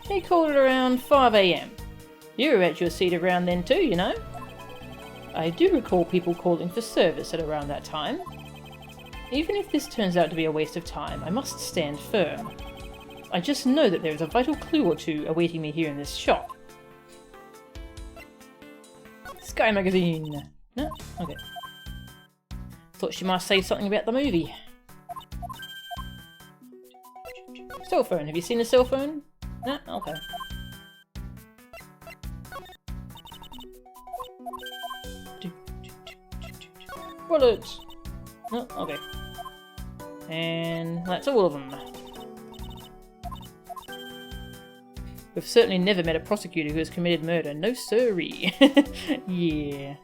He called it around 5 AM. You were at your seat around then too, you know. I do recall people calling for service at around that time. Even if this turns out to be a waste of time, I must stand firm. I just know that there is a vital clue or two awaiting me here in this shop. Sky Magazine. No? Okay. Thought she might say something about the movie. Cell phone. Have you seen a cell phone? No? Okay. Wallet! No? Okay. And that's all of them. We've certainly never met a prosecutor who has committed murder. No siree. Yeah.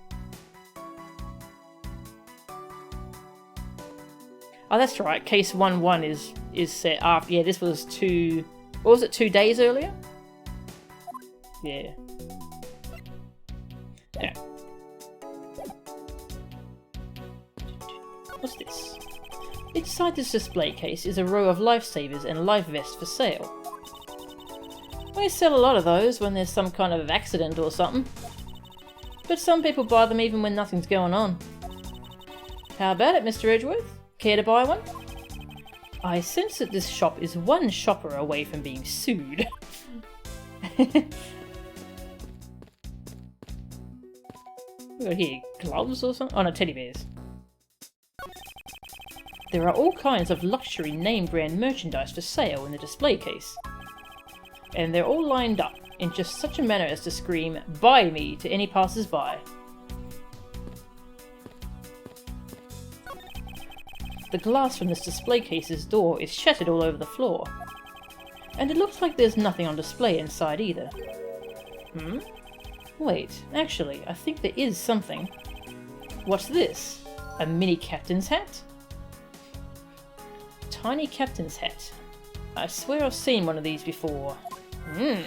Oh, that's right. Case 1-1 is set after. Yeah, this was 2... What was it? 2 days earlier? Yeah. Yeah. What's this? Inside this display case is a row of lifesavers and life vests for sale. I sell a lot of those when there's some kind of accident or something. But some people buy them even when nothing's going on. How about it, Mr. Edgeworth? Care to buy one? I sense that this shop is one shopper away from being sued. We got here gloves or something? Oh no, teddy bears. There are all kinds of luxury name brand merchandise for sale in the display case. And they're all lined up in just such a manner as to scream, "Buy me!" to any passers-by. The glass from this display case's door is shattered all over the floor. And it looks like there's nothing on display inside either. Hmm? Wait, actually, I think there is something. What's this? A mini captain's hat? Tiny captain's hat. I swear I've seen one of these before. Hmm.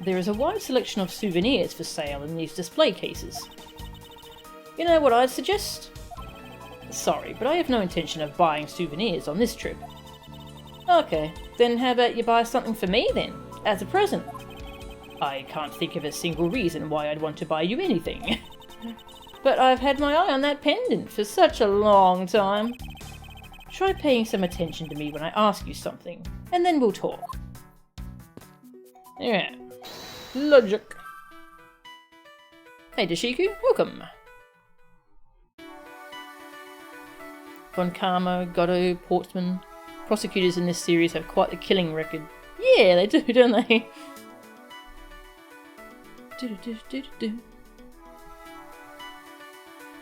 There is a wide selection of souvenirs for sale in these display cases. You know what I'd suggest? Sorry, but I have no intention of buying souvenirs on this trip. Okay, then how about you buy something for me then, as a present? I can't think of a single reason why I'd want to buy you anything. But I've had my eye on that pendant for such a long time. Try paying some attention to me when I ask you something, and then we'll talk. Yeah. Logic. Hey Dashiku, welcome. Von Karma, Goddo, Portsman. Prosecutors in this series have quite the killing record. Yeah, they do, don't they?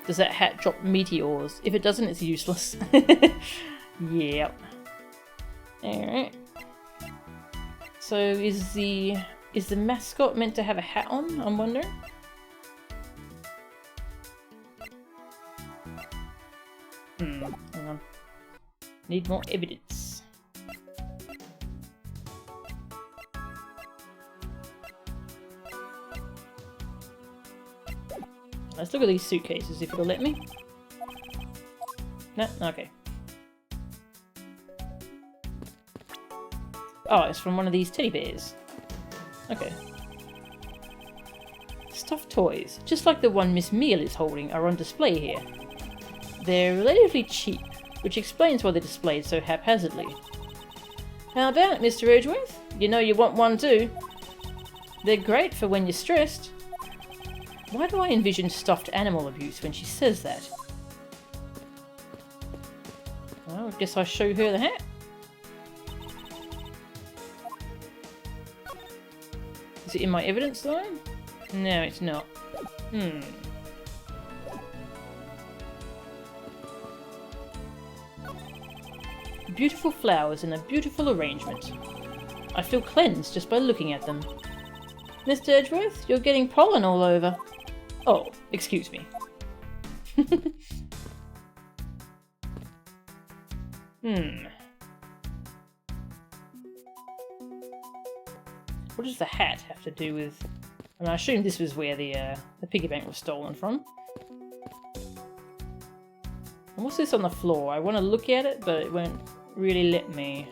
Does that hat drop meteors? If it doesn't, it's useless. Yep. Alright. So is the mascot meant to have a hat on? I'm wondering. Hang on. Need more evidence. Let's look at these suitcases, if it'll let me. No? Okay. Oh, it's from one of these teddy bears. Okay. Stuffed toys, just like the one Miss Meal is holding, are on display here. They're relatively cheap, which explains why they're displayed so haphazardly. How about it, Mr. Edgeworth? You know you want one too. They're great for when you're stressed. Why do I envision stuffed animal abuse when she says that? Well, I guess I show her the hat. Is it in my evidence though? No, it's not. Beautiful flowers in a beautiful arrangement. I feel cleansed just by looking at them. Mr. Edgeworth, you're getting pollen all over. Oh, excuse me. What does the hat have to do with... And I assume this was where the piggy bank was stolen from. And what's this on the floor? I want to look at it, but it won't really let me.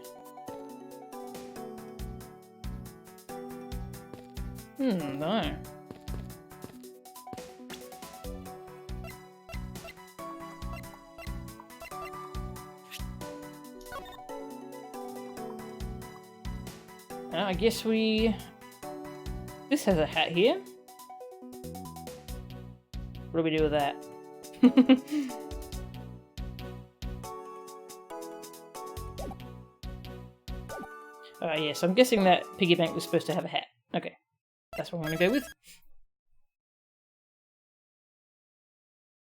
No. I guess we... This has a hat here. What do we do with that? Yes, I'm guessing that piggy bank was supposed to have a hat. Okay, that's what I'm going to go with.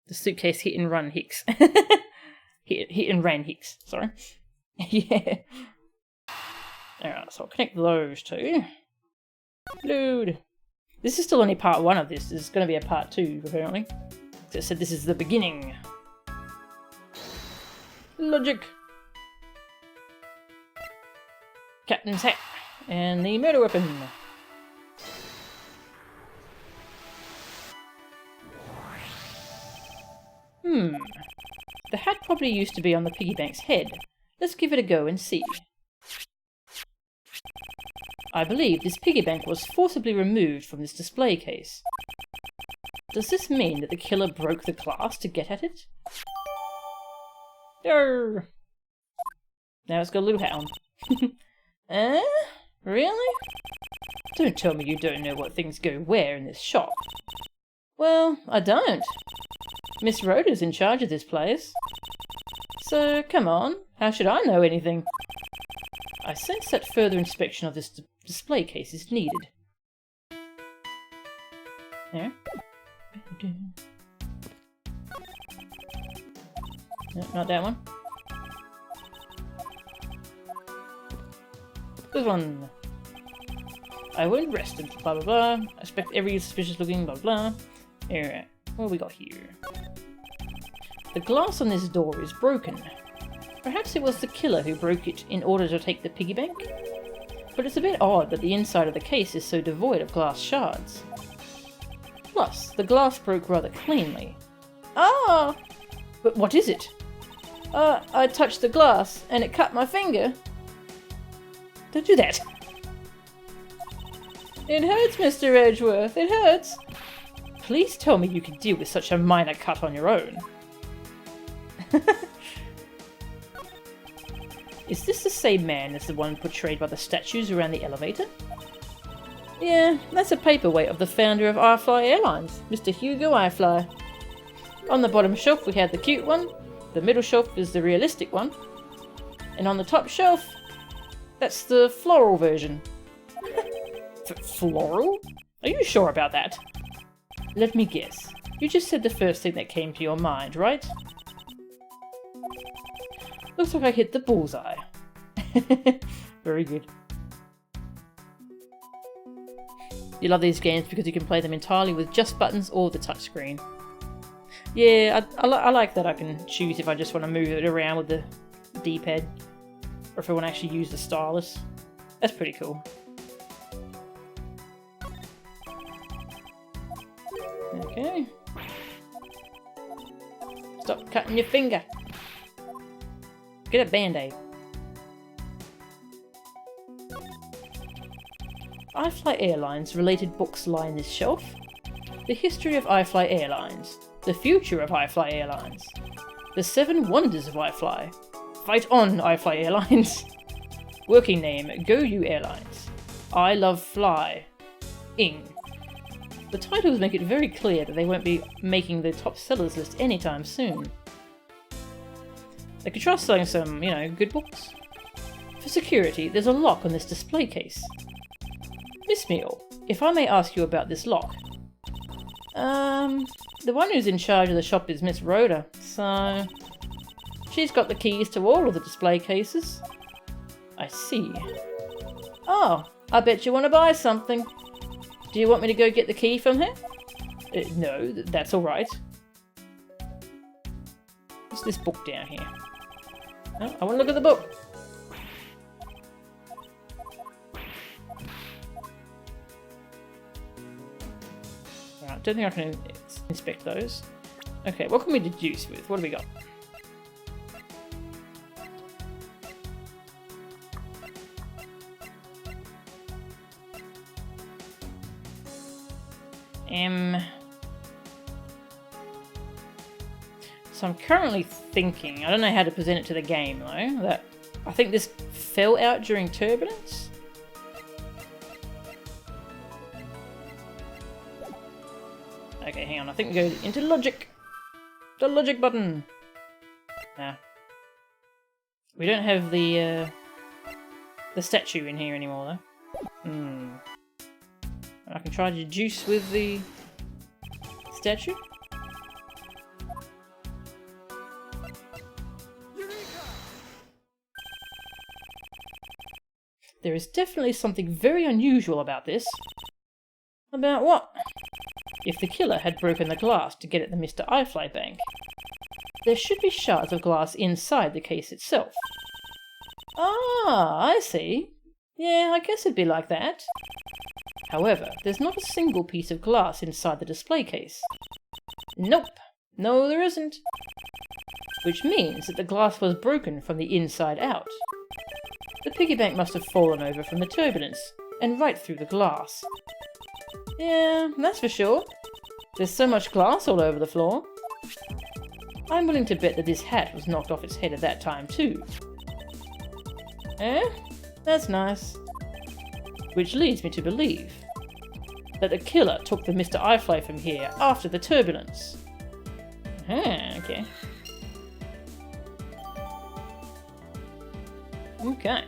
The suitcase hit and run Hicks. hit and ran Hicks, sorry. Yeah. Alright, so I'll connect those two. Load. This is still only part 1 of this. There's going to be a part 2, apparently. So it said this is the beginning. Logic. Captain's hat. And the murder weapon. The hat probably used to be on the piggy bank's head. Let's give it a go and see. I believe this piggy bank was forcibly removed from this display case. Does this mean that the killer broke the glass to get at it? Arrgh. Now it's got a little hat on. Really? Don't tell me you don't know what things go where in this shop. Well, I don't. Miss Rhoda's in charge of this place. So, come on, how should I know anything? I sense that further inspection of this display case is needed. There. No, not that one. This one. I won't rest until blah blah blah. I expect every suspicious looking blah blah. Alright, what we got here? The glass on this door is broken. Perhaps it was the killer who broke it in order to take the piggy bank? But it's a bit odd that the inside of the case is so devoid of glass shards. Plus, the glass broke rather cleanly. Ah! But what is it? I touched the glass and it cut my finger. Don't do that. It hurts, Mr. Edgeworth. It hurts. Please tell me you can deal with such a minor cut on your own. Is this the same man as the one portrayed by the statues around the elevator? Yeah, that's a paperweight of the founder of iFly Airlines, Mr. Hugo iFly. On the bottom shelf we have the cute one, the middle shelf is the realistic one, and on the top shelf, that's the floral version. Floral? Are you sure about that? Let me guess. You just said the first thing that came to your mind, right? Looks like I hit the bullseye. Very good. You love these games because you can play them entirely with just buttons or the touchscreen. Yeah, I like that I can choose if I just want to move it around with the D-pad or if I want to actually use the stylus. That's pretty cool. Okay. Stop cutting your finger. Get a band-aid. iFly Airlines related books line this shelf. The history of iFly Airlines. The future of iFly Airlines. The 7 wonders of iFly. Fight on, iFly Airlines. Working name, Go You Airlines. I love fly. Ing. The titles make it very clear that they won't be making the top sellers list anytime soon. They could try selling some, good books. For security, there's a lock on this display case. Miss Meal, if I may ask you about this lock. The one who's in charge of the shop is Miss Rhoda, so... she's got the keys to all of the display cases. I see. Oh, I bet you want to buy something. Do you want me to go get the key from her? No, that's alright. What's this book down here? Oh, I want to look at the book. Alright, don't think I can inspect those. Okay, what can we deduce with? What do we got? So I'm currently thinking, I don't know how to present it to the game though, that I think this fell out during turbulence. Okay, hang on, I think we go into logic. The logic button. Nah. We don't have the statue in here anymore though. I can try to deduce with the statue. There is definitely something very unusual about this. About what? If the killer had broken the glass to get at the Mr. iFly bank, there should be shards of glass inside the case itself. Ah, I see. Yeah, I guess it'd be like that. However, there's not a single piece of glass inside the display case. Nope. No, there isn't. Which means that the glass was broken from the inside out. The piggy bank must have fallen over from the turbulence, and right through the glass. Yeah, that's for sure. There's so much glass all over the floor. I'm willing to bet that this hat was knocked off its head at that time too. Eh? That's nice. Which leads me to believe that the killer took the Mr. iFly from here after the turbulence. Okay. Okay.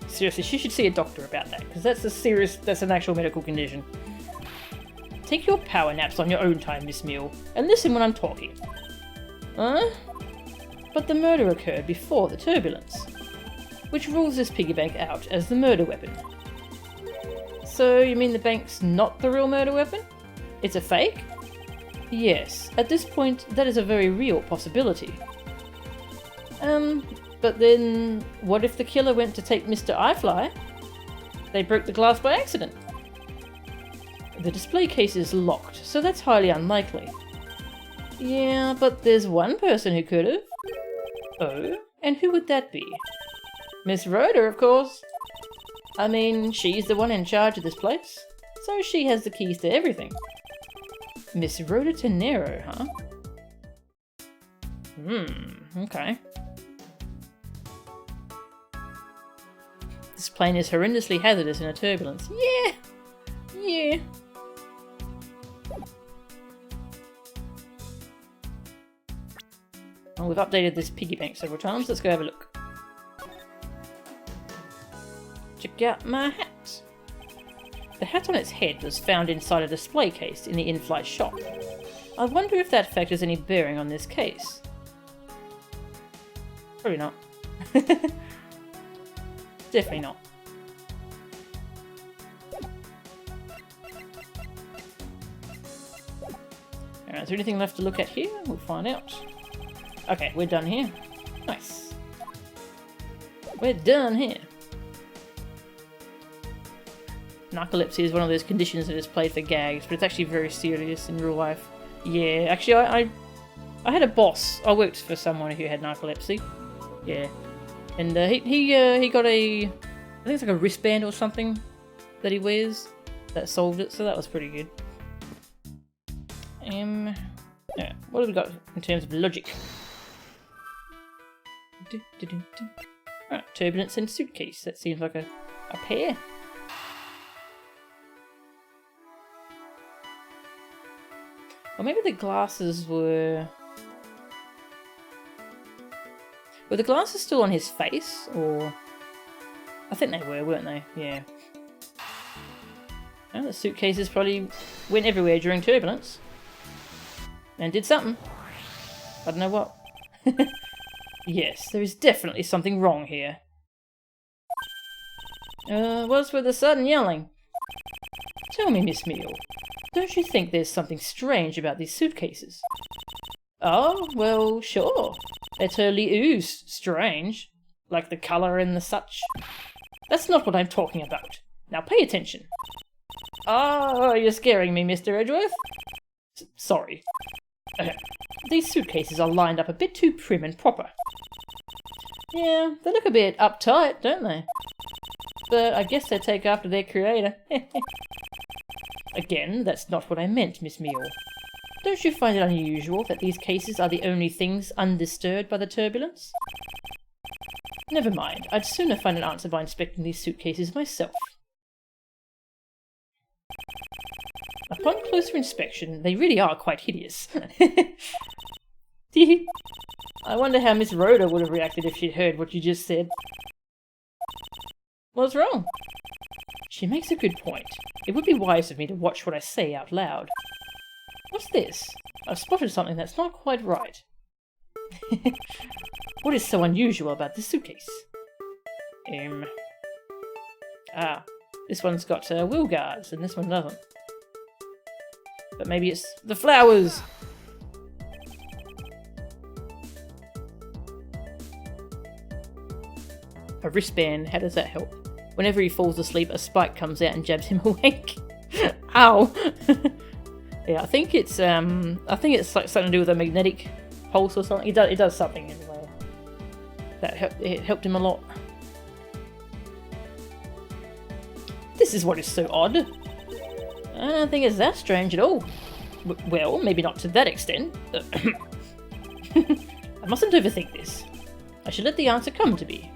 Seriously, she should see a doctor about that, because that's an actual medical condition. Take your power naps on your own time, Miss Mule, and listen when I'm talking. Huh? But the murder occurred before the turbulence, which rules this piggy bank out as the murder weapon. So, you mean the bank's not the real murder weapon? It's a fake? Yes, at this point, that is a very real possibility. But then, what if the killer went to take Mr. iFly? They broke the glass by accident. The display case is locked, so that's highly unlikely. Yeah, but there's one person who could have. Oh? And who would that be? Miss Rhoda, of course. I mean, she's the one in charge of this place, so she has the keys to everything. Miss Rhoda Tenero, huh? Okay. This plane is horrendously hazardous in a turbulence. Yeah. Well, we've updated this piggy bank several times. Let's go have a look. Check out my hat. The hat on its head was found inside a display case in the in-flight shop. I wonder if that fact has any bearing on this case. Probably not. Definitely not. Alright, is there anything left to look at here? We'll find out. Okay, we're done here. Nice. We're done here. Narcolepsy is one of those conditions that is played for gags, but it's actually very serious in real life. Yeah, actually I had a boss. I worked for someone who had narcolepsy. Yeah. And he got a, I think it's like a wristband or something that he wears that solved it, so that was pretty good. Yeah, what have we got in terms of logic? Alright, turbulence and suitcase. That seems like a pair. Or maybe the glasses were... Were the glasses still on his face, or... I think they were, weren't they? Yeah. Well, the suitcases probably went everywhere during turbulence. And did something. I don't know what. Yes, there is definitely something wrong here. What's with the sudden yelling? Tell me, Miss Mule, don't you think there's something strange about these suitcases? Oh, well, sure. They totally ooze strange. Like the colour and the such. That's not what I'm talking about. Now pay attention. Oh, you're scaring me, Mr. Edgeworth. Sorry. Okay. These suitcases are lined up a bit too prim and proper. Yeah, they look a bit uptight, don't they? But I guess they take after their creator. Again, that's not what I meant, Miss Mule. Don't you find it unusual that these cases are the only things undisturbed by the turbulence? Never mind, I'd sooner find an answer by inspecting these suitcases myself. Upon closer inspection, they really are quite hideous. I wonder how Miss Rhoda would have reacted if she'd heard what you just said. What's wrong? She makes a good point. It would be wise of me to watch what I say out loud. What's this? I've spotted something that's not quite right. What is so unusual about this suitcase? This one's got wheel guards and this one doesn't. But maybe it's the flowers! A wristband, how does that help? Whenever he falls asleep, a spike comes out and jabs him awake. Ow! Yeah, I think it's like something to do with a magnetic pulse or something. It does something anyway. It helped him a lot. This is what is so odd. I don't think it's that strange at all. Well, maybe not to that extent. I mustn't overthink this. I should let the answer come to me.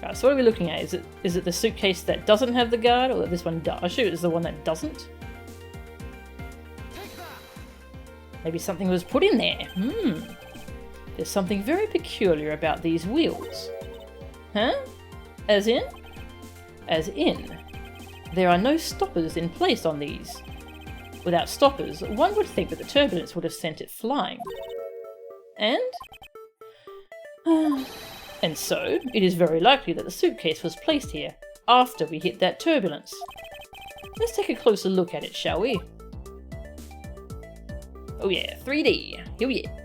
Right, so what are we looking at? Is it the suitcase that doesn't have the guard, or that this one does? I shoot, it's the one that doesn't. Maybe something was put in there. There's something very peculiar about these wheels. Huh? As in? As in, there are no stoppers in place on these. Without stoppers, one would think that the turbulence would have sent it flying. And? And so, it is very likely that the suitcase was placed here after we hit that turbulence. Let's take a closer look at it, shall we? Oh yeah, 3D. Here we are.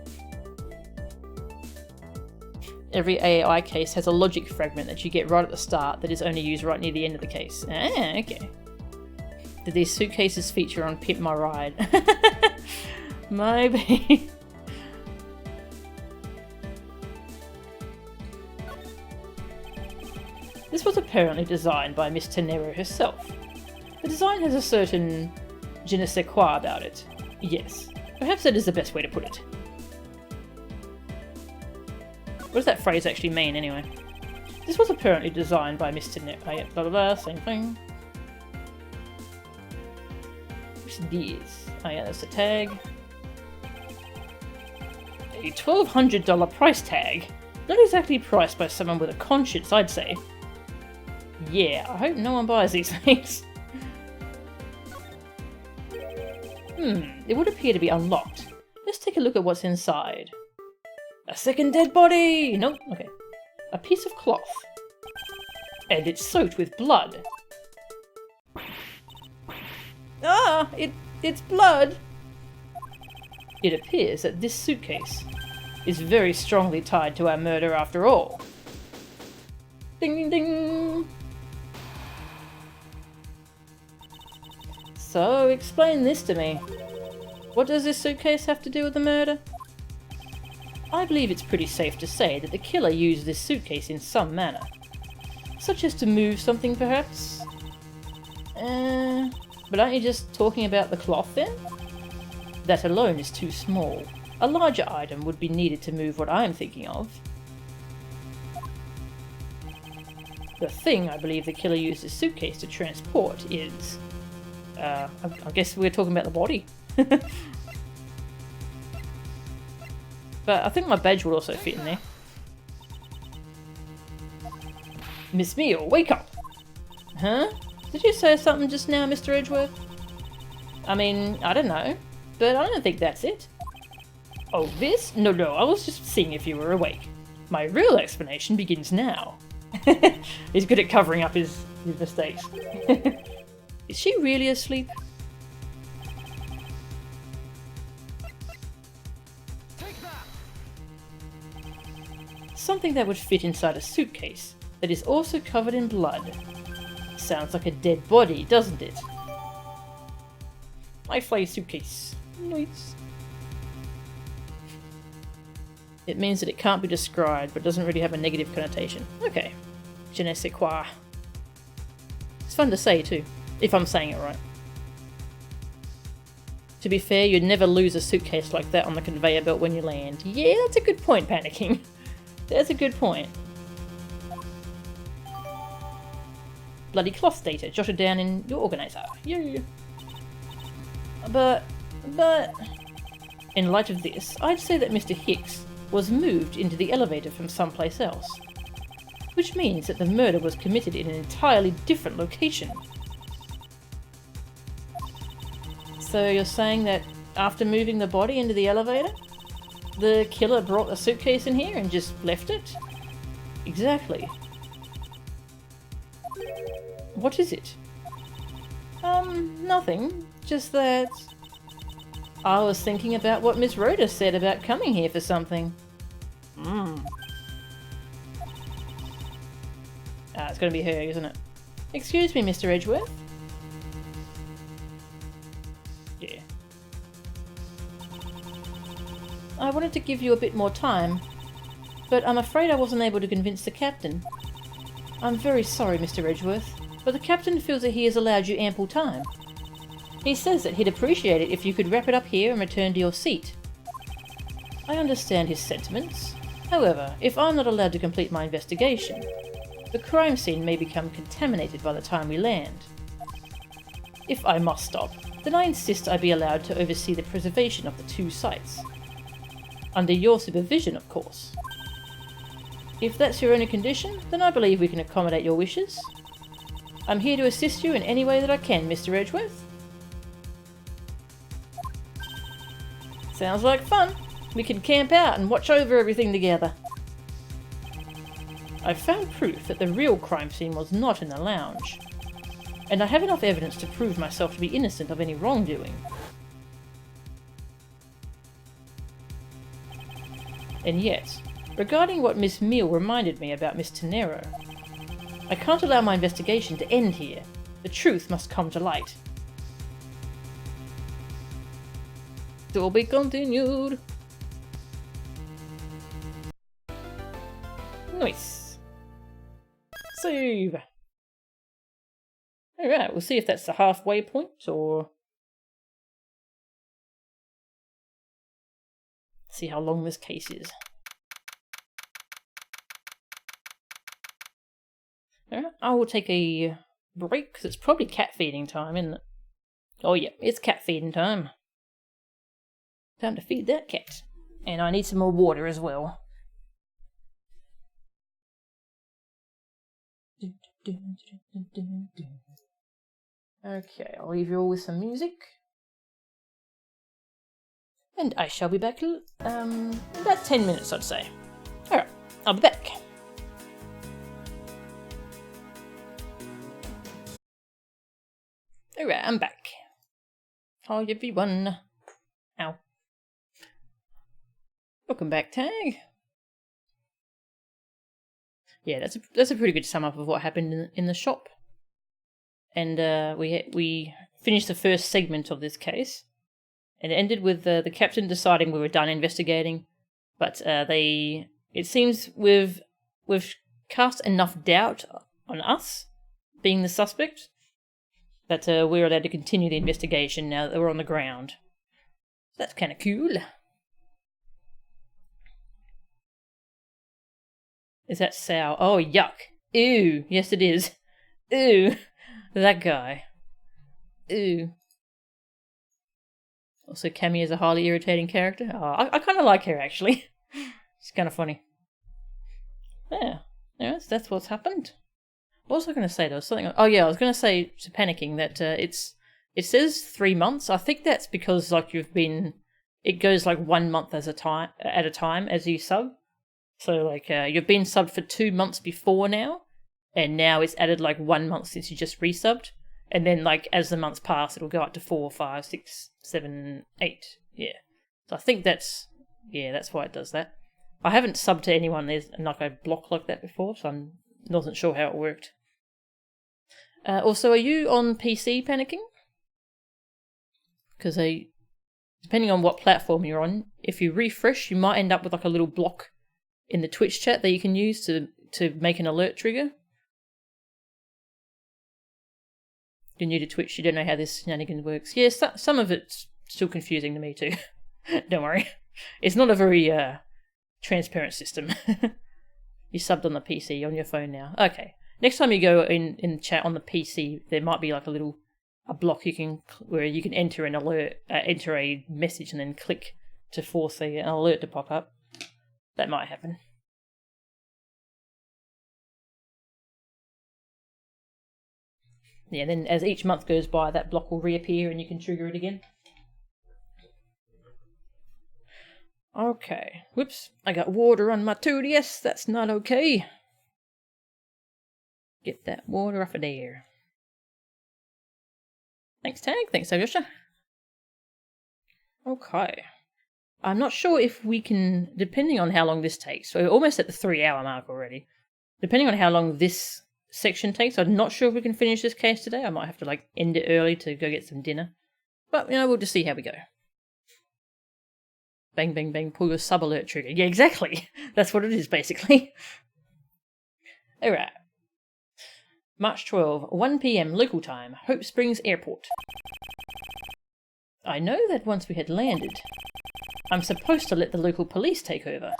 Every AI case has a logic fragment that you get right at the start that is only used right near the end of the case. Ah, okay. Did these suitcases feature on Pimp My Ride? Maybe. This was apparently designed by Miss Tenero herself. The design has a certain je ne sais quoi about it. Yes, perhaps that is the best way to put it. What does that phrase actually mean, anyway? This was apparently designed by Miss Tenero. Oh, yeah, blah blah blah, same thing. What's this? Oh yeah, that's a tag. A $1,200 price tag. Not exactly priced by someone with a conscience, I'd say. Yeah, I hope no one buys these things. It would appear to be unlocked. Let's take a look at what's inside. A second dead body! Nope, okay. A piece of cloth. And it's soaked with blood. Ah! It's blood! It appears that this suitcase is very strongly tied to our murder after all. Ding ding ding! So, explain this to me. What does this suitcase have to do with the murder? I believe it's pretty safe to say that the killer used this suitcase in some manner. Such as to move something, perhaps? But aren't you just talking about the cloth then? That alone is too small. A larger item would be needed to move what I'm thinking of. The thing I believe the killer used this suitcase to transport is... I guess we're talking about the body. But I think my badge would also fit in there. Miss Mule, wake up! Huh? Did you say something just now, Mr. Edgeworth? I mean, I don't know. But I don't think that's it. Oh, this? No, I was just seeing if you were awake. My real explanation begins now. He's good at covering up his mistakes. Is she really asleep? Something that would fit inside a suitcase that is also covered in blood. Sounds like a dead body, doesn't it? I fly suitcase. Nice. It means that it can't be described, but doesn't really have a negative connotation. Okay. Je ne sais quoi. It's fun to say too, if I'm saying it right. To be fair, you'd never lose a suitcase like that on the conveyor belt when you land. Yeah, that's a good point, Panicking. That's a good point. Bloody cloth data jotted down in your organizer. Yeah. But... in light of this, I'd say that Mr. Hicks was moved into the elevator from someplace else. Which means that the murder was committed in an entirely different location. So you're saying that after moving the body into the elevator, the killer brought the suitcase in here and just left it? Exactly. What is it? Nothing. Just that... I was thinking about what Miss Rhoda said about coming here for something. It's gonna be her, isn't it? Excuse me, Mr. Edgeworth? Yeah. I wanted to give you a bit more time, but I'm afraid I wasn't able to convince the captain. I'm very sorry, Mr. Edgeworth, but the captain feels that he has allowed you ample time. He says that he'd appreciate it if you could wrap it up here and return to your seat. I understand his sentiments. However, if I'm not allowed to complete my investigation, the crime scene may become contaminated by the time we land. If I must stop, then I insist I be allowed to oversee the preservation of the two sites. Under your supervision, of course. If that's your only condition, then I believe we can accommodate your wishes. I'm here to assist you in any way that I can, Mr. Edgeworth. Sounds like fun. We can camp out and watch over everything together. I've found proof that the real crime scene was not in the lounge, and I have enough evidence to prove myself to be innocent of any wrongdoing. And yet, regarding what Miss Meal reminded me about Miss Tenero, I can't allow my investigation to end here. The truth must come to light. To be continued. Nice. Save. Alright, we'll see if that's the halfway point, or... see how long this case is. Alright, I will take a break, because it's probably cat feeding time, isn't it? Oh yeah, it's cat feeding time. Time to feed that cat. And I need some more water as well. Okay, I'll leave you all with some music. And I shall be back in about 10 minutes, I'd say. Alright, I'll be back. Alright, I'm back. Hi everyone. Ow. Welcome back, Tag. Yeah, that's a pretty good sum up of what happened in the shop. And we finished the first segment of this case, and it ended with the captain deciding we were done investigating. But it seems we've cast enough doubt on us being the suspect that we're allowed to continue the investigation now that we're on the ground. That's kind of cool. Is that sow? Oh, yuck. Ew. Yes, it is. Ew. That guy. Ew. Also, Cammy is a highly irritating character. Oh, I kind of like her, actually. She's kind of funny. Yeah. Yes, that's what's happened. What was I going to say? There was something... oh, yeah, I was going to say to Panicking that it says 3 months. I think that's because, like, it goes, like, 1 month at a time as you sub. So, like, you've been subbed for 2 months before now, and now it's added, like, 1 month since you just resubbed. And then, like, as the months pass, it'll go up to 4, 5, 6, 7, 8. Yeah. So I think that's why it does that. I haven't subbed to anyone there's like a block like that before, so I wasn't sure how it worked. Also, are you on PC panicking? Because depending on what platform you're on, if you refresh, you might end up with like a little block in the Twitch chat that you can use to make an alert trigger. You're new to Twitch, you don't know how this shenanigans works. Yes, some of it's still confusing to me too. Don't worry. It's not a very transparent system. You subbed on the PC on your phone now. Okay. Next time you go in chat on the PC, there might be like a block where you can enter an alert, enter a message and then click to force an alert to pop up. That might happen. Yeah, then as each month goes by, that block will reappear and you can trigger it again. Okay. Whoops. I got water on my 2DS. That's not okay. Get that water off of there. Thanks, Tag. Thanks, Alyosha. Okay. I'm not sure if we can, depending on how long this takes, so we're almost at the 3-hour mark already. Depending on how long this section takes, I'm not sure if we can finish this case today. I might have to end it early to go get some dinner. But, we'll just see how we go. Bang, bang, bang, pull your sub-alert trigger. Yeah, exactly. That's what it is, basically. Alright. March 12, 1 PM local time, Hope Springs Airport. I know that once we had landed, I'm supposed to let the local police take over.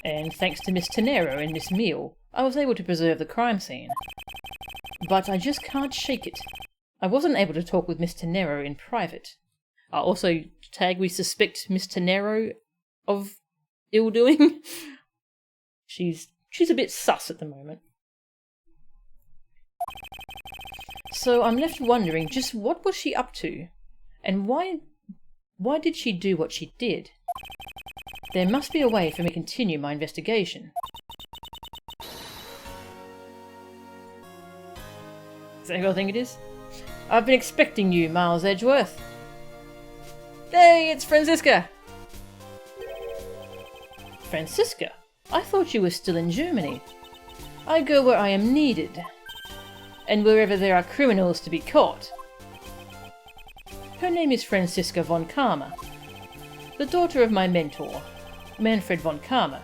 And thanks to Miss Tenero and Miss Meal, I was able to preserve the crime scene. But I just can't shake it. I wasn't able to talk with Miss Tenero in private. Also, Tag, we suspect Miss Tenero of ill-doing. She's a bit sus at the moment. So I'm left wondering just what was she up to? And why did she do what she did? There must be a way for me to continue my investigation. Is that who I think it is? I've been expecting you, Miles Edgeworth. Hey, it's Franziska! Franziska? I thought you were still in Germany. I go where I am needed. And wherever there are criminals to be caught. Her name is Franziska von Karma, the daughter of my mentor, Manfred von Karma.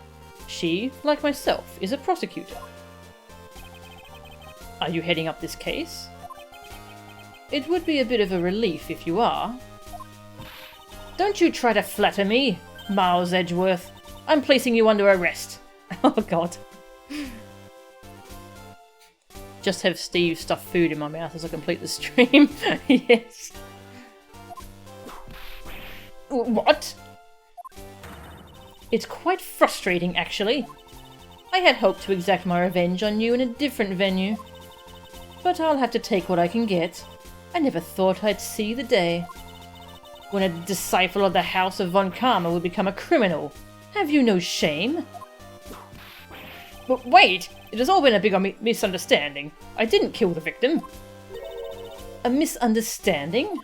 She, like myself, is a prosecutor. Are you heading up this case? It would be a bit of a relief if you are. Don't you try to flatter me, Miles Edgeworth. I'm placing you under arrest. Oh god. Just have Steve stuff food in my mouth as I complete the stream. Yes. What? It's quite frustrating, actually. I had hoped to exact my revenge on you in a different venue. But I'll have to take what I can get. I never thought I'd see the day when a disciple of the House of Von Karma would become a criminal. Have you no shame? But wait! It has all been a big misunderstanding. I didn't kill the victim. A misunderstanding?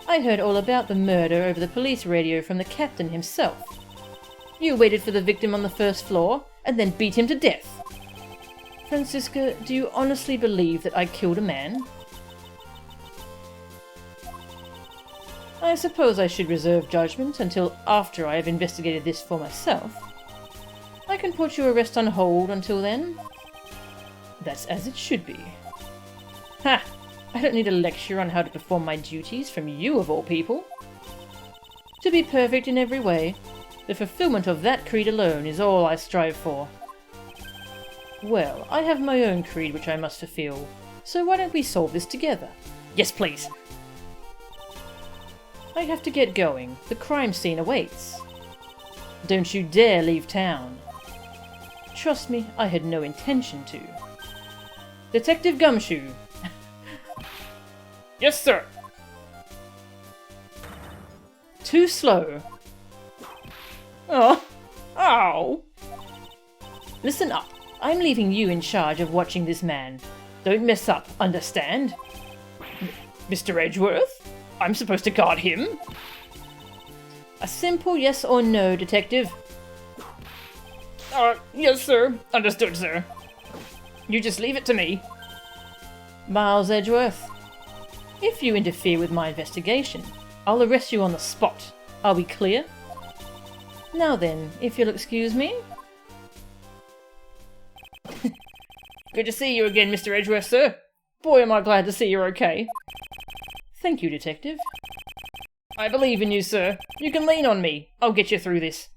I heard all about the murder over the police radio from the captain himself. You waited for the victim on the first floor, and then beat him to death. Franziska, do you honestly believe that I killed a man? I suppose I should reserve judgment until after I have investigated this for myself. I can put your arrest on hold until then. That's as it should be. Ha! I don't need a lecture on how to perform my duties from you of all people. To be perfect in every way, the fulfillment of that creed alone is all I strive for. Well, I have my own creed which I must fulfill, so why don't we solve this together? Yes, please! I have to get going. The crime scene awaits. Don't you dare leave town. Trust me, I had no intention to. Detective Gumshoe. Yes, sir. Too slow. Oh. Ow. Listen up. I'm leaving you in charge of watching this man. Don't mess up, understand? Mr. Edgeworth? I'm supposed to guard him? A simple yes or no, detective. Yes, sir. Understood, sir. You just leave it to me. Miles Edgeworth. If you interfere with my investigation, I'll arrest you on the spot. Are we clear? Now then, if you'll excuse me. Good to see you again, Mr. Edgeworth, sir. Boy, am I glad to see you're okay. Thank you, Detective. I believe in you, sir. You can lean on me. I'll get you through this.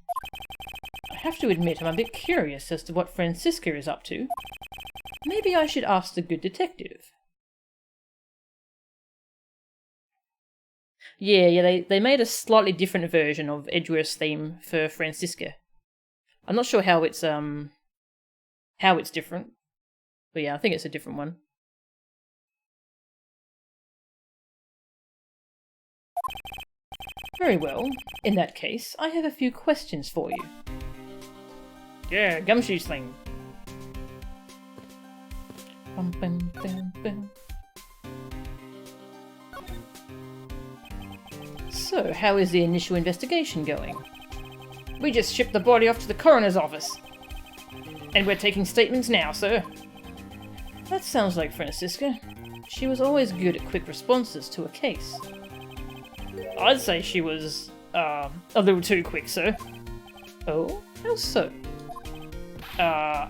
I have to admit I'm a bit curious as to what Francisca is up to. Maybe I should ask the good detective. Yeah, they made a slightly different version of Edgeworth's theme for Francisca. I'm not sure how it's different. But yeah, I think it's a different one. Very well. In that case, I have a few questions for you. Yeah, gumshoe sling. Bum, bum, bum, bum. So, how is the initial investigation going? We just shipped the body off to the coroner's office. And we're taking statements now, sir. That sounds like Francisca. She was always good at quick responses to a case. I'd say she was, a little too quick, sir. Oh? How so? I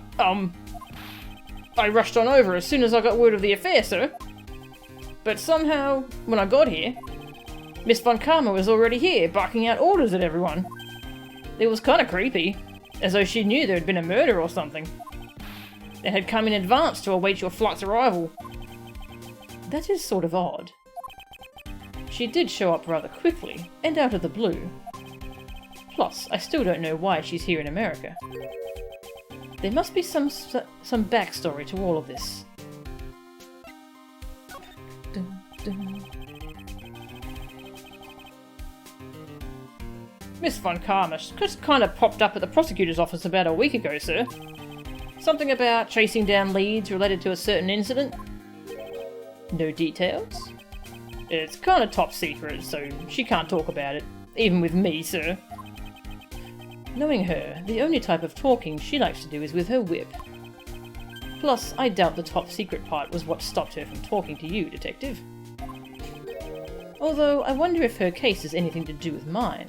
rushed on over as soon as I got word of the affair, sir. But somehow, when I got here, Miss Von Karma was already here, barking out orders at everyone. It was kind of creepy, as though she knew there had been a murder or something. It had come in advance to await your flight's arrival. That is sort of odd. She did show up rather quickly, and out of the blue. Plus, I still don't know why she's here in America. There must be some backstory to all of this. Dun, dun. Miss Von Karma just kind of popped up at the prosecutor's office about a week ago, sir. Something about chasing down leads related to a certain incident. No details? It's kind of top secret, so she can't talk about it, even with me, sir. Knowing her, the only type of talking she likes to do is with her whip. Plus, I doubt the top secret part was what stopped her from talking to you, Detective. Although, I wonder if her case has anything to do with mine.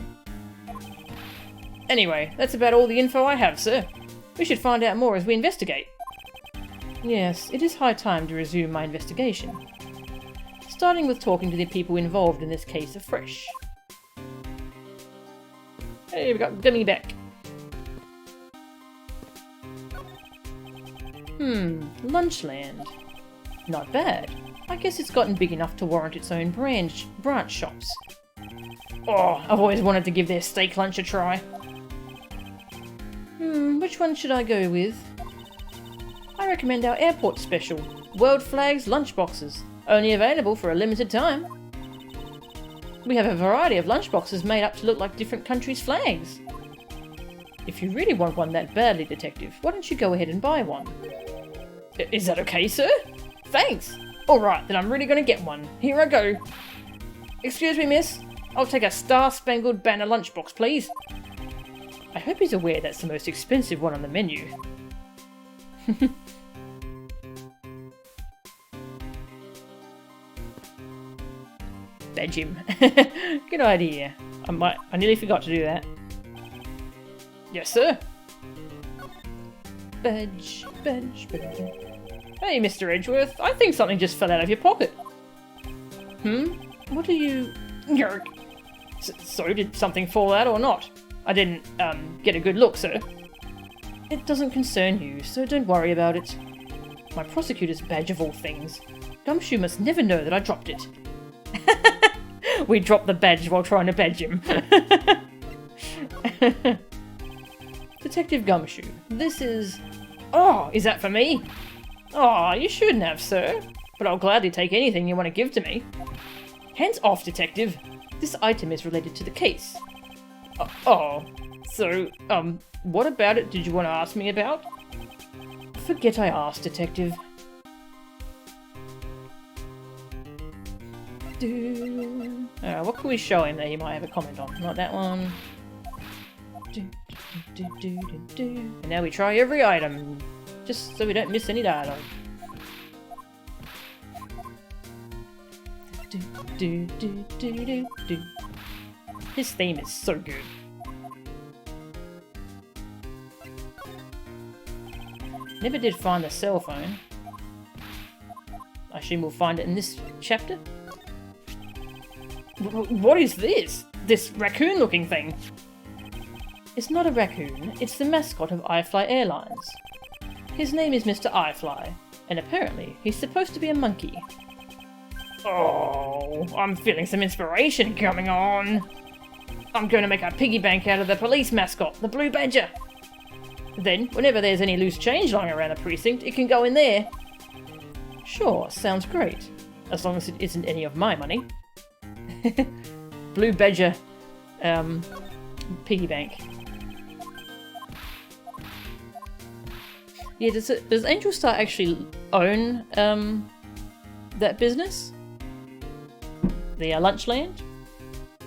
Anyway, that's about all the info I have, sir. We should find out more as we investigate. Yes, it is high time to resume my investigation. Starting with talking to the people involved in this case afresh. Hey, we got Gummy back. Lunchland. Not bad. I guess it's gotten big enough to warrant its own branch shops. Oh, I've always wanted to give their steak lunch a try. Which one should I go with? I recommend our airport special, World Flags lunchboxes, only available for a limited time. We have a variety of lunchboxes made up to look like different countries' flags. If you really want one that badly, Detective, why don't you go ahead and buy one? Is that okay, sir? Thanks! Alright, then I'm really gonna get one. Here I go. Excuse me, miss. I'll take a Star-Spangled Banner lunchbox, please. I hope he's aware that's the most expensive one on the menu. Badge him. Good idea. I nearly forgot to do that. Yes, sir. Badge. Hey, Mr. Edgeworth, I think something just fell out of your pocket. What are you... Yerk. So, did something fall out or not? I didn't, get a good look, sir. It doesn't concern you, so don't worry about it. My prosecutor's badge of all things. Gumshoe must never know that I dropped it. We dropped the badge while trying to badge him. Detective Gumshoe, this is... Oh, is that for me? Oh, you shouldn't have, sir. But I'll gladly take anything you want to give to me. Hands off, Detective. This item is related to the case. So, what about it did you want to ask me about? Forget I asked, Detective. What can we show him that he might have a comment on? Not that one. And now we try every item, just so we don't miss any dialogue. do do do do do. His theme is so good. Never did find the cell phone. I assume we'll find it in this chapter. What is this? This raccoon-looking thing? It's not a raccoon, it's the mascot of iFly Airlines. His name is Mr. iFly, and apparently he's supposed to be a monkey. Oh, I'm feeling some inspiration coming on. I'm going to make a piggy bank out of the police mascot, the Blue Badger. Then, whenever there's any loose change lying around the precinct, it can go in there. Sure, sounds great. As long as it isn't any of my money. Blue Badger, piggy bank. Yeah, does Angel Star actually own, that business? The Lunchland?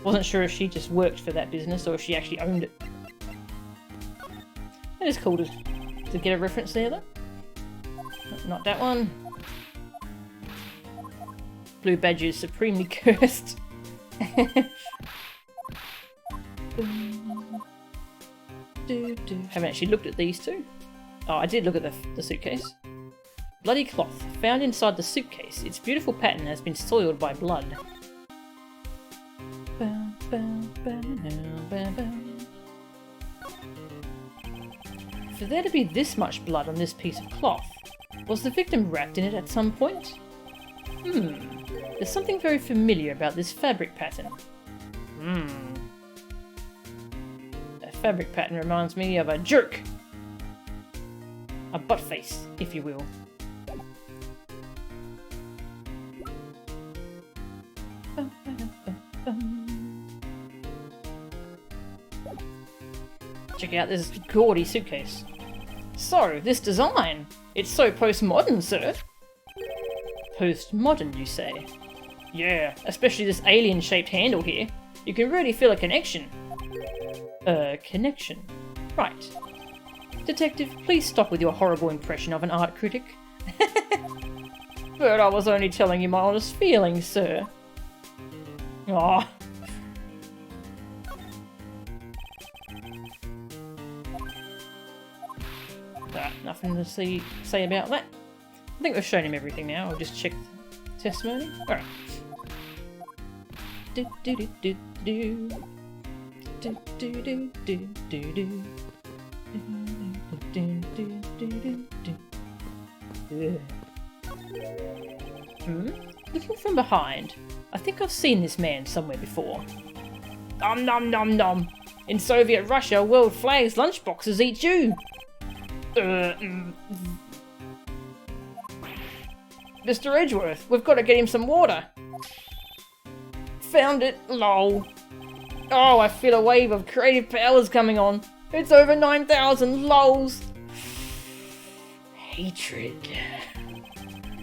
Wasn't sure if she just worked for that business or if she actually owned it. It is cool to get a reference there, though. Not that one. Blue Badger is supremely cursed. Haven't actually looked at these two. Oh, I did look at the suitcase. Bloody cloth. Found inside the suitcase. Its beautiful pattern has been soiled by blood. For there to be this much blood on this piece of cloth, was the victim wrapped in it at some point? There's something very familiar about this fabric pattern. That fabric pattern reminds me of a jerk. A butt face, if you will. Check out this gaudy suitcase. So, this design. It's so postmodern, sir. Postmodern, you say? Yeah, especially this alien-shaped handle here. You can really feel a connection. Connection. Right. Detective, please stop with your horrible impression of an art critic. But I was only telling you my honest feelings, sir. Aww. Nothing to say about that. I think we've shown him everything now. I'll just check the testimony. Alright. Do do do do do. Do do do do do do. Looking from behind. I think I've seen this man somewhere before. Nom nom nom nom. In Soviet Russia, world flags lunchboxes eat you. Mr. Edgeworth, we've got to get him some water. Found it, lol. Oh, I feel a wave of creative powers coming on. It's over 9,000 lols. Hatred.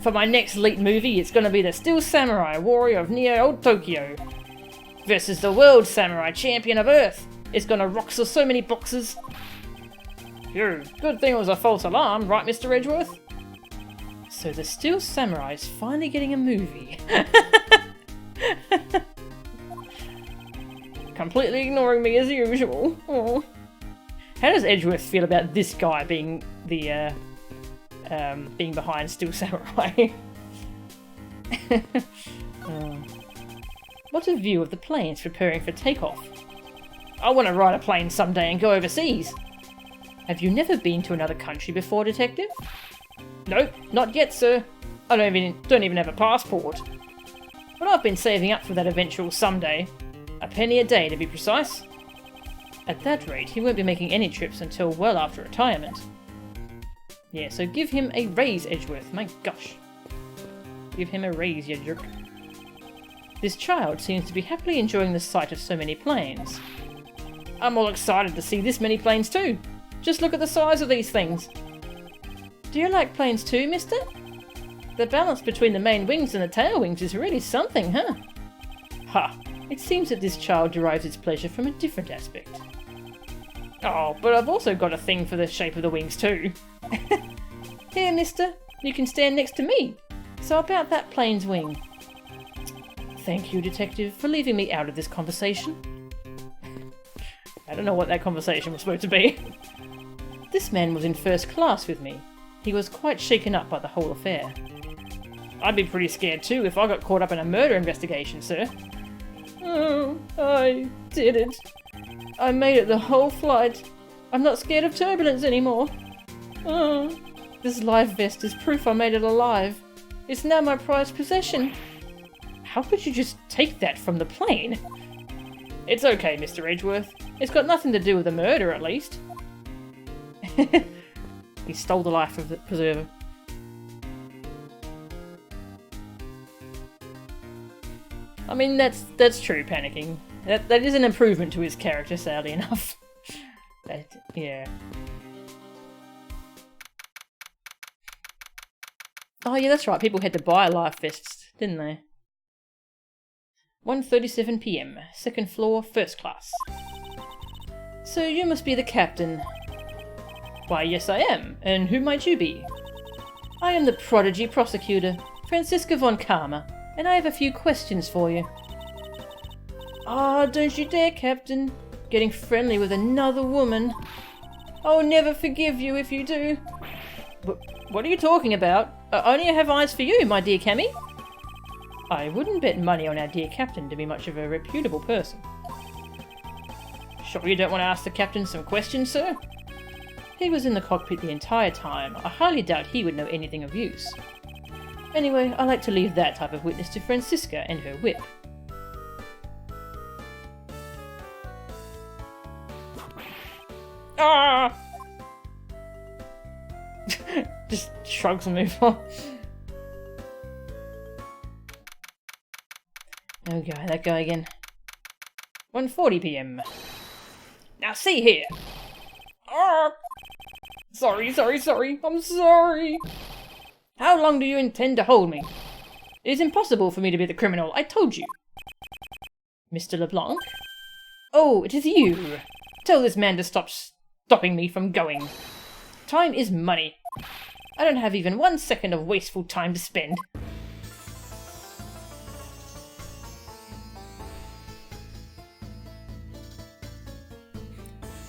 For my next lead movie, it's going to be the Steel Samurai Warrior of Neo Tokyo versus the World Samurai Champion of Earth. It's going to rock so many boxes. Phew, good thing it was a false alarm, right, Mr. Edgeworth? So the Steel Samurai is finally getting a movie. Completely ignoring me as usual. Oh. How does Edgeworth feel about this guy being the being behind Steel Samurai? What a view of the planes preparing for takeoff. I want to ride a plane someday and go overseas. Have you never been to another country before, Detective? Nope, not yet, sir. I don't even have a passport. But I've been saving up for that eventual someday. A penny a day, to be precise. At that rate, he won't be making any trips until well after retirement. Yeah, so give him a raise, Edgeworth. My gosh. Give him a raise, you jerk. This child seems to be happily enjoying the sight of so many planes. I'm all excited to see this many planes too. Just look at the size of these things. Do you like planes too, mister? The balance between the main wings and the tail wings is really something, huh? Ha! It seems that this child derives its pleasure from a different aspect. Oh, but I've also got a thing for the shape of the wings too. Here, mister, you can stand next to me. So about that plane's wing. Thank you, Detective, for leaving me out of this conversation. I don't know what that conversation was supposed to be. This man was in first class with me. He was quite shaken up by the whole affair. I'd be pretty scared too if I got caught up in a murder investigation, sir. Oh, I did it. I made it the whole flight. I'm not scared of turbulence anymore. Oh, this life vest is proof I made it alive. It's now my prized possession. How could you just take that from the plane? It's okay, Mr. Edgeworth. It's got nothing to do with the murder, at least. He stole the life of the preserver. I mean, that's true, panicking. That is an improvement to his character, sadly enough. Yeah. Oh yeah, that's right. People had to buy life vests, didn't they? 1:37 p.m. Second floor, first class. So you must be the captain. Why, yes I am. And who might you be? I am the prodigy prosecutor, Franziska von Karma, and I have a few questions for you. Ah, don't you dare, Captain. Getting friendly with another woman. I'll never forgive you if you do. What are you talking about? I only have eyes for you, my dear Cammy. I wouldn't bet money on our dear captain to be much of a reputable person. Sure you don't want to ask the captain some questions, sir? He was in the cockpit the entire time. I highly doubt he would know anything of use. Anyway, I like to leave that type of witness to Franziska and her whip. Ah! Just shrugs and moves on. Oh god, that guy again. 1:40 p.m. Now see here! Ah! Sorry, I'm sorry! How long do you intend to hold me? It is impossible for me to be the criminal, I told you! Mr. LeBlanc? Oh, it is you! Tell this man to stop stopping me from going. Time is money. I don't have even 1 second of wasteful time to spend.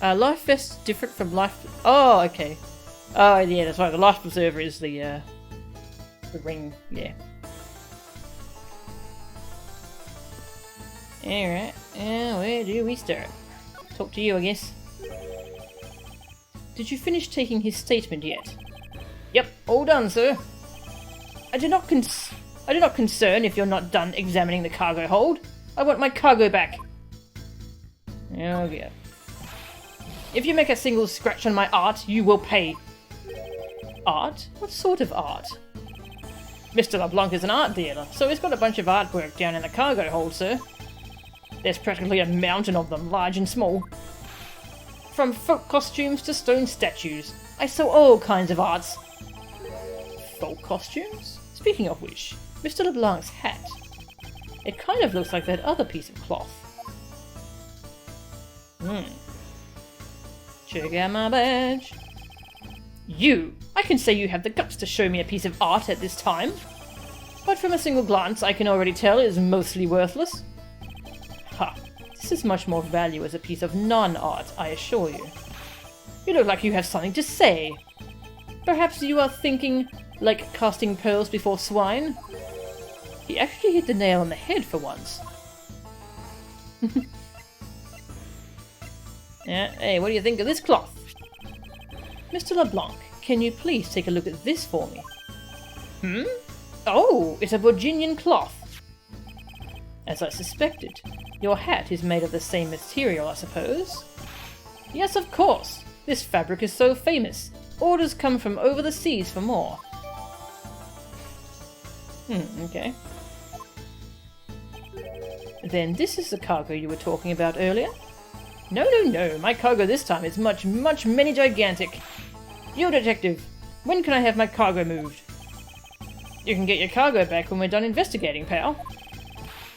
Life vest different from life... Oh, okay. Oh, yeah, that's right. The life preserver is the ring, yeah. Alright, where do we start? Talk to you, I guess. Did you finish taking his statement yet? Yep, all done, sir. I do not concern if you're not done examining the cargo hold. I want my cargo back. Oh, yeah. If you make a single scratch on my art, you will pay. Art? What sort of art? Mr. LeBlanc is an art dealer, so he's got a bunch of artwork down in the cargo hold, sir. There's practically a mountain of them, large and small. From folk costumes to stone statues, I sell all kinds of arts. Folk costumes? Speaking of which, Mr. LeBlanc's hat. It kind of looks like that other piece of cloth. Check out my badge. You! I can say you have the guts to show me a piece of art at this time. But from a single glance, I can already tell it is mostly worthless. Ha! This is much more value as a piece of non-art, I assure you. You look like you have something to say. Perhaps you are thinking, like casting pearls before swine? He actually hit the nail on the head for once. Hey, what do you think of this cloth? Mr. LeBlanc, can you please take a look at this for me? Oh, it's a Virginian cloth. As I suspected. Your hat is made of the same material, I suppose? Yes, of course. This fabric is so famous. Orders come from over the seas for more. Okay. Then this is the cargo you were talking about earlier? No. My cargo this time is much many gigantic. Yo, detective, when can I have my cargo moved? You can get your cargo back when we're done investigating, pal.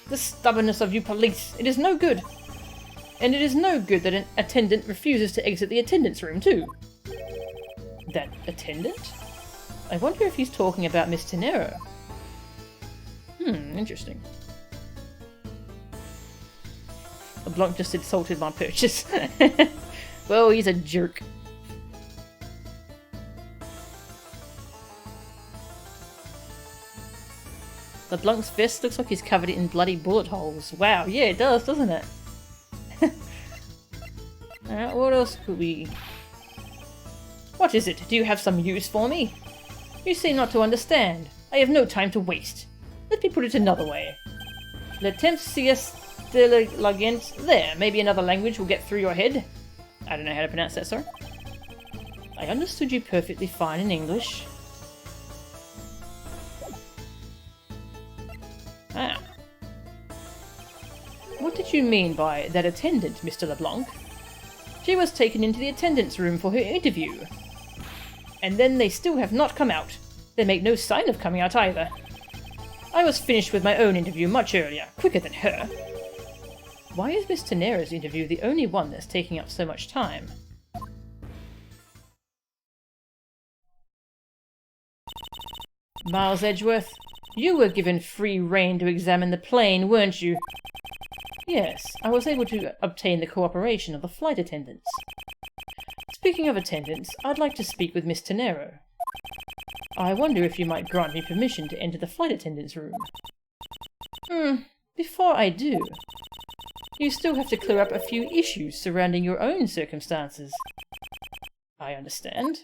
The stubbornness of you police, it is no good. And it is no good that an attendant refuses to exit the attendance room too. That attendant? I wonder if he's talking about Miss Tenero. Interesting. LeBlanc just insulted my purchase. Well, he's a jerk. LeBlanc's vest looks like he's covered in bloody bullet holes. Wow, yeah, it does, doesn't it? Alright, what else could we... What is it? Do you have some use for me? You seem not to understand. I have no time to waste. Let me put it another way. Le temps sieste l'agent. There, maybe another language will get through your head. I don't know how to pronounce that, sorry. I understood you perfectly fine in English. Ah. What did you mean by that attendant, Mr. LeBlanc? She was taken into the attendance room for her interview. And then they still have not come out. They make no sign of coming out either. I was finished with my own interview much earlier, quicker than her. Why is Miss Tenero's interview the only one that's taking up so much time? Miles Edgeworth, you were given free rein to examine the plane, weren't you? Yes, I was able to obtain the cooperation of the flight attendants. Speaking of attendants, I'd like to speak with Miss Tenero. I wonder if you might grant me permission to enter the flight attendant's room. Before I do, you still have to clear up a few issues surrounding your own circumstances. I understand.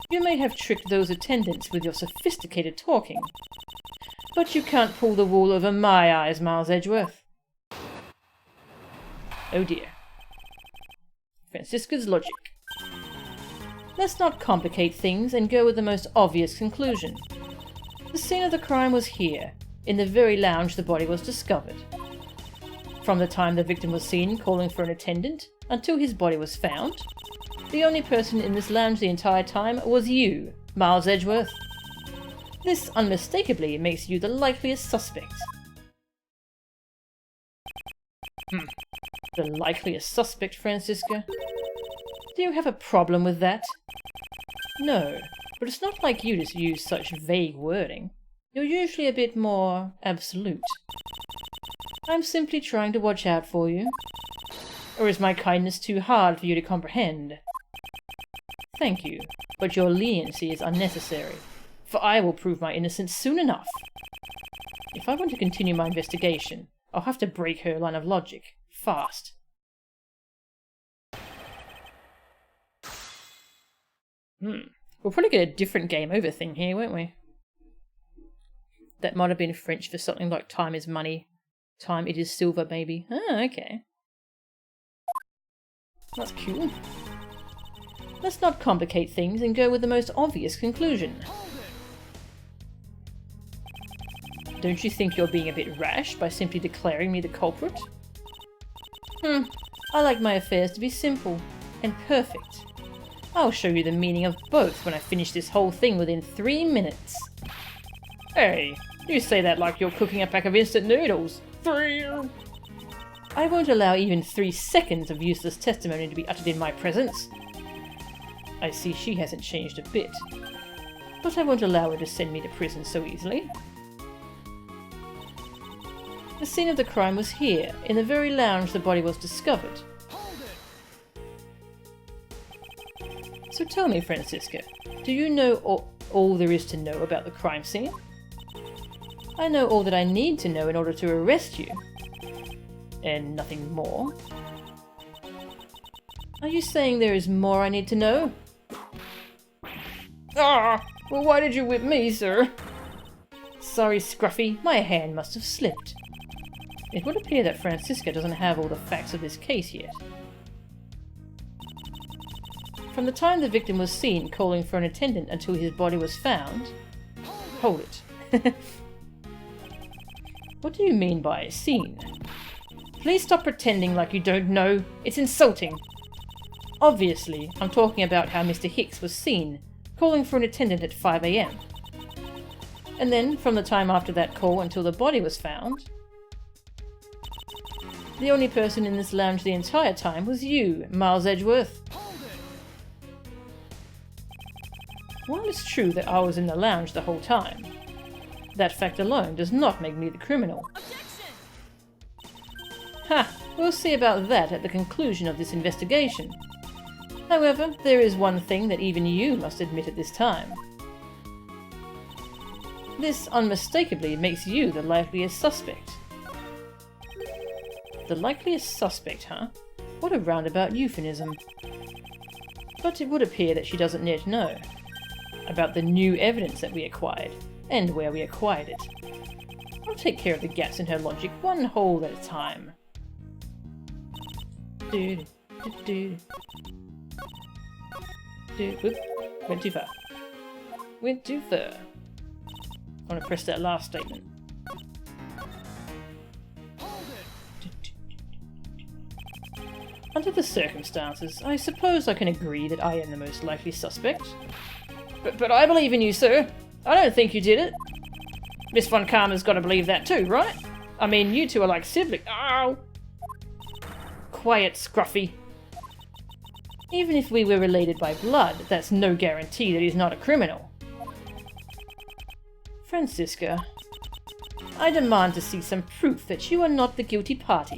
You may have tricked those attendants with your sophisticated talking, but you can't pull the wool over my eyes, Miles Edgeworth. Oh dear. Francisca's logic. Let's not complicate things and go with the most obvious conclusion. The scene of the crime was here, in the very lounge the body was discovered. From the time the victim was seen calling for an attendant until his body was found, the only person in this lounge the entire time was you, Miles Edgeworth. This unmistakably makes you the likeliest suspect. The likeliest suspect, Francisca? Do you have a problem with that? No, but it's not like you to use such vague wording. You're usually a bit more absolute. I'm simply trying to watch out for you. Or is my kindness too hard for you to comprehend? Thank you, but your leniency is unnecessary, for I will prove my innocence soon enough. If I want to continue my investigation, I'll have to break her line of logic, fast. We'll probably get a different game over thing here, won't we? That might have been French for something like time is money. Time it is silver, maybe. Ah, okay. That's cool. Let's not complicate things and go with the most obvious conclusion. Don't you think you're being a bit rash by simply declaring me the culprit? I like my affairs to be simple and perfect. I'll show you the meaning of both when I finish this whole thing within 3 minutes. Hey, you say that like you're cooking a pack of instant noodles. 3. I won't allow even 3 seconds of useless testimony to be uttered in my presence. I see she hasn't changed a bit. But I won't allow her to send me to prison so easily. The scene of the crime was here, in the very lounge the body was discovered. So tell me, Francisca, do you know all there is to know about the crime scene? I know all that I need to know in order to arrest you. And nothing more. Are you saying there is more I need to know? Ah! Well, why did you whip me, sir? Sorry, Scruffy, my hand must have slipped. It would appear that Francisca doesn't have all the facts of this case yet. From the time the victim was seen calling for an attendant until his body was found... Hold it. What do you mean by seen? Please stop pretending like you don't know. It's insulting. Obviously, I'm talking about how Mr. Hicks was seen calling for an attendant at 5 AM. And then, from the time after that call until the body was found, the only person in this lounge the entire time was you, Miles Edgeworth. While it's true that I was in the lounge the whole time, that fact alone does not make me the criminal. Ha! We'll see about that at the conclusion of this investigation. However, there is one thing that even you must admit at this time. This unmistakably makes you the likeliest suspect. The likeliest suspect, huh? What a roundabout euphemism. But it would appear that she doesn't yet know about the new evidence that we acquired, and where we acquired it. I'll take care of the gaps in her logic one hole at a time. Whoop. Went too far. Went too far. I want to press that last statement. Under the circumstances, I suppose I can agree that I am the most likely suspect. But I believe in you, sir. I don't think you did it. Miss Von Karma's got to believe that too, right? I mean, you two are like siblings. Ow! Quiet, Scruffy. Even if we were related by blood, that's no guarantee that he's not a criminal. Francisca, I demand to see some proof that you are not the guilty party.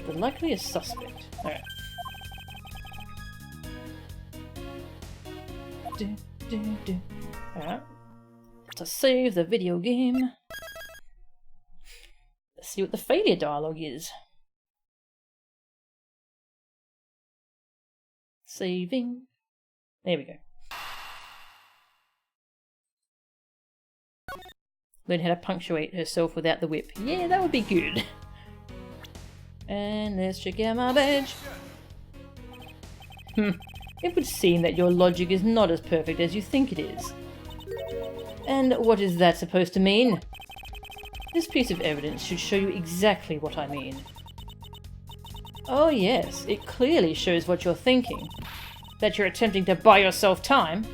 The likeliest suspect. Alright. Alright. To save the video game. Let's see what the failure dialogue is. Saving. There we go. Learn how to punctuate herself without the whip. Yeah, that would be good. And let's check out my badge. It would seem that your logic is not as perfect as you think it is. And what is that supposed to mean? This piece of evidence should show you exactly what I mean. Oh yes, it clearly shows what you're thinking. That you're attempting to buy yourself time.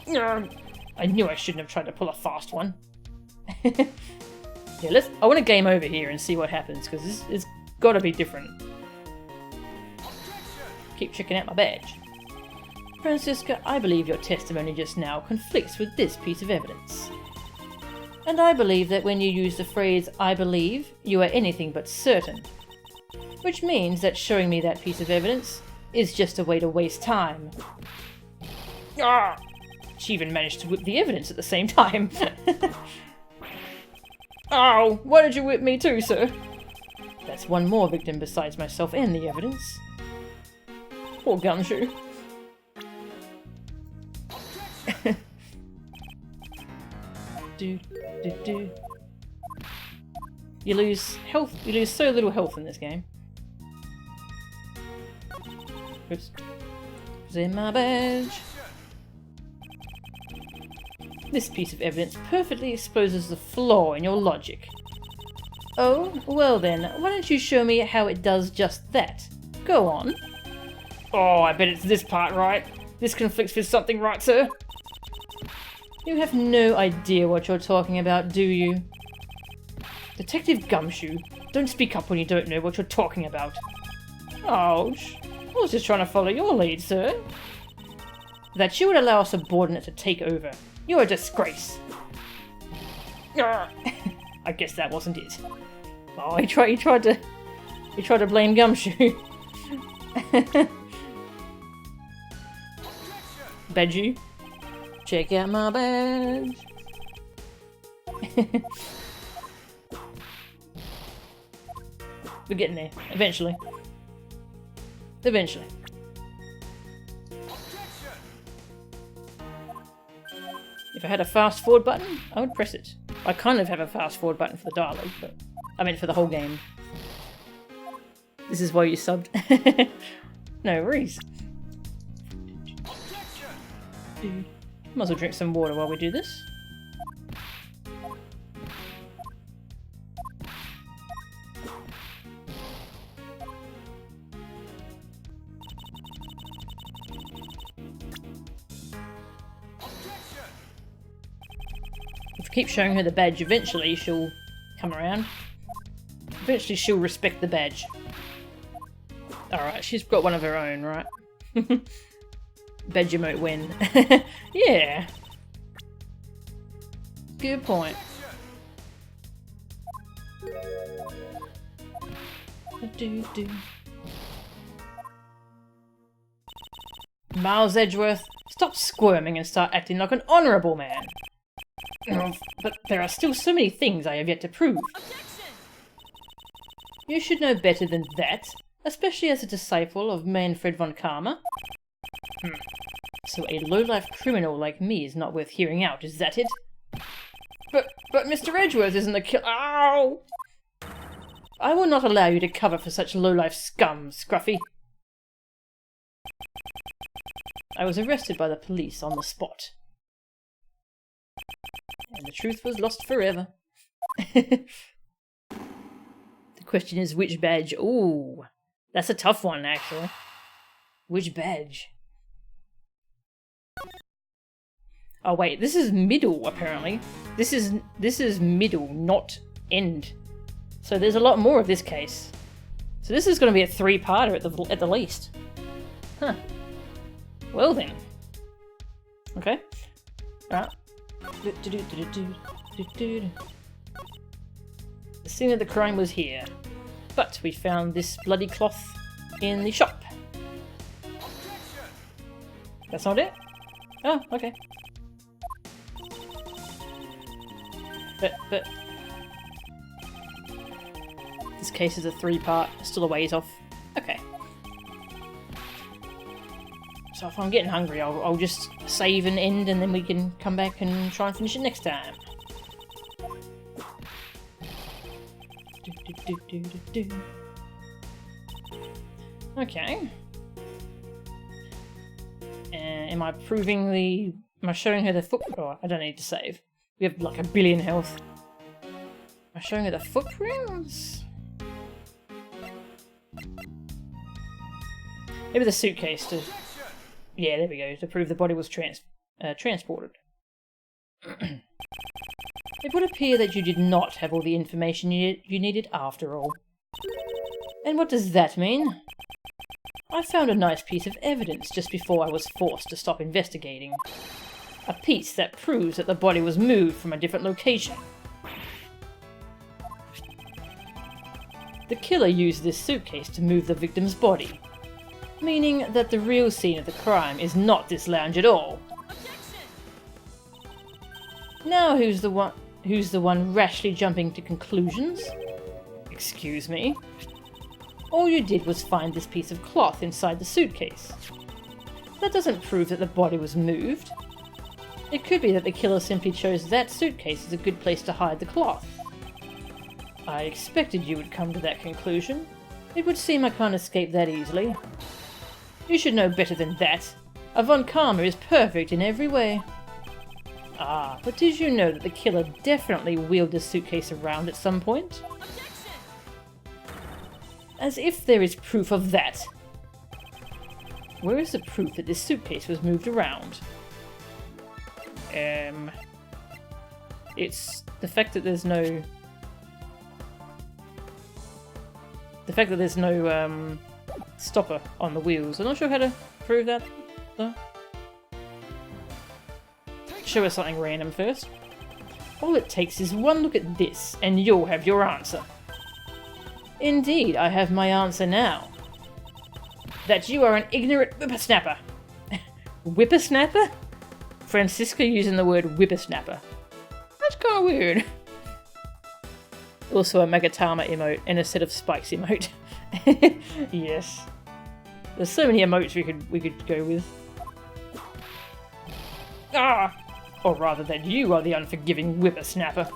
I knew I shouldn't have tried to pull a fast one. Yeah, I want to game over here and see what happens, because this has got to be different. Keep checking out my badge. Francisca, I believe your testimony just now conflicts with this piece of evidence. And I believe that when you use the phrase, I believe, you are anything but certain. Which means that showing me that piece of evidence is just a way to waste time. Ah! She even managed to whip the evidence at the same time. Oh, why did you whip me too, sir? That's one more victim besides myself and the evidence. Poor Gumshoe. You lose health. You lose so little health in this game. Oops. It's in my badge. This piece of evidence perfectly exposes the flaw in your logic. Oh, well then, why don't you show me how it does just that? Go on. Oh, I bet it's this part, right? This conflicts with something, right, sir? You have no idea what you're talking about, do you? Detective Gumshoe, don't speak up when you don't know what you're talking about. Oh, I was just trying to follow your lead, sir. That you would allow a subordinate to take over. You're a disgrace. I guess that wasn't it. Oh, he tried to blame Gumshoe. Badge. Check out my badge. We're getting there. Eventually. Eventually. If I had a fast forward button, I would press it. I kind of have a fast forward button for the dialogue, but I meant for the whole game. This is why you subbed. No worries. Might as well drink some water while we do this. If you keep showing her the badge, eventually she'll come around. Eventually she'll respect the badge. Alright, she's got one of her own, right? Badge emote win. Yeah. Good point. Miles Edgeworth, stop squirming and start acting like an honourable man. But there are still so many things I have yet to prove. You should know better than that, especially as a disciple of Manfred von Karma. So a low-life criminal like me is not worth hearing out, is that it? But Mr. Edgeworth isn't the kill- Ow! I will not allow you to cover for such low-life scum, Scruffy. I was arrested by the police on the spot. And the truth was lost forever. The question is which badge? Ooh, that's a tough one, actually. Which badge? Oh wait, this is middle, apparently. This is middle, not end. So there's a lot more of this case. So this is going to be a three-parter at the least. Huh. Well then. Okay. Alright. The scene of the crime was here. But we found this bloody cloth in the shop. That's not it? Oh, okay. But this case is a three-part, still a ways off. Okay. So if I'm getting hungry, I'll just save and end, and then we can come back and try and finish it next time. Okay. Am I proving the... Am I showing her the foot... Oh, I don't need to save. We have like 1 billion health. Am I showing her the footprints? Maybe the suitcase to... Yeah, there we go, to prove the body was transported. It would appear that you did not have all the information you needed after all. And what does that mean? I found a nice piece of evidence just before I was forced to stop investigating. A piece that proves that the body was moved from a different location. The killer used this suitcase to move the victim's body, meaning that the real scene of the crime is not this lounge at all. Now who's the one rashly jumping to conclusions? Excuse me. All you did was find this piece of cloth inside the suitcase. That doesn't prove that the body was moved. It could be that the killer simply chose that suitcase as a good place to hide the cloth. I expected you would come to that conclusion. It would seem I can't escape that easily. You should know better than that. A von Karma is perfect in every way. Ah, but did you know that the killer definitely wheeled the suitcase around at some point? As if there is proof of that. Where is the proof that this suitcase was moved around? It's the fact that there's no... stopper on the wheels. I'm not sure how to prove that, though. Show us something random first. All it takes is one look at this, and you'll have your answer. Indeed, I have my answer now. That you are an ignorant whippersnapper. Whippersnapper? Francisca using the word whippersnapper. That's kind of weird. Also a Magatama emote and a set of spikes emote. Yes. There's so many emotes we could go with. Ah! Or rather that you are the unforgiving whippersnapper.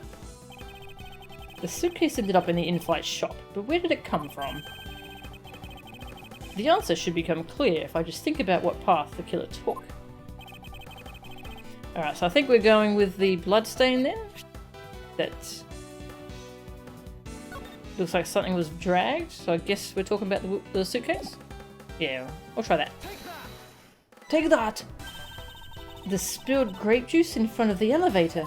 The suitcase ended up in the in-flight shop, but where did it come from? The answer should become clear if I just think about what path the killer took. Alright, so I think we're going with the bloodstain then. That looks like something was dragged, so I guess we're talking about the suitcase? Yeah, I'll try that. Take that! The spilled grape juice in front of the elevator.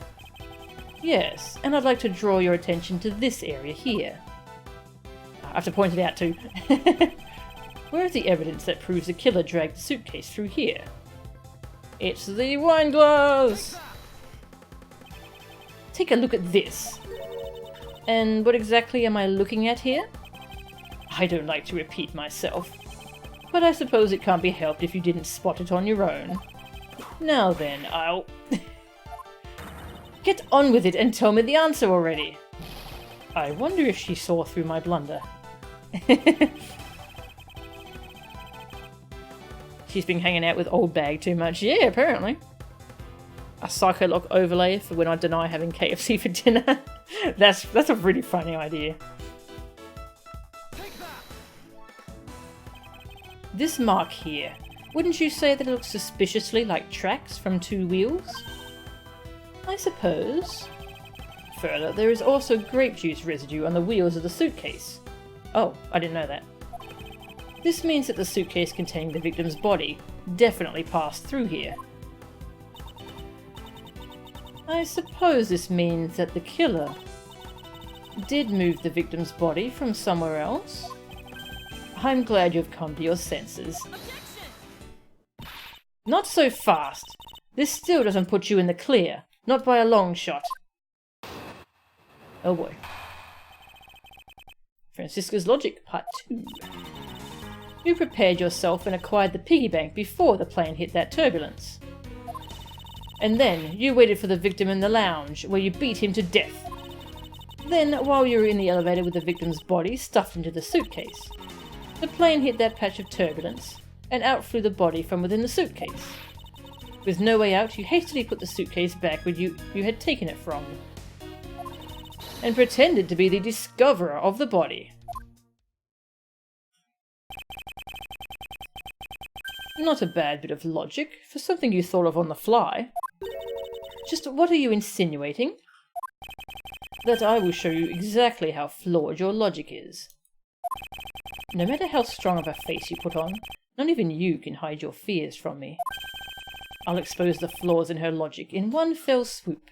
Yes, and I'd like to draw your attention to this area here. I have to point it out too. Where is the evidence that proves the killer dragged the suitcase through here? It's the wine glass! Take a look at this. And what exactly am I looking at here? I don't like to repeat myself, but I suppose it can't be helped if you didn't spot it on your own. Now then, I'll... Get on with it and tell me the answer already. I wonder if she saw through my blunder. She's been hanging out with Old Bag too much. Yeah, apparently. A psycho lock overlay for when I deny having KFC for dinner. That's a really funny idea. This mark here, wouldn't you say that it looks suspiciously like tracks from two wheels? I suppose. Further, there is also grape juice residue on the wheels of the suitcase. Oh, I didn't know that. This means that the suitcase containing the victim's body definitely passed through here. I suppose this means that the killer did move the victim's body from somewhere else. I'm glad you've come to your senses. Not so fast. This still doesn't put you in the clear. Not by a long shot. Oh boy. Francisca's Logic, Part 2. You prepared yourself and acquired the piggy bank before the plane hit that turbulence. And then you waited for the victim in the lounge, where you beat him to death. Then, while you were in the elevator with the victim's body stuffed into the suitcase, the plane hit that patch of turbulence, and out flew the body from within the suitcase. With no way out, you hastily put the suitcase back where you had taken it from, and pretended to be the discoverer of the body. Not a bad bit of logic for something you thought of on the fly. Just what are you insinuating? That I will show you exactly how flawed your logic is. No matter how strong of a face you put on, not even you can hide your fears from me. I'll expose the flaws in her logic in one fell swoop.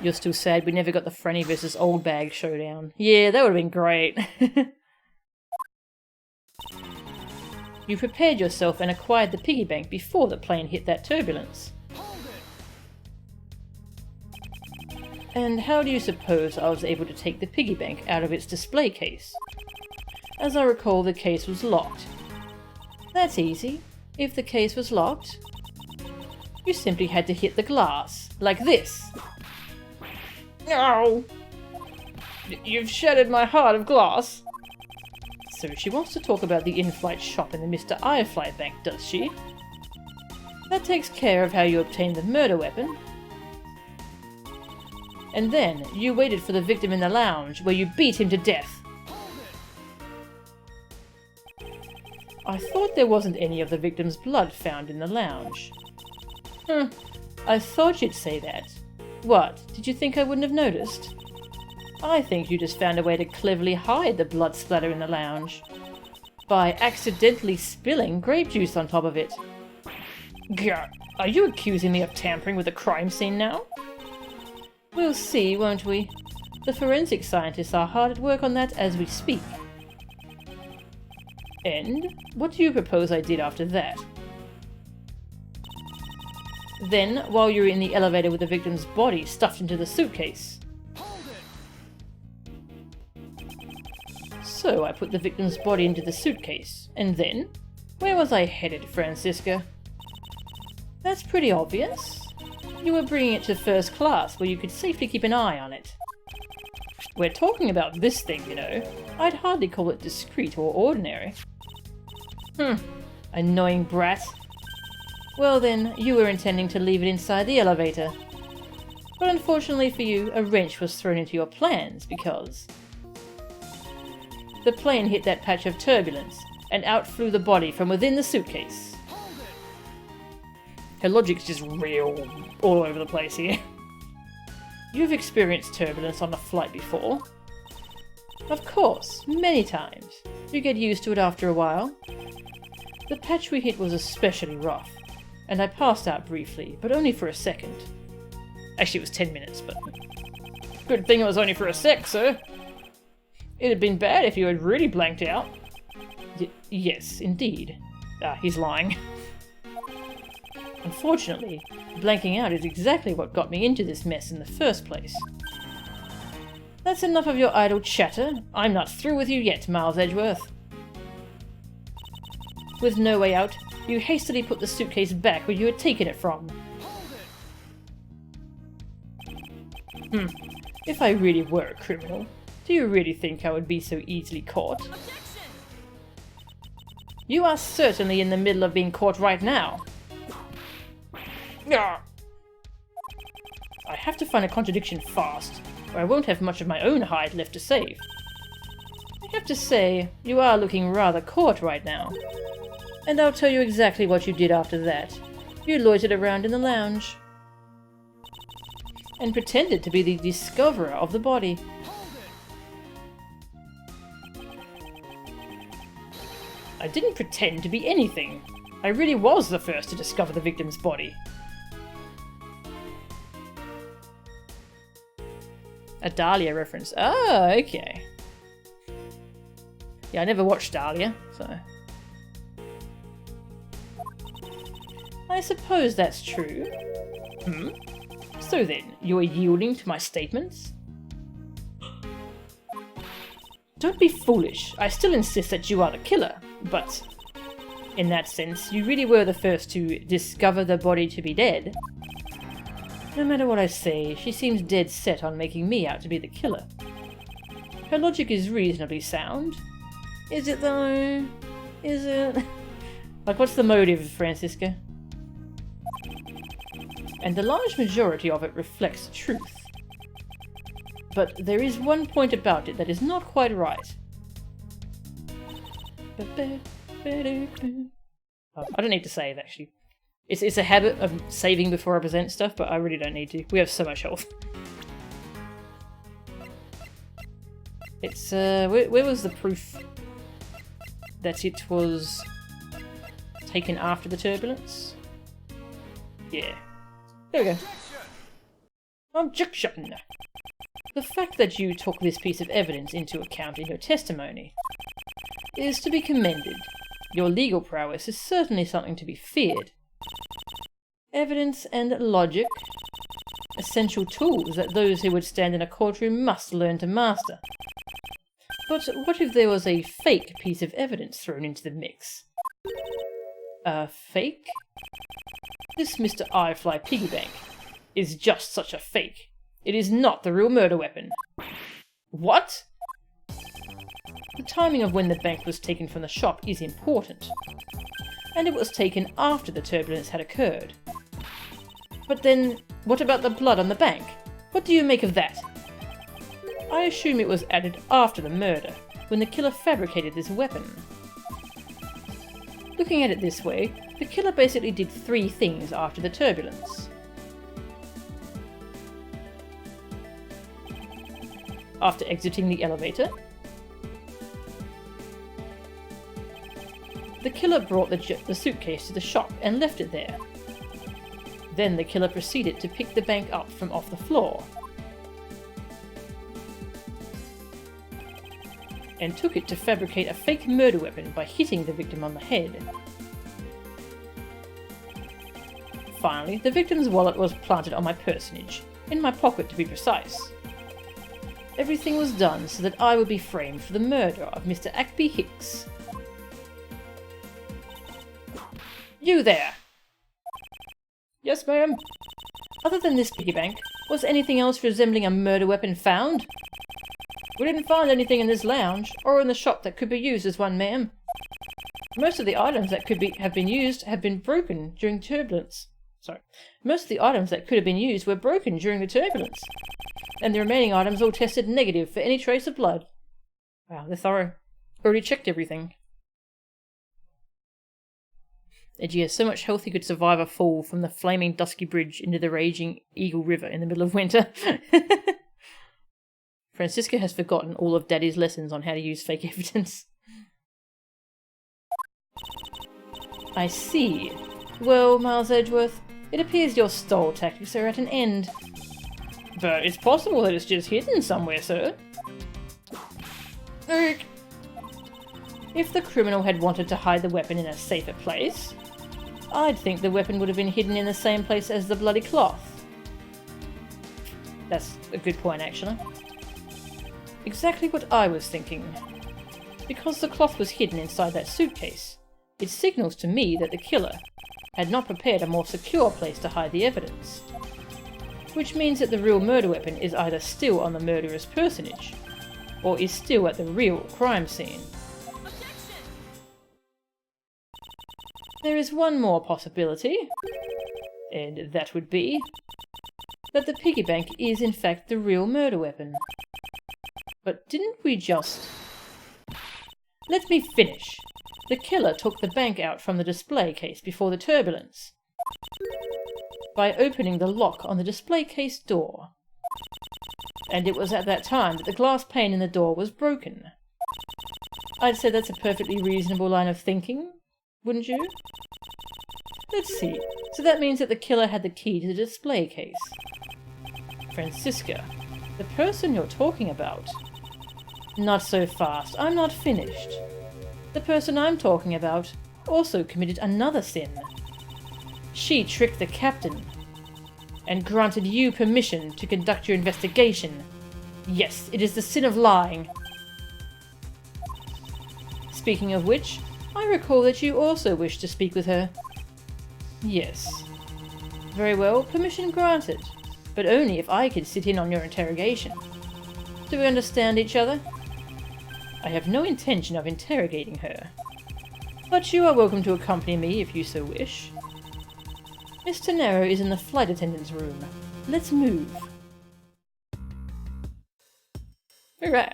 You're still sad we never got the Franny versus Old Bag showdown. Yeah, that would have been great. You prepared yourself and acquired the piggy bank before the plane hit that turbulence. And how do you suppose I was able to take the piggy bank out of its display case? As I recall, the case was locked. That's easy. If the case was locked, you simply had to hit the glass, like this. No! You've shattered my heart of glass. So she wants to talk about the in-flight shop in the Mr. Irefly Bank, does she? That takes care of how you obtained the murder weapon. And then you waited for the victim in the lounge, where you beat him to death. I thought there wasn't any of the victim's blood found in the lounge. I thought you'd say that. What, did you think I wouldn't have noticed? I think you just found a way to cleverly hide the blood splatter in the lounge. By accidentally spilling grape juice on top of it. Gah, are you accusing me of tampering with a crime scene now? We'll see, won't we? The forensic scientists are hard at work on that as we speak. And what do you propose I did after that? Then, while you were in the elevator with the victim's body stuffed into the suitcase. So I put the victim's body into the suitcase, and then? Where was I headed, Francisca? That's pretty obvious. You were bringing it to first class, where you could safely keep an eye on it. We're talking about this thing, you know. I'd hardly call it discreet or ordinary. Annoying brat. Well then, you were intending to leave it inside the elevator. But unfortunately for you, a wrench was thrown into your plans because the plane hit that patch of turbulence, and out flew the body from within the suitcase. Her logic's just real all over the place here. You've experienced turbulence on a flight before. Of course, many times. You get used to it after a while. The patch we hit was especially rough, and I passed out briefly, but only for a second. Actually, it was 10 minutes, but good thing it was only for a sec, sir. It'd have been bad if you had really blanked out. Yes, indeed. He's lying. Unfortunately, blanking out is exactly what got me into this mess in the first place. That's enough of your idle chatter. I'm not through with you yet, Miles Edgeworth. With no way out, you hastily put the suitcase back where you had taken it from. If I really were a criminal, do you really think I would be so easily caught? Objection! You are certainly in the middle of being caught right now. I have to find a contradiction fast, or I won't have much of my own hide left to save. I have to say, you are looking rather caught right now. And I'll tell you exactly what you did after that. You loitered around in the lounge and pretended to be the discoverer of the body. I didn't pretend to be anything. I really was the first to discover the victim's body. A Dahlia reference. Oh, okay. Yeah, I never watched Dahlia, so... I suppose that's true. So then, you're yielding to my statements? Don't be foolish. I still insist that you are the killer, but... in that sense, you really were the first to discover the body to be dead. No matter what I say, she seems dead set on making me out to be the killer. Her logic is reasonably sound. Is it though? Is it? Like, what's the motive, Francisca? And the large majority of it reflects the truth. But there is one point about it that is not quite right. I don't need to save, actually. It's a habit of saving before I present stuff, but I really don't need to. We have so much health. It's, where was the proof that it was taken after the turbulence? Yeah. There we go. Objection! The fact that you took this piece of evidence into account in your testimony is to be commended. Your legal prowess is certainly something to be feared. Evidence and logic, essential tools that those who would stand in a courtroom must learn to master. But what if there was a fake piece of evidence thrown into the mix? A fake? This Mr. I-Fly piggy bank is just such a fake. It is not the real murder weapon. What? The timing of when the bank was taken from the shop is important, and it was taken after the turbulence had occurred. But then, what about the blood on the bank? What do you make of that? I assume it was added after the murder, when the killer fabricated this weapon. Looking at it this way, the killer basically did 3 things after the turbulence. After exiting the elevator, the killer brought the suitcase to the shop and left it there. Then the killer proceeded to pick the bank up from off the floor and took it to fabricate a fake murder weapon by hitting the victim on the head. Finally, the victim's wallet was planted on my personage, in my pocket to be precise. Everything was done so that I would be framed for the murder of Mr. Ackby Hicks. You there! Yes, ma'am? Other than this piggy bank, was anything else resembling a murder weapon found? We didn't find anything in this lounge, or in the shop that could be used as one, ma'am. Most of the items that could have been used have been broken during turbulence. Most of the items that could have been used were broken during the turbulence, and the remaining items all tested negative for any trace of blood. Wow, they're thorough. Already checked everything. Edgy has so much health he could survive a fall from the flaming dusky bridge into the raging Eagle River in the middle of winter. Francisca has forgotten all of Daddy's lessons on how to use fake evidence. I see. Well, Miles Edgeworth, it appears your stall tactics are at an end. But it's possible that it's just hidden somewhere, sir. Eric! If the criminal had wanted to hide the weapon in a safer place, I'd think the weapon would have been hidden in the same place as the bloody cloth. That's a good point, actually. Exactly what I was thinking. Because the cloth was hidden inside that suitcase, it signals to me that the killer had not prepared a more secure place to hide the evidence. Which means that the real murder weapon is either still on the murderous personage, or is still at the real crime scene. There is one more possibility, and that would be that the piggy bank is in fact the real murder weapon. But didn't we just... Let me finish. The killer took the bank out from the display case before the turbulence by opening the lock on the display case door. And it was at that time that the glass pane in the door was broken. I'd say that's a perfectly reasonable line of thinking, wouldn't you? Let's see. So that means that the killer had the key to the display case. Francisca, the person you're talking about. Not so fast. I'm not finished. The person I'm talking about also committed another sin. She tricked the captain and granted you permission to conduct your investigation. Yes, it is the sin of lying. Speaking of which, I recall that you also wish to speak with her. Yes. Very well, permission granted, but only if I could sit in on your interrogation. Do we understand each other? I have no intention of interrogating her, but you are welcome to accompany me if you so wish. Miss Tennero is in the flight attendant's room. Let's move. Hurrah!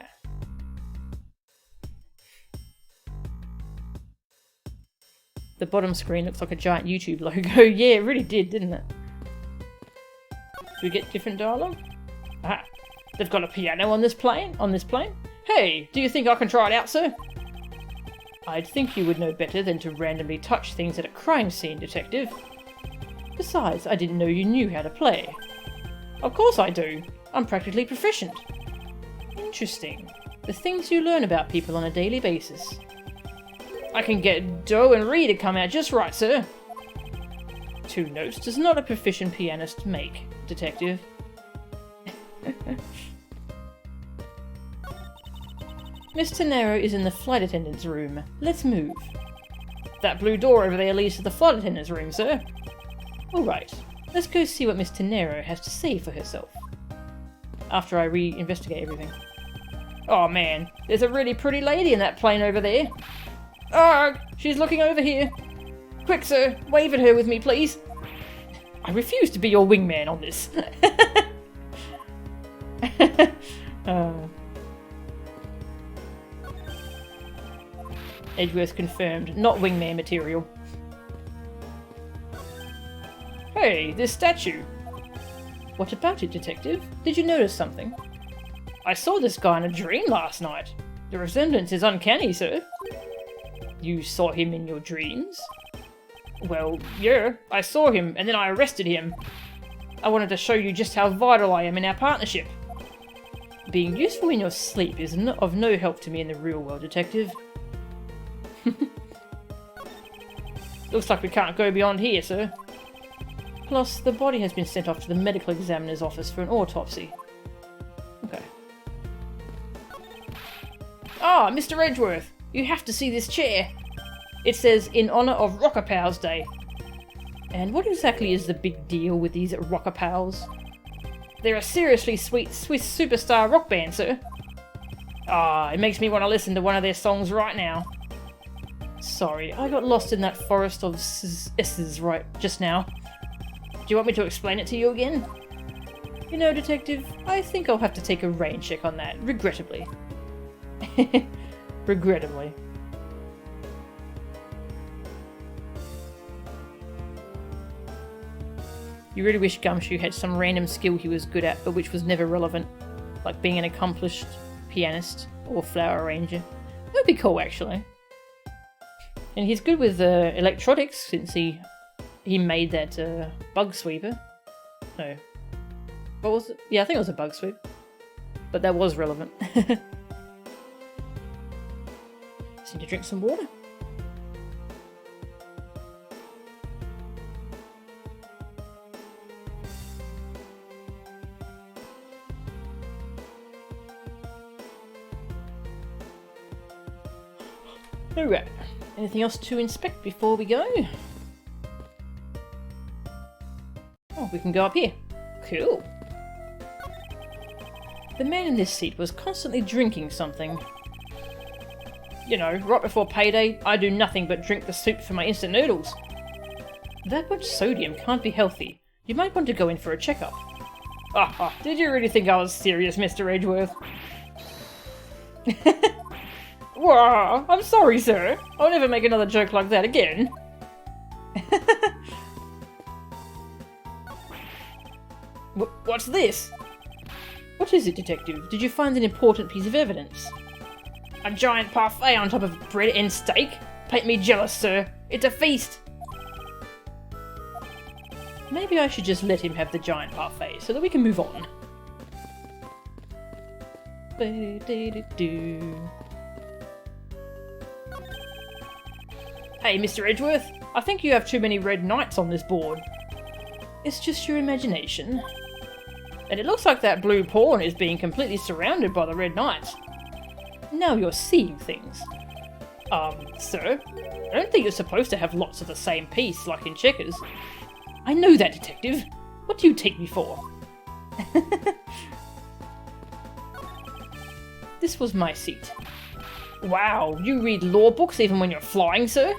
The bottom screen looks like a giant YouTube logo. Yeah, it really did, didn't it? Do we get different dialogue? Ah, they've got a piano on this plane? Hey, do you think I can try it out, sir? I'd think you would know better than to randomly touch things at a crime scene, detective. Besides, I didn't know you knew how to play. Of course I do. I'm practically proficient. Interesting. The things you learn about people on a daily basis. I can get do and re to come out just right, sir. 2 notes does not a proficient pianist make, detective. Miss Tennero is in the flight attendant's room. Let's move. That blue door over there leads to the flight attendant's room, sir. Alright, let's go see what Miss Tennero has to say for herself. After I re-investigate everything. Oh man, there's a really pretty lady in that plane over there. Arg! She's looking over here. Quick, sir, wave at her with me, please. I refuse to be your wingman on this. Edgeworth confirmed, not wingman material. Hey, this statue. What about it, detective? Did you notice something? I saw this guy in a dream last night. The resemblance is uncanny, sir. You saw him in your dreams? Well, yeah, I saw him and then I arrested him. I wanted to show you just how vital I am in our partnership. Being useful in your sleep is of no help to me in the real world, detective. Looks like we can't go beyond here, sir. Plus, the body has been sent off to the medical examiner's office for an autopsy. Okay. Ah, Mr. Edgeworth, you have to see this chair. It says, in honour of Rocker Pals Day. And what exactly is the big deal with these Rocker Pals? They're a seriously sweet Swiss superstar rock band, sir. Ah, it makes me want to listen to one of their songs right now. Sorry, I got lost in that forest of S's right just now. Do you want me to explain it to you again? You know, detective, I think I'll have to take a rain check on that, regrettably. Regrettably. You really wish Gumshoe had some random skill he was good at, but which was never relevant. Like being an accomplished pianist or flower arranger. That would be cool, actually. And he's good with electronics, since he made that bug sweeper. No. What was it? Yeah, I think it was a bug sweep. But that was relevant. Just need to drink some water. Alright, anything else to inspect before we go? Oh, we can go up here. Cool. The man in this seat was constantly drinking something. You know, right before payday, I do nothing but drink the soup for my instant noodles. That much sodium can't be healthy. You might want to go in for a checkup. Did you really think I was serious, Mr. Edgeworth? Wow, I'm sorry, sir. I'll never make another joke like that again. What's this? What is it, detective? Did you find an important piece of evidence? A giant parfait on top of bread and steak? Paint me jealous, sir. It's a feast. Maybe I should just let him have the giant parfait so that we can move on. Hey, Mr. Edgeworth, I think you have too many red knights on this board. It's just your imagination. And it looks like that blue pawn is being completely surrounded by the red knights. Now you're seeing things. Sir? I don't think you're supposed to have lots of the same piece, like in checkers. I know that, detective. What do you take me for? This was my seat. Wow, you read law books even when you're flying, sir?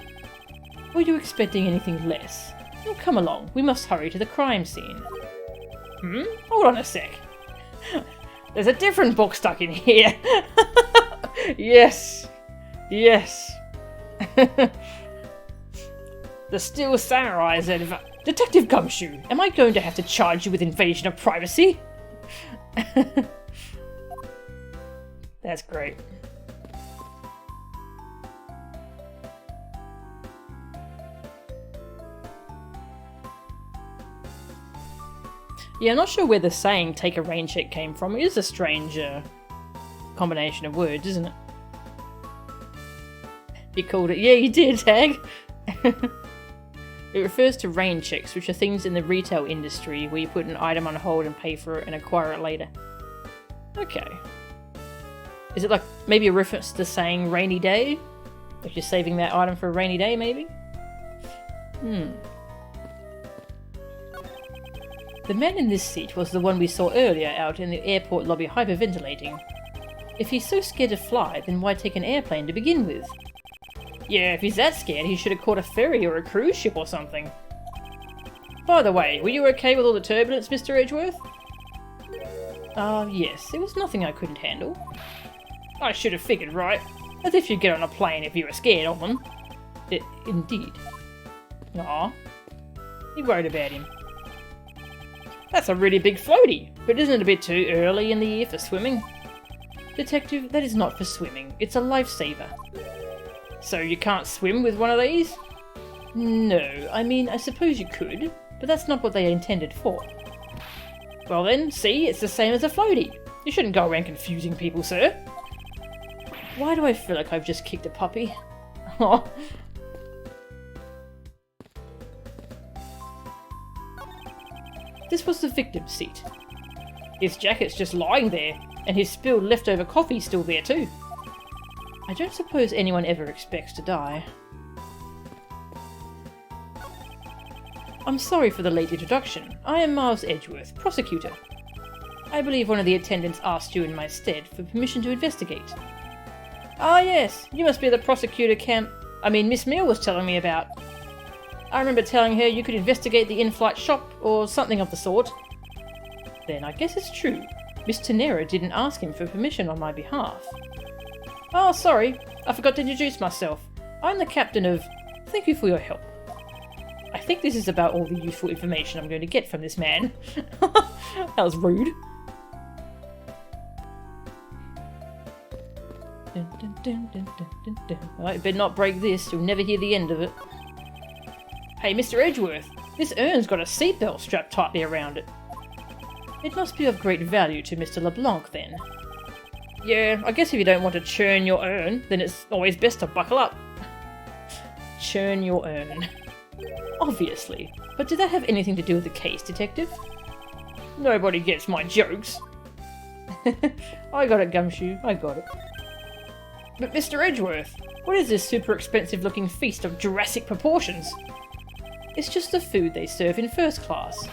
Were you expecting anything less? Oh, come along, we must hurry to the crime scene. Hold on a sec. There's a different book stuck in here. Yes. Yes. The Steel Samurai's Detective Gumshoe, am I going to have to charge you with invasion of privacy? That's great. Yeah, I'm not sure where the saying "take a rain check" came from. It is a strange combination of words, isn't it? You called it. Yeah, you did, Tag. It refers to rain checks, which are things in the retail industry where you put an item on hold and pay for it and acquire it later. Okay. Is it like maybe a reference to saying rainy day? Like you're saving that item for a rainy day, maybe? The man in this seat was the one we saw earlier out in the airport lobby hyperventilating. If he's so scared to fly, then why take an airplane to begin with? Yeah, if he's that scared, he should have caught a ferry or a cruise ship or something. By the way, were you okay with all the turbulence, Mr. Edgeworth? Yes, it was nothing I couldn't handle. I should have figured, right? As if you'd get on a plane if you were scared of them. Indeed. Aw. You worried about him. That's a really big floaty, but isn't it a bit too early in the year for swimming? Detective, that is not for swimming. It's a lifesaver. So you can't swim with one of these? No, I mean, I suppose you could, but that's not what they are intended for. Well then, see, it's the same as a floaty. You shouldn't go around confusing people, sir. Why do I feel like I've just kicked a puppy? This was the victim's seat. His jacket's just lying there, and his spilled leftover coffee's still there too. I don't suppose anyone ever expects to die. I'm sorry for the late introduction. I am Miles Edgeworth, prosecutor. I believe one of the attendants asked you in my stead for permission to investigate. Ah yes, you must be the prosecutor Miss Mill was telling me about. I remember telling her you could investigate the in-flight shop, or something of the sort. Then I guess it's true. Miss Tenera didn't ask him for permission on my behalf. Oh, sorry, I forgot to introduce myself. I'm the captain of... Thank you for your help. I think this is about all the useful information I'm going to get from this man. That was rude. I better not break this, you'll never hear the end of it. Hey, Mr. Edgeworth, this urn's got a seatbelt strapped tightly around it. It must be of great value to Mr. LeBlanc, then. Yeah, I guess if you don't want to churn your urn, then it's always best to buckle up. Churn your urn. Obviously. But did that have anything to do with the case, detective? Nobody gets my jokes. I got it, Gumshoe, I got it. But Mr. Edgeworth, What is this super expensive looking feast of Jurassic proportions? It's just the food they serve in first class.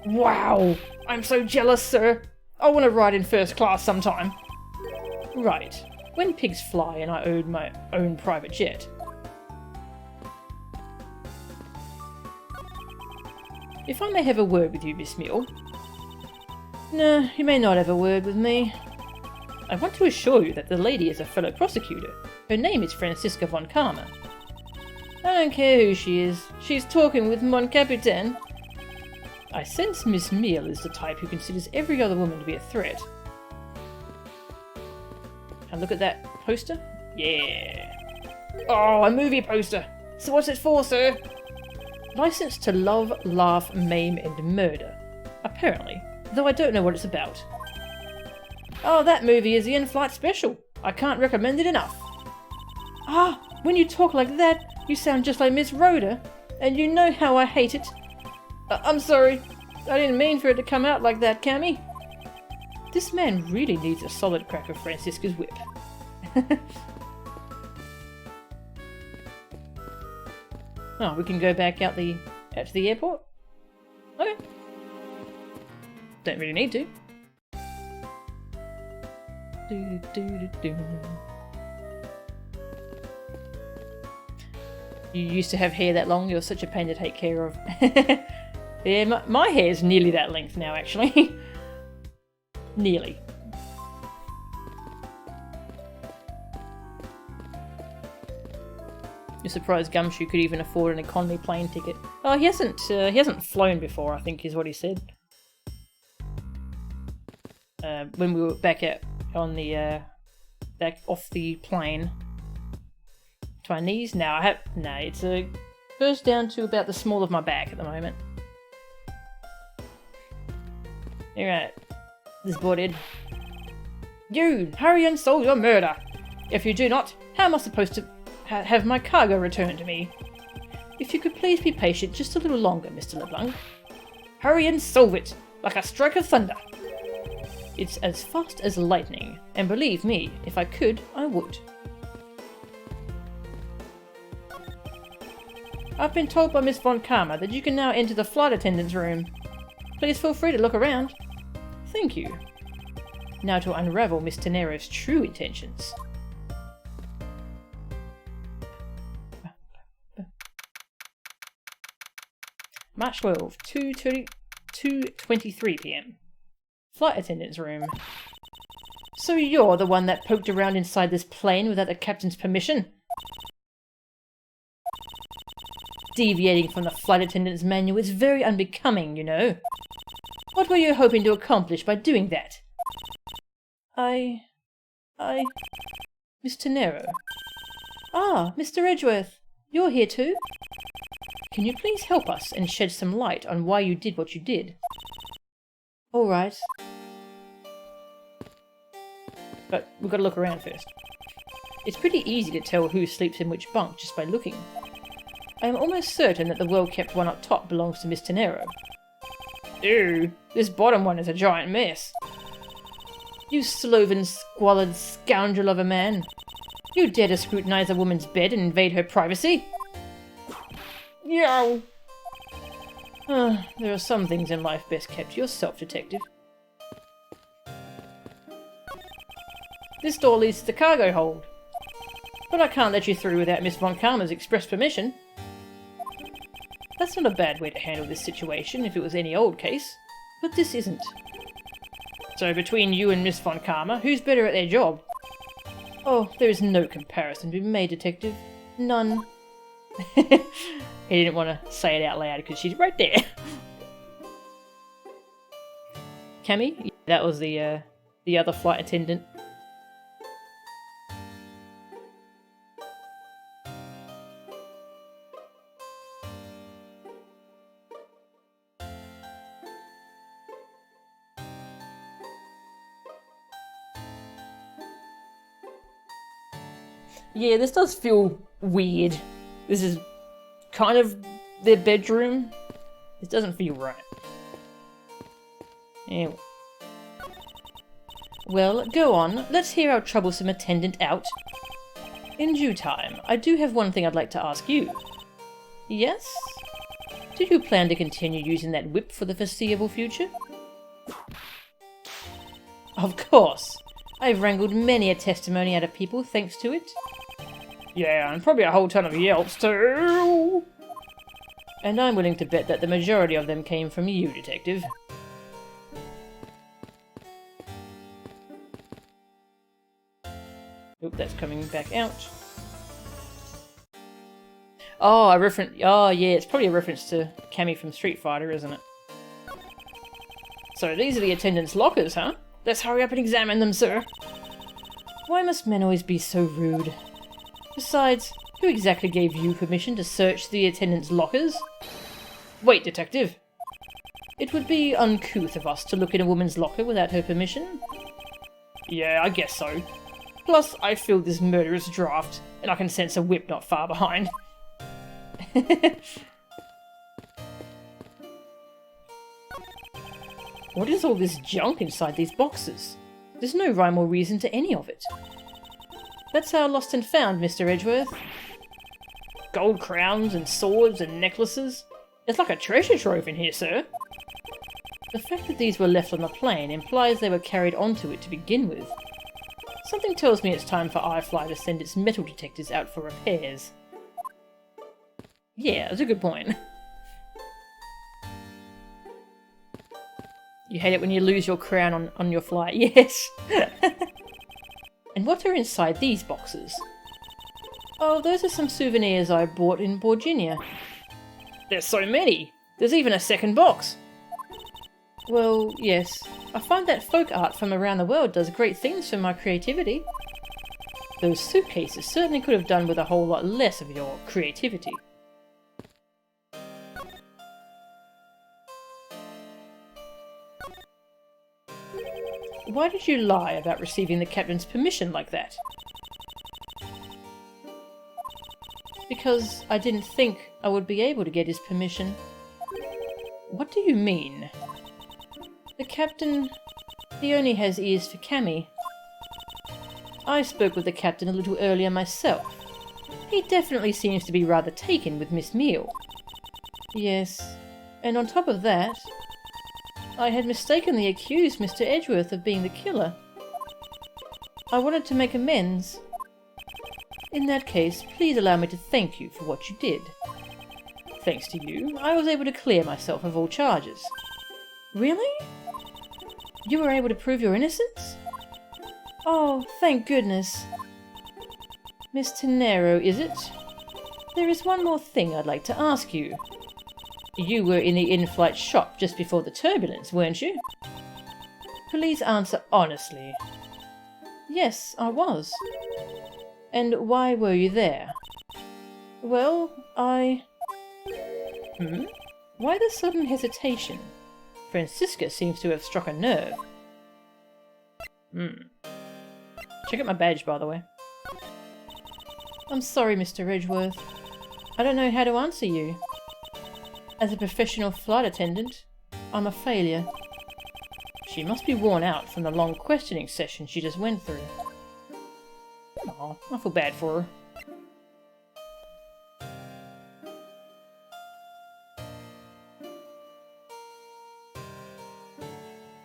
Wow! I'm so jealous, sir! I want to ride in first class sometime. Right. When pigs fly and I own my own private jet. If I may have a word with you, Miss Mule. No, you may not have a word with me. I want to assure you that the lady is a fellow prosecutor. Her name is Franziska von Karma. I don't care who she is. She's talking with Mon Capitaine. I sense Miss Mule is the type who considers every other woman to be a threat. And look at that poster? Yeah. Oh, a movie poster. So what's it for, sir? Licensed to love, laugh, maim, and murder. Apparently. Though I don't know what it's about. Oh, that movie is the in-flight special. I can't recommend it enough. Ah, when you talk like that, you sound just like Miss Rhoda. And you know how I hate it. I'm sorry. I didn't mean for it to come out like that, Cammy. This man really needs a solid crack of Franziska's whip. Oh, we can go back out to the airport? Okay. Don't really need to. You used to have hair that long, you're such a pain to take care of. Yeah, my hair is nearly that length now, actually. Nearly. You're surprised Gumshoe could even afford an economy plane ticket. Oh, he hasn't flown before, I think is what he said. When we were back off the plane. To my knees? No, it's first down to about the small of my back at the moment. Alright, this boarded. You, hurry and solve your murder! If you do not, how am I supposed to have my cargo returned to me? If you could please be patient just a little longer, Mr. LeBlanc. Hurry and solve it, like a strike of thunder. It's as fast as lightning, and believe me, if I could, I would. I've been told by Miss Von Karma that you can now enter the flight attendant's room. Please feel free to look around. Thank you. Now to unravel Miss Tenero's true intentions. March 12, 2:23 PM. Flight attendant's room. So you're the one that poked around inside this plane without the captain's permission? Deviating from the flight attendant's manual is very unbecoming, you know. What were you hoping to accomplish by doing that? Miss Tenero. Ah, Mr. Edgeworth. You're here too? Can you please help us and shed some light on why you did what you did? All right. But we've got to look around first. It's pretty easy to tell who sleeps in which bunk just by looking. I am almost certain that the well-kept one up top belongs to Miss Tenero. Ew, this bottom one is a giant mess. You sloven, squalid scoundrel of a man. You dare to scrutinize a woman's bed and invade her privacy? Yow! There are some things in life best kept to yourself, detective. This door leads to the cargo hold. But I can't let you through without Miss Von Karma's express permission. That's not a bad way to handle this situation if it was any old case, but this isn't. So between you and Miss Von Karma, who's better at their job? Oh, there is no comparison to be made, detective. None. He didn't want to say it out loud because she's right there. Cammy? That was the other flight attendant. Yeah, this does feel weird. This is kind of their bedroom. This doesn't feel right. Anyway. Well, go on. Let's hear our troublesome attendant out. In due time, I do have one thing I'd like to ask you. Yes? Do you plan to continue using that whip for the foreseeable future? Of course! I've wrangled many a testimony out of people thanks to it. Yeah, and probably a whole ton of yelps too! And I'm willing to bet that the majority of them came from you, Detective. Oop, that's coming back out. Oh, oh yeah, it's probably a reference to Cammy from Street Fighter, isn't it? So these are the attendants' lockers, huh? Let's hurry up and examine them, sir. Why must men always be so rude? Besides, who exactly gave you permission to search the attendants' lockers? Wait, Detective. It would be uncouth of us to look in a woman's locker without her permission. Yeah, I guess so. Plus, I filled this murderous draft, and I can sense a whip not far behind. What is all this junk inside these boxes? There's no rhyme or reason to any of it. That's our lost and found, Mr. Edgeworth. Gold crowns and swords and necklaces. It's like a treasure trove in here, sir. The fact that these were left on the plane implies they were carried onto it to begin with. Something tells me it's time for iFly to send its metal detectors out for repairs. Yeah, that's a good point. You hate it when you lose your crown on your flight, yes. And what are inside these boxes? Oh, those are some souvenirs I bought in Virginia. There's so many! There's even a second box! Well, yes. I find that folk art from around the world does great things for my creativity. Those suitcases certainly could have done with a whole lot less of your creativity. Why did you lie about receiving the captain's permission like that? Because I didn't think I would be able to get his permission. What do you mean? The captain, he only has ears for Cammy. I spoke with the captain a little earlier myself. He definitely seems to be rather taken with Miss Meal. Yes, and on top of that, I had mistakenly accused Mr. Edgeworth of being the killer. I wanted to make amends. In that case, please allow me to thank you for what you did. Thanks to you, I was able to clear myself of all charges. Really? You were able to prove your innocence? Oh, thank goodness. Miss Tenero, is it? There is one more thing I'd like to ask you. You were in the in-flight shop just before the turbulence, weren't you? Please answer honestly. Yes, I was. And why were you there? Well, Why the sudden hesitation? Francisca seems to have struck a nerve. Check out my badge, by the way. I'm sorry, Mr. Edgeworth. I don't know how to answer you. As a professional flight attendant, I'm a failure. She must be worn out from the long questioning session she just went through. Oh, I feel bad for her.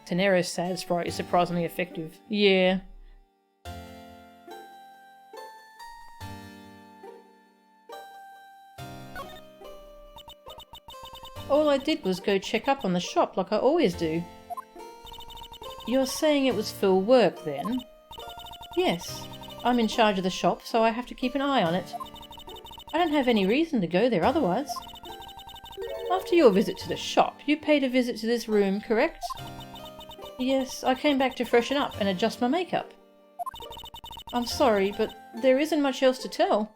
Tenero's sad sprite is surprisingly effective. Yeah. All I did was go check up on the shop like I always do. You're saying it was for work then? Yes. I'm in charge of the shop, so I have to keep an eye on it. I don't have any reason to go there otherwise. After your visit to the shop, you paid a visit to this room, correct? Yes, I came back to freshen up and adjust my makeup. I'm sorry, but there isn't much else to tell.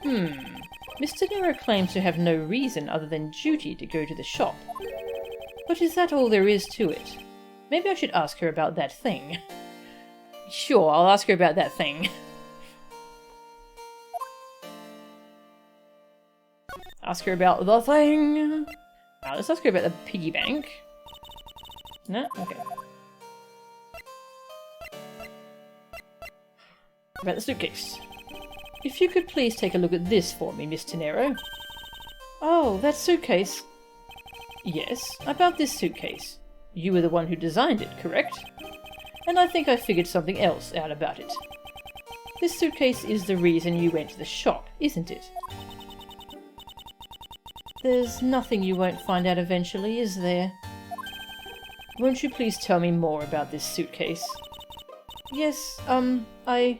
Mr. Nero claims to have no reason other than duty to go to the shop. But is that all there is to it? Maybe I should ask her about that thing. Sure, I'll ask her about that thing. Ask her about the thing. Now let's ask her about the piggy bank. No? Okay. About the suitcase. If you could please take a look at this for me, Miss Tenero. Oh, that suitcase. Yes, about this suitcase. You were the one who designed it, correct? And I think I figured something else out about it. This suitcase is the reason you went to the shop, isn't it? There's nothing you won't find out eventually, is there? Won't you please tell me more about this suitcase? Yes, I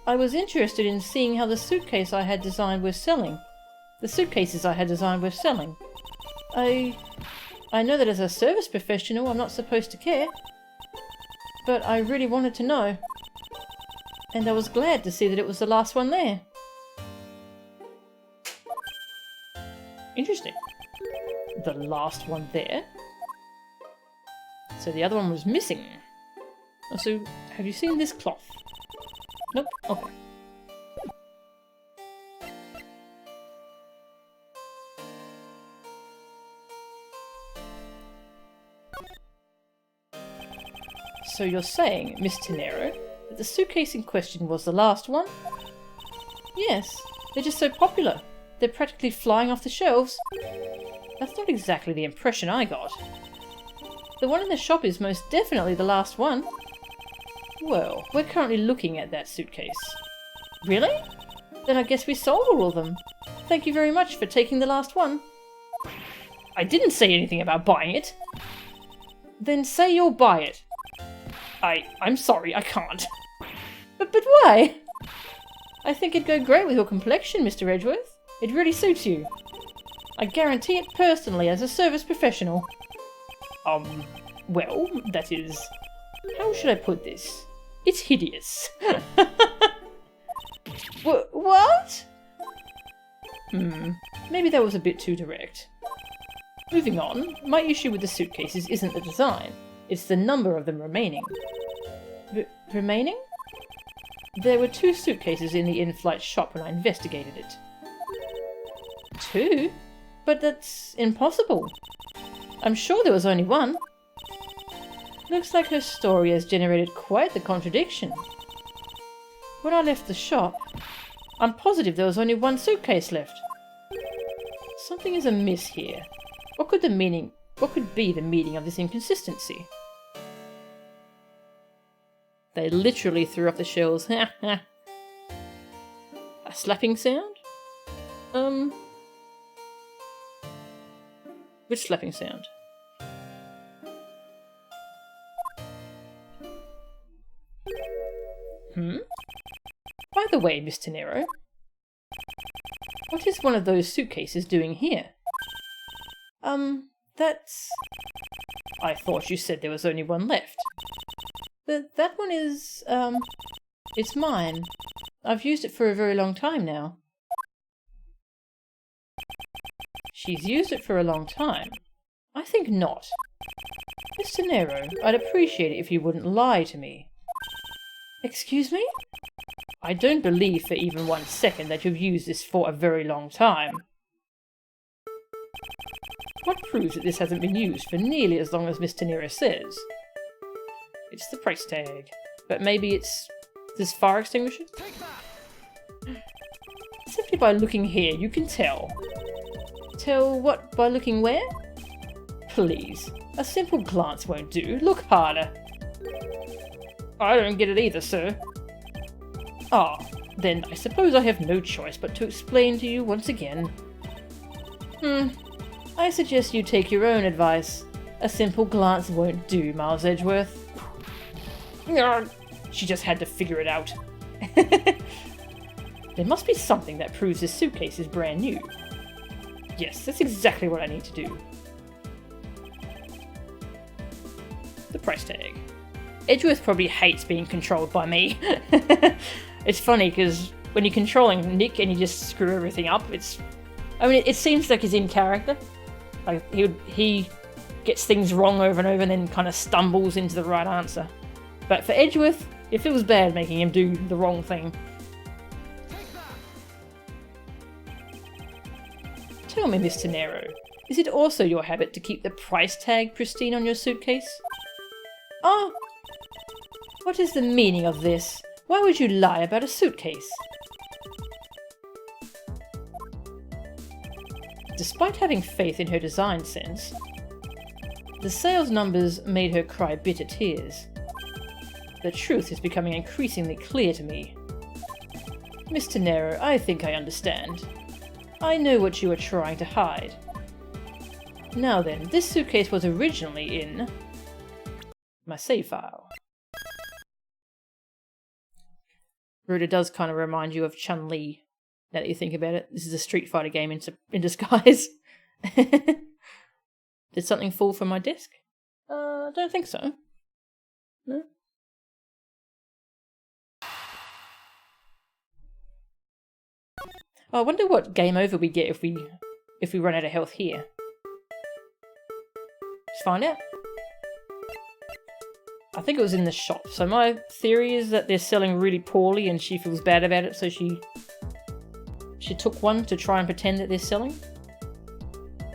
was interested in seeing how the suitcase I had designed was selling. The suitcases I had designed were selling. I know that as a service professional I'm not supposed to care, but I really wanted to know. And I was glad to see that it was the last one there. Interesting. The last one there? So the other one was missing. Also, have you seen this cloth? Nope. Okay. So you're saying, Miss Tenero, that the suitcase in question was the last one? Yes, they're just so popular. They're practically flying off the shelves. That's not exactly the impression I got. The one in the shop is most definitely the last one. Well, we're currently looking at that suitcase. Really? Then I guess we sold all of them. Thank you very much for taking the last one. I didn't say anything about buying it. Then say you'll buy it. I'm sorry, I can't. But why? I think it'd go great with your complexion, Mr. Edgeworth. It really suits you. I guarantee it personally as a service professional. Well, that is... How should I put this? It's hideous. What? Maybe that was a bit too direct. Moving on, my issue with the suitcases isn't the design, it's the number of them remaining. Remaining? There were 2 suitcases in the in-flight shop when I investigated it. 2? But that's impossible. I'm sure there was only one. Looks like her story has generated quite the contradiction. When I left the shop, I'm positive there was only 1 suitcase left. Something is amiss here. What could be the meaning of this inconsistency? They literally threw off the shelves. A slapping sound? Which slapping sound? By the way, Miss Tenero, what is one of those suitcases doing here? That's... I thought you said there was only 1 left. That one is, it's mine. I've used it for a very long time now. She's used it for a long time? I think not. Miss Tenero, I'd appreciate it if you wouldn't lie to me. Excuse me? I don't believe for even 1 second that you've used this for a very long time. What proves that this hasn't been used for nearly as long as Miss Tenero says? It's the price tag. But maybe it's this fire extinguisher? Simply by looking here, you can tell. Tell what by looking where? Please, a simple glance won't do. Look harder. I don't get it either, sir. Ah, then I suppose I have no choice but to explain to you once again. I suggest you take your own advice. A simple glance won't do, Miles Edgeworth. She just had to figure it out. There must be something that proves this suitcase is brand new. Yes, that's exactly what I need to do. The price tag. Edgeworth probably hates being controlled by me. It's funny because when you're controlling Nick and you just screw everything up, it seems like he's in character. Like he gets things wrong over and over and then kind of stumbles into the right answer. But for Edgeworth, it feels bad making him do the wrong thing. Tell me, Miss Tenero, is it also your habit to keep the price tag pristine on your suitcase? Oh! What is the meaning of this? Why would you lie about a suitcase? Despite having faith in her design sense, the sales numbers made her cry bitter tears. The truth is becoming increasingly clear to me. Miss Tenero, I think I understand. I know what you are trying to hide. Now then, this suitcase was originally in my save file. Ruta does kind of remind you of Chun-Li, now that you think about it. This is a Street Fighter game in disguise. Did something fall from my desk? I don't think so. No? Oh, I wonder what game over we get if we run out of health here. Let's find out. I think it was in the shop. So my theory is that they're selling really poorly and she feels bad about it, so she took one to try and pretend that they're selling.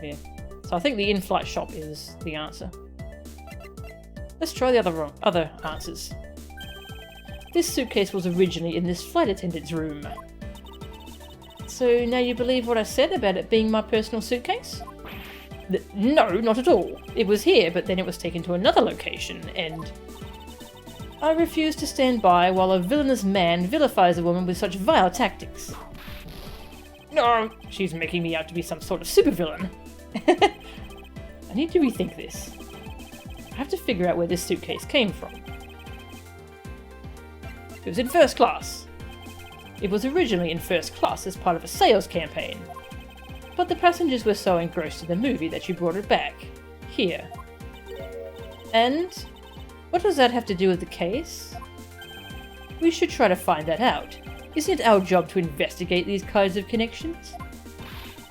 Yeah. So I think the in-flight shop is the answer. Let's try the other answers. This suitcase was originally in this flight attendant's room. So now you believe what I said about it being my personal suitcase? No, not at all. It was here, but then it was taken to another location, and I refuse to stand by while a villainous man vilifies a woman with such vile tactics. No, she's making me out to be some sort of supervillain. I need to rethink this. I have to figure out where this suitcase came from. It was in first class. It was originally in first class as part of a sales campaign. But the passengers were so engrossed in the movie that you brought it back. Here. And what does that have to do with the case? We should try to find that out. Isn't it our job to investigate these kinds of connections?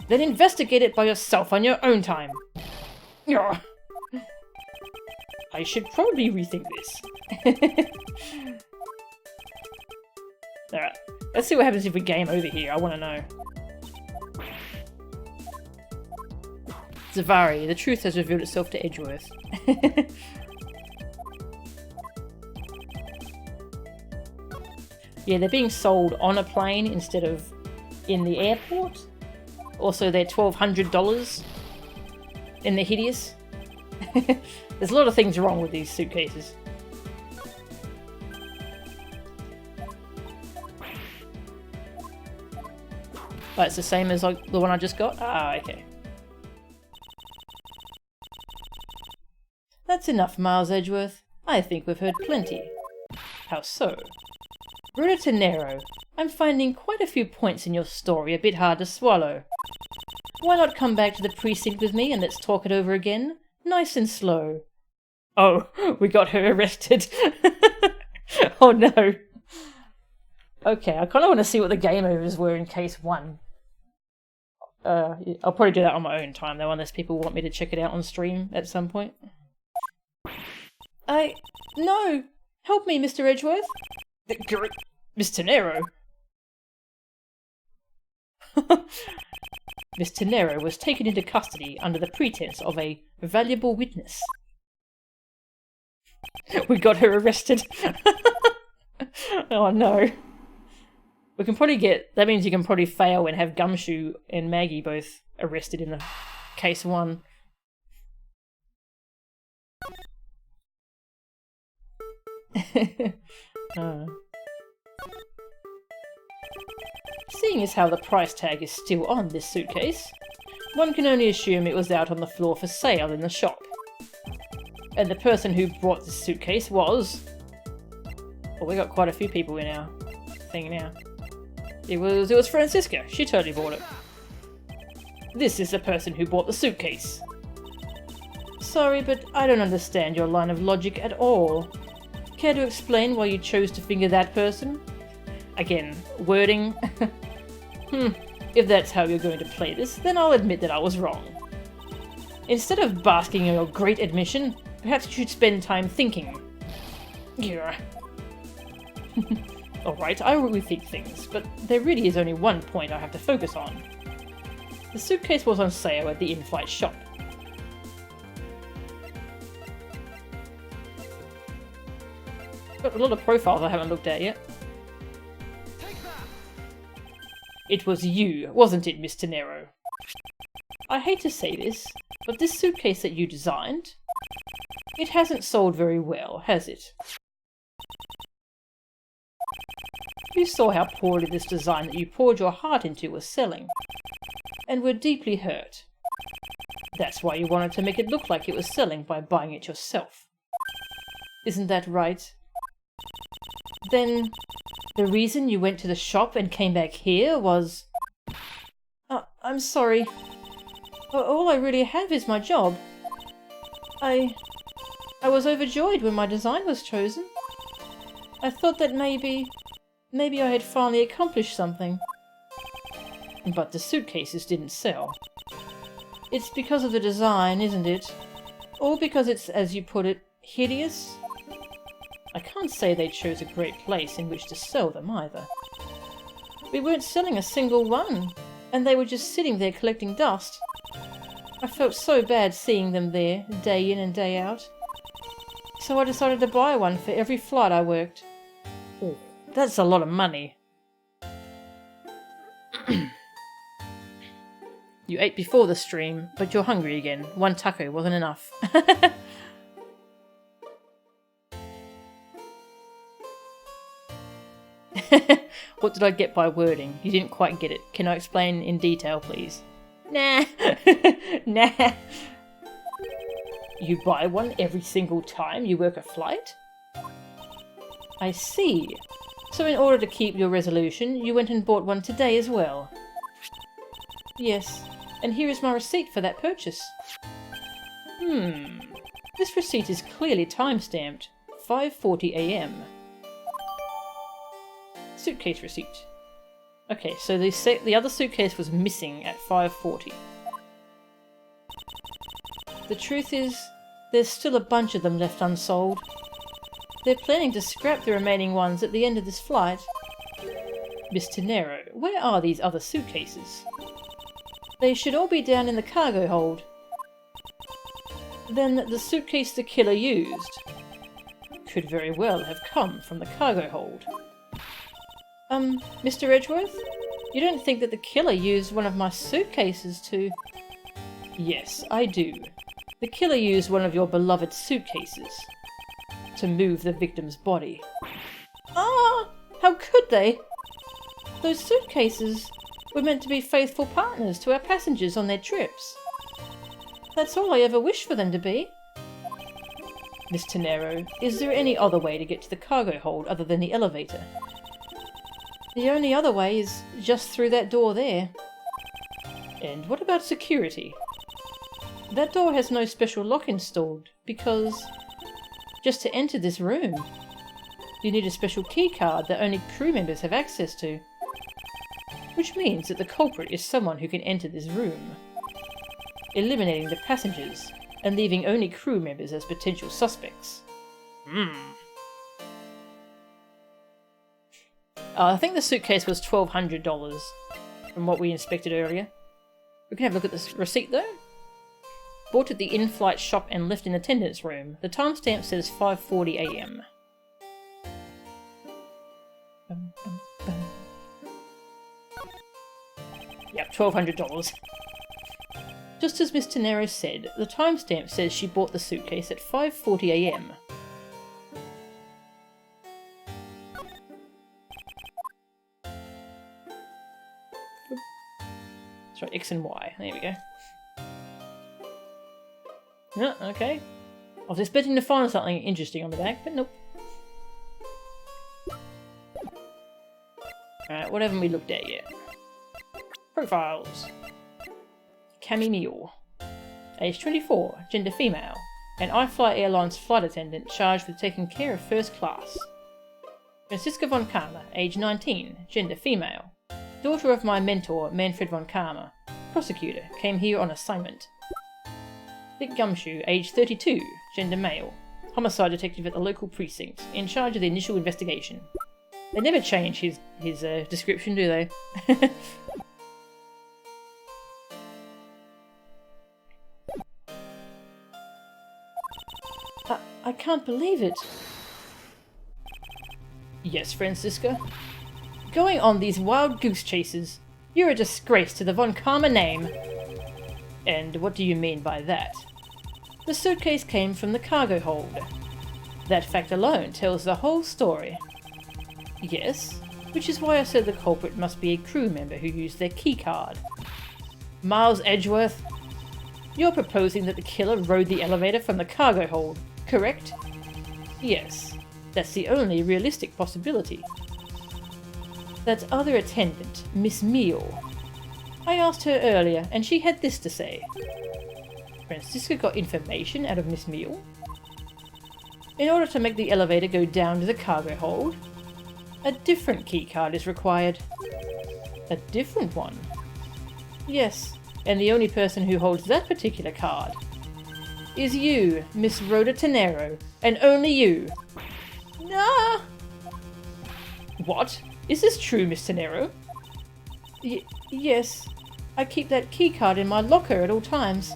Then investigate it by yourself on your own time. Ugh. I should probably rethink this. Alright, let's see what happens if we game over here. I want to know. Zavari, the truth has revealed itself to Edgeworth. Yeah, they're being sold on a plane instead of in the airport. Also, they're $1,200 and they're hideous. There's a lot of things wrong with these suitcases. Oh, it's the same as the one I just got? Ah, okay. That's enough, Miles Edgeworth. I think we've heard plenty. How so? Ruta Tenero, I'm finding quite a few points in your story a bit hard to swallow. Why not come back to the precinct with me and let's talk it over again? Nice and slow. Oh, we got her arrested. Oh no. Okay, I kind of want to see what the game overs were in case 1. I'll probably do that on my own time though, unless people want me to check it out on stream at some point. No! Help me, Mr. Edgeworth! Miss Tenero! Miss Tenero was taken into custody under the pretense of a valuable witness. We got her arrested. Oh no. We can probably that means you can probably fail and have Gumshoe and Maggie both arrested in the case 1. Seeing as how the price tag is still on this suitcase, one can only assume it was out on the floor for sale in the shop. And the person who brought this suitcase was... Well, we got quite a few people in our thing now. It was Francisca. She totally bought it. This is the person who bought the suitcase. Sorry, but I don't understand your line of logic at all. Care to explain why you chose to finger that person? Again, wording. If that's how you're going to play this, then I'll admit that I was wrong. Instead of basking in your great admission, perhaps you should spend time thinking. Yeah. Alright, I will rethink things, but there really is only one point I have to focus on. The suitcase was on sale at the in-flight shop. Got a lot of profiles I haven't looked at yet. It was you, wasn't it, Mr. Nero? I hate to say this, but this suitcase that you designed, it hasn't sold very well, has it? You saw how poorly this design that you poured your heart into was selling, and were deeply hurt. That's why you wanted to make it look like it was selling by buying it yourself. Isn't that right? Then, the reason you went to the shop and came back here was... I'm sorry. All I really have is my job. I was overjoyed when my design was chosen. I thought that maybe I had finally accomplished something. But the suitcases didn't sell. It's because of the design, isn't it? Or because it's, as you put it, hideous? I can't say they chose a great place in which to sell them either. We weren't selling a single one, and they were just sitting there collecting dust. I felt so bad seeing them there, day in and day out. So I decided to buy one for every flight I worked. Oh, that's a lot of money. You ate before the stream, but you're hungry again. One taco wasn't enough. What did I get by wording? You didn't quite get it. Can I explain in detail, please? Nah. Nah. You buy one every single time you work a flight? I see. So in order to keep your resolution, you went and bought one today as well? Yes. And here is my receipt for that purchase. This receipt is clearly time-stamped. 5:40 AM. Suitcase receipt. Okay, so the other suitcase was missing at 5:40. The truth is, there's still a bunch of them left unsold. They're planning to scrap the remaining ones at the end of this flight. Mr. Nero, where are these other suitcases? They should all be down in the cargo hold. Then the suitcase the killer used could very well have come from the cargo hold. Mr. Edgeworth? You don't think that the killer used one of my suitcases to... Yes, I do. The killer used one of your beloved suitcases to move the victim's body. Ah! How could they? Those suitcases were meant to be faithful partners to our passengers on their trips. That's all I ever wished for them to be. Mr. Nero, is there any other way to get to the cargo hold other than the elevator? The only other way is just through that door there. And what about security? That door has no special lock installed, because just to enter this room, you need a special key card that only crew members have access to. Which means that the culprit is someone who can enter this room, eliminating the passengers and leaving only crew members as potential suspects. I think the suitcase was $1,200 from what we inspected earlier. We can have a look at this receipt though. Bought at the in-flight shop and left in attendance room. The timestamp says 5:40 AM. Yep, $1,200. Just as Mr. Nero said, the timestamp says she bought the suitcase at 5:40 AM. That's right, X and Y. There we go. No, okay. I was expecting to find something interesting on the back, but nope. Alright, what haven't we looked at yet? Profiles. Cami Mule. Age 24, gender female. An iFly Airlines flight attendant charged with taking care of first class. Franziska von Karma, age 19, gender female. Daughter of my mentor, Manfred von Karma. Prosecutor, came here on assignment. Dick Gumshoe, age 32, gender male. Homicide detective at the local precinct, in charge of the initial investigation. They never change his description, do they? I can't believe it. Yes, Franziska. Going on these wild goose chases, You're a disgrace to the Von Karma name. And what do you mean by that? The suitcase came from the cargo hold. That fact alone tells the whole story. Yes, which is why I said the culprit must be a crew member who used their keycard. Miles Edgeworth, you're proposing that the killer rode the elevator from the cargo hold, correct? Yes, that's the only realistic possibility. That other attendant, Miss Meal. I asked her earlier, and she had this to say. Francisca got information out of Miss Meal. In order to make the elevator go down to the cargo hold, a different keycard is required. A different one? Yes, and the only person who holds that particular card is you, Miss Rhoda Tenero, and only you. No! What? Is this true, Miss Tenero? Yes. I keep that keycard in my locker at all times.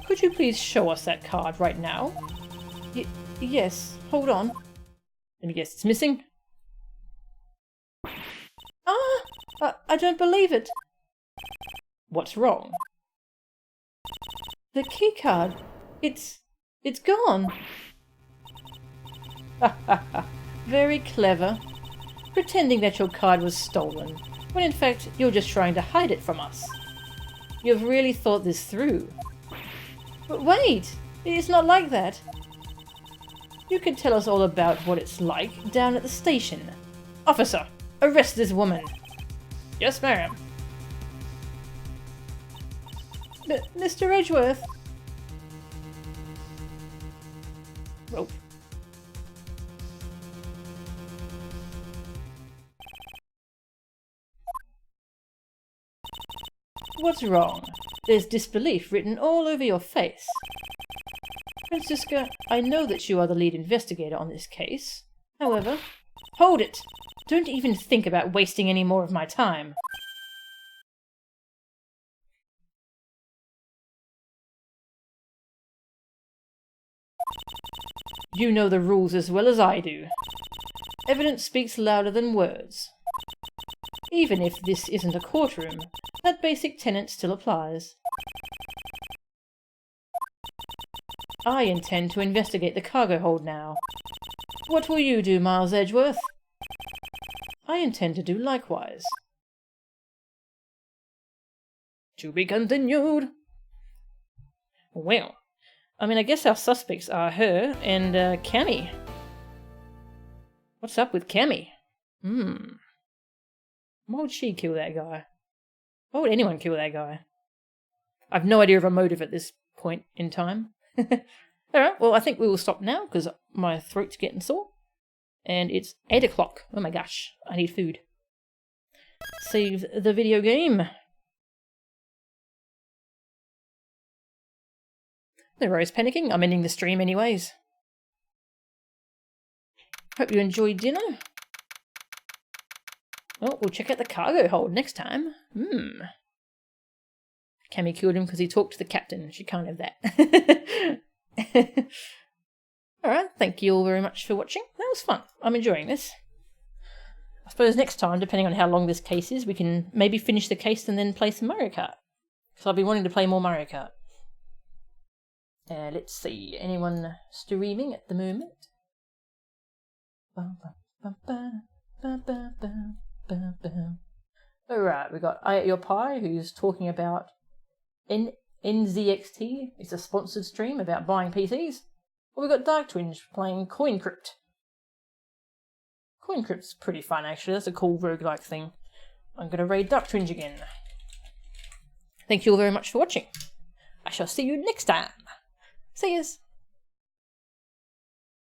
Could you please show us that card right now? Yes. Hold on. Let me guess, it's missing? Ah! I don't believe it. What's wrong? The keycard. It's gone. Very clever. Pretending that your card was stolen, when in fact you're just trying to hide it from us. You've really thought this through. But wait! It's not like that. You can tell us all about what it's like down at the station. Officer, arrest this woman. Yes, ma'am. Mr. Edgeworth. Rope. What's wrong? There's disbelief written all over your face. Francisca, I know that you are the lead investigator on this case. However, hold it! Don't even think about wasting any more of my time. You know the rules as well as I do. Evidence speaks louder than words. Even if this isn't a courtroom, that basic tenet still applies. I intend to investigate the cargo hold now. What will you do, Miles Edgeworth? I intend to do likewise. To be continued. Well, I mean, I guess our suspects are her and Cammy. What's up with Cammy? Why would she kill that guy? Why would anyone kill that guy? I've no idea of a motive at this point in time. Alright, well I think we will stop now because my throat's getting sore. And it's 8 o'clock. Oh my gosh, I need food. Save the video game. No worries panicking, I'm ending the stream anyways. Hope you enjoyed dinner. Oh, we'll check out the cargo hold next time. Cammy killed him because he talked to the captain. She can't have that. Alright, thank you all very much for watching. That was fun. I'm enjoying this. I suppose next time, depending on how long this case is, we can maybe finish the case and then play some Mario Kart. Because I've been wanting to play more Mario Kart. Let's see. Anyone streaming at the moment? Alright, we got I At Your Pie, who's talking about NZXT. It's a sponsored stream about buying PCs. Or we got Dark Twinge playing Coin Crypt. Coin Crypt's pretty fun actually, that's a cool roguelike thing. I'm going to raid Dark Twinge again. Thank you all very much for watching. I shall see you next time. See yous.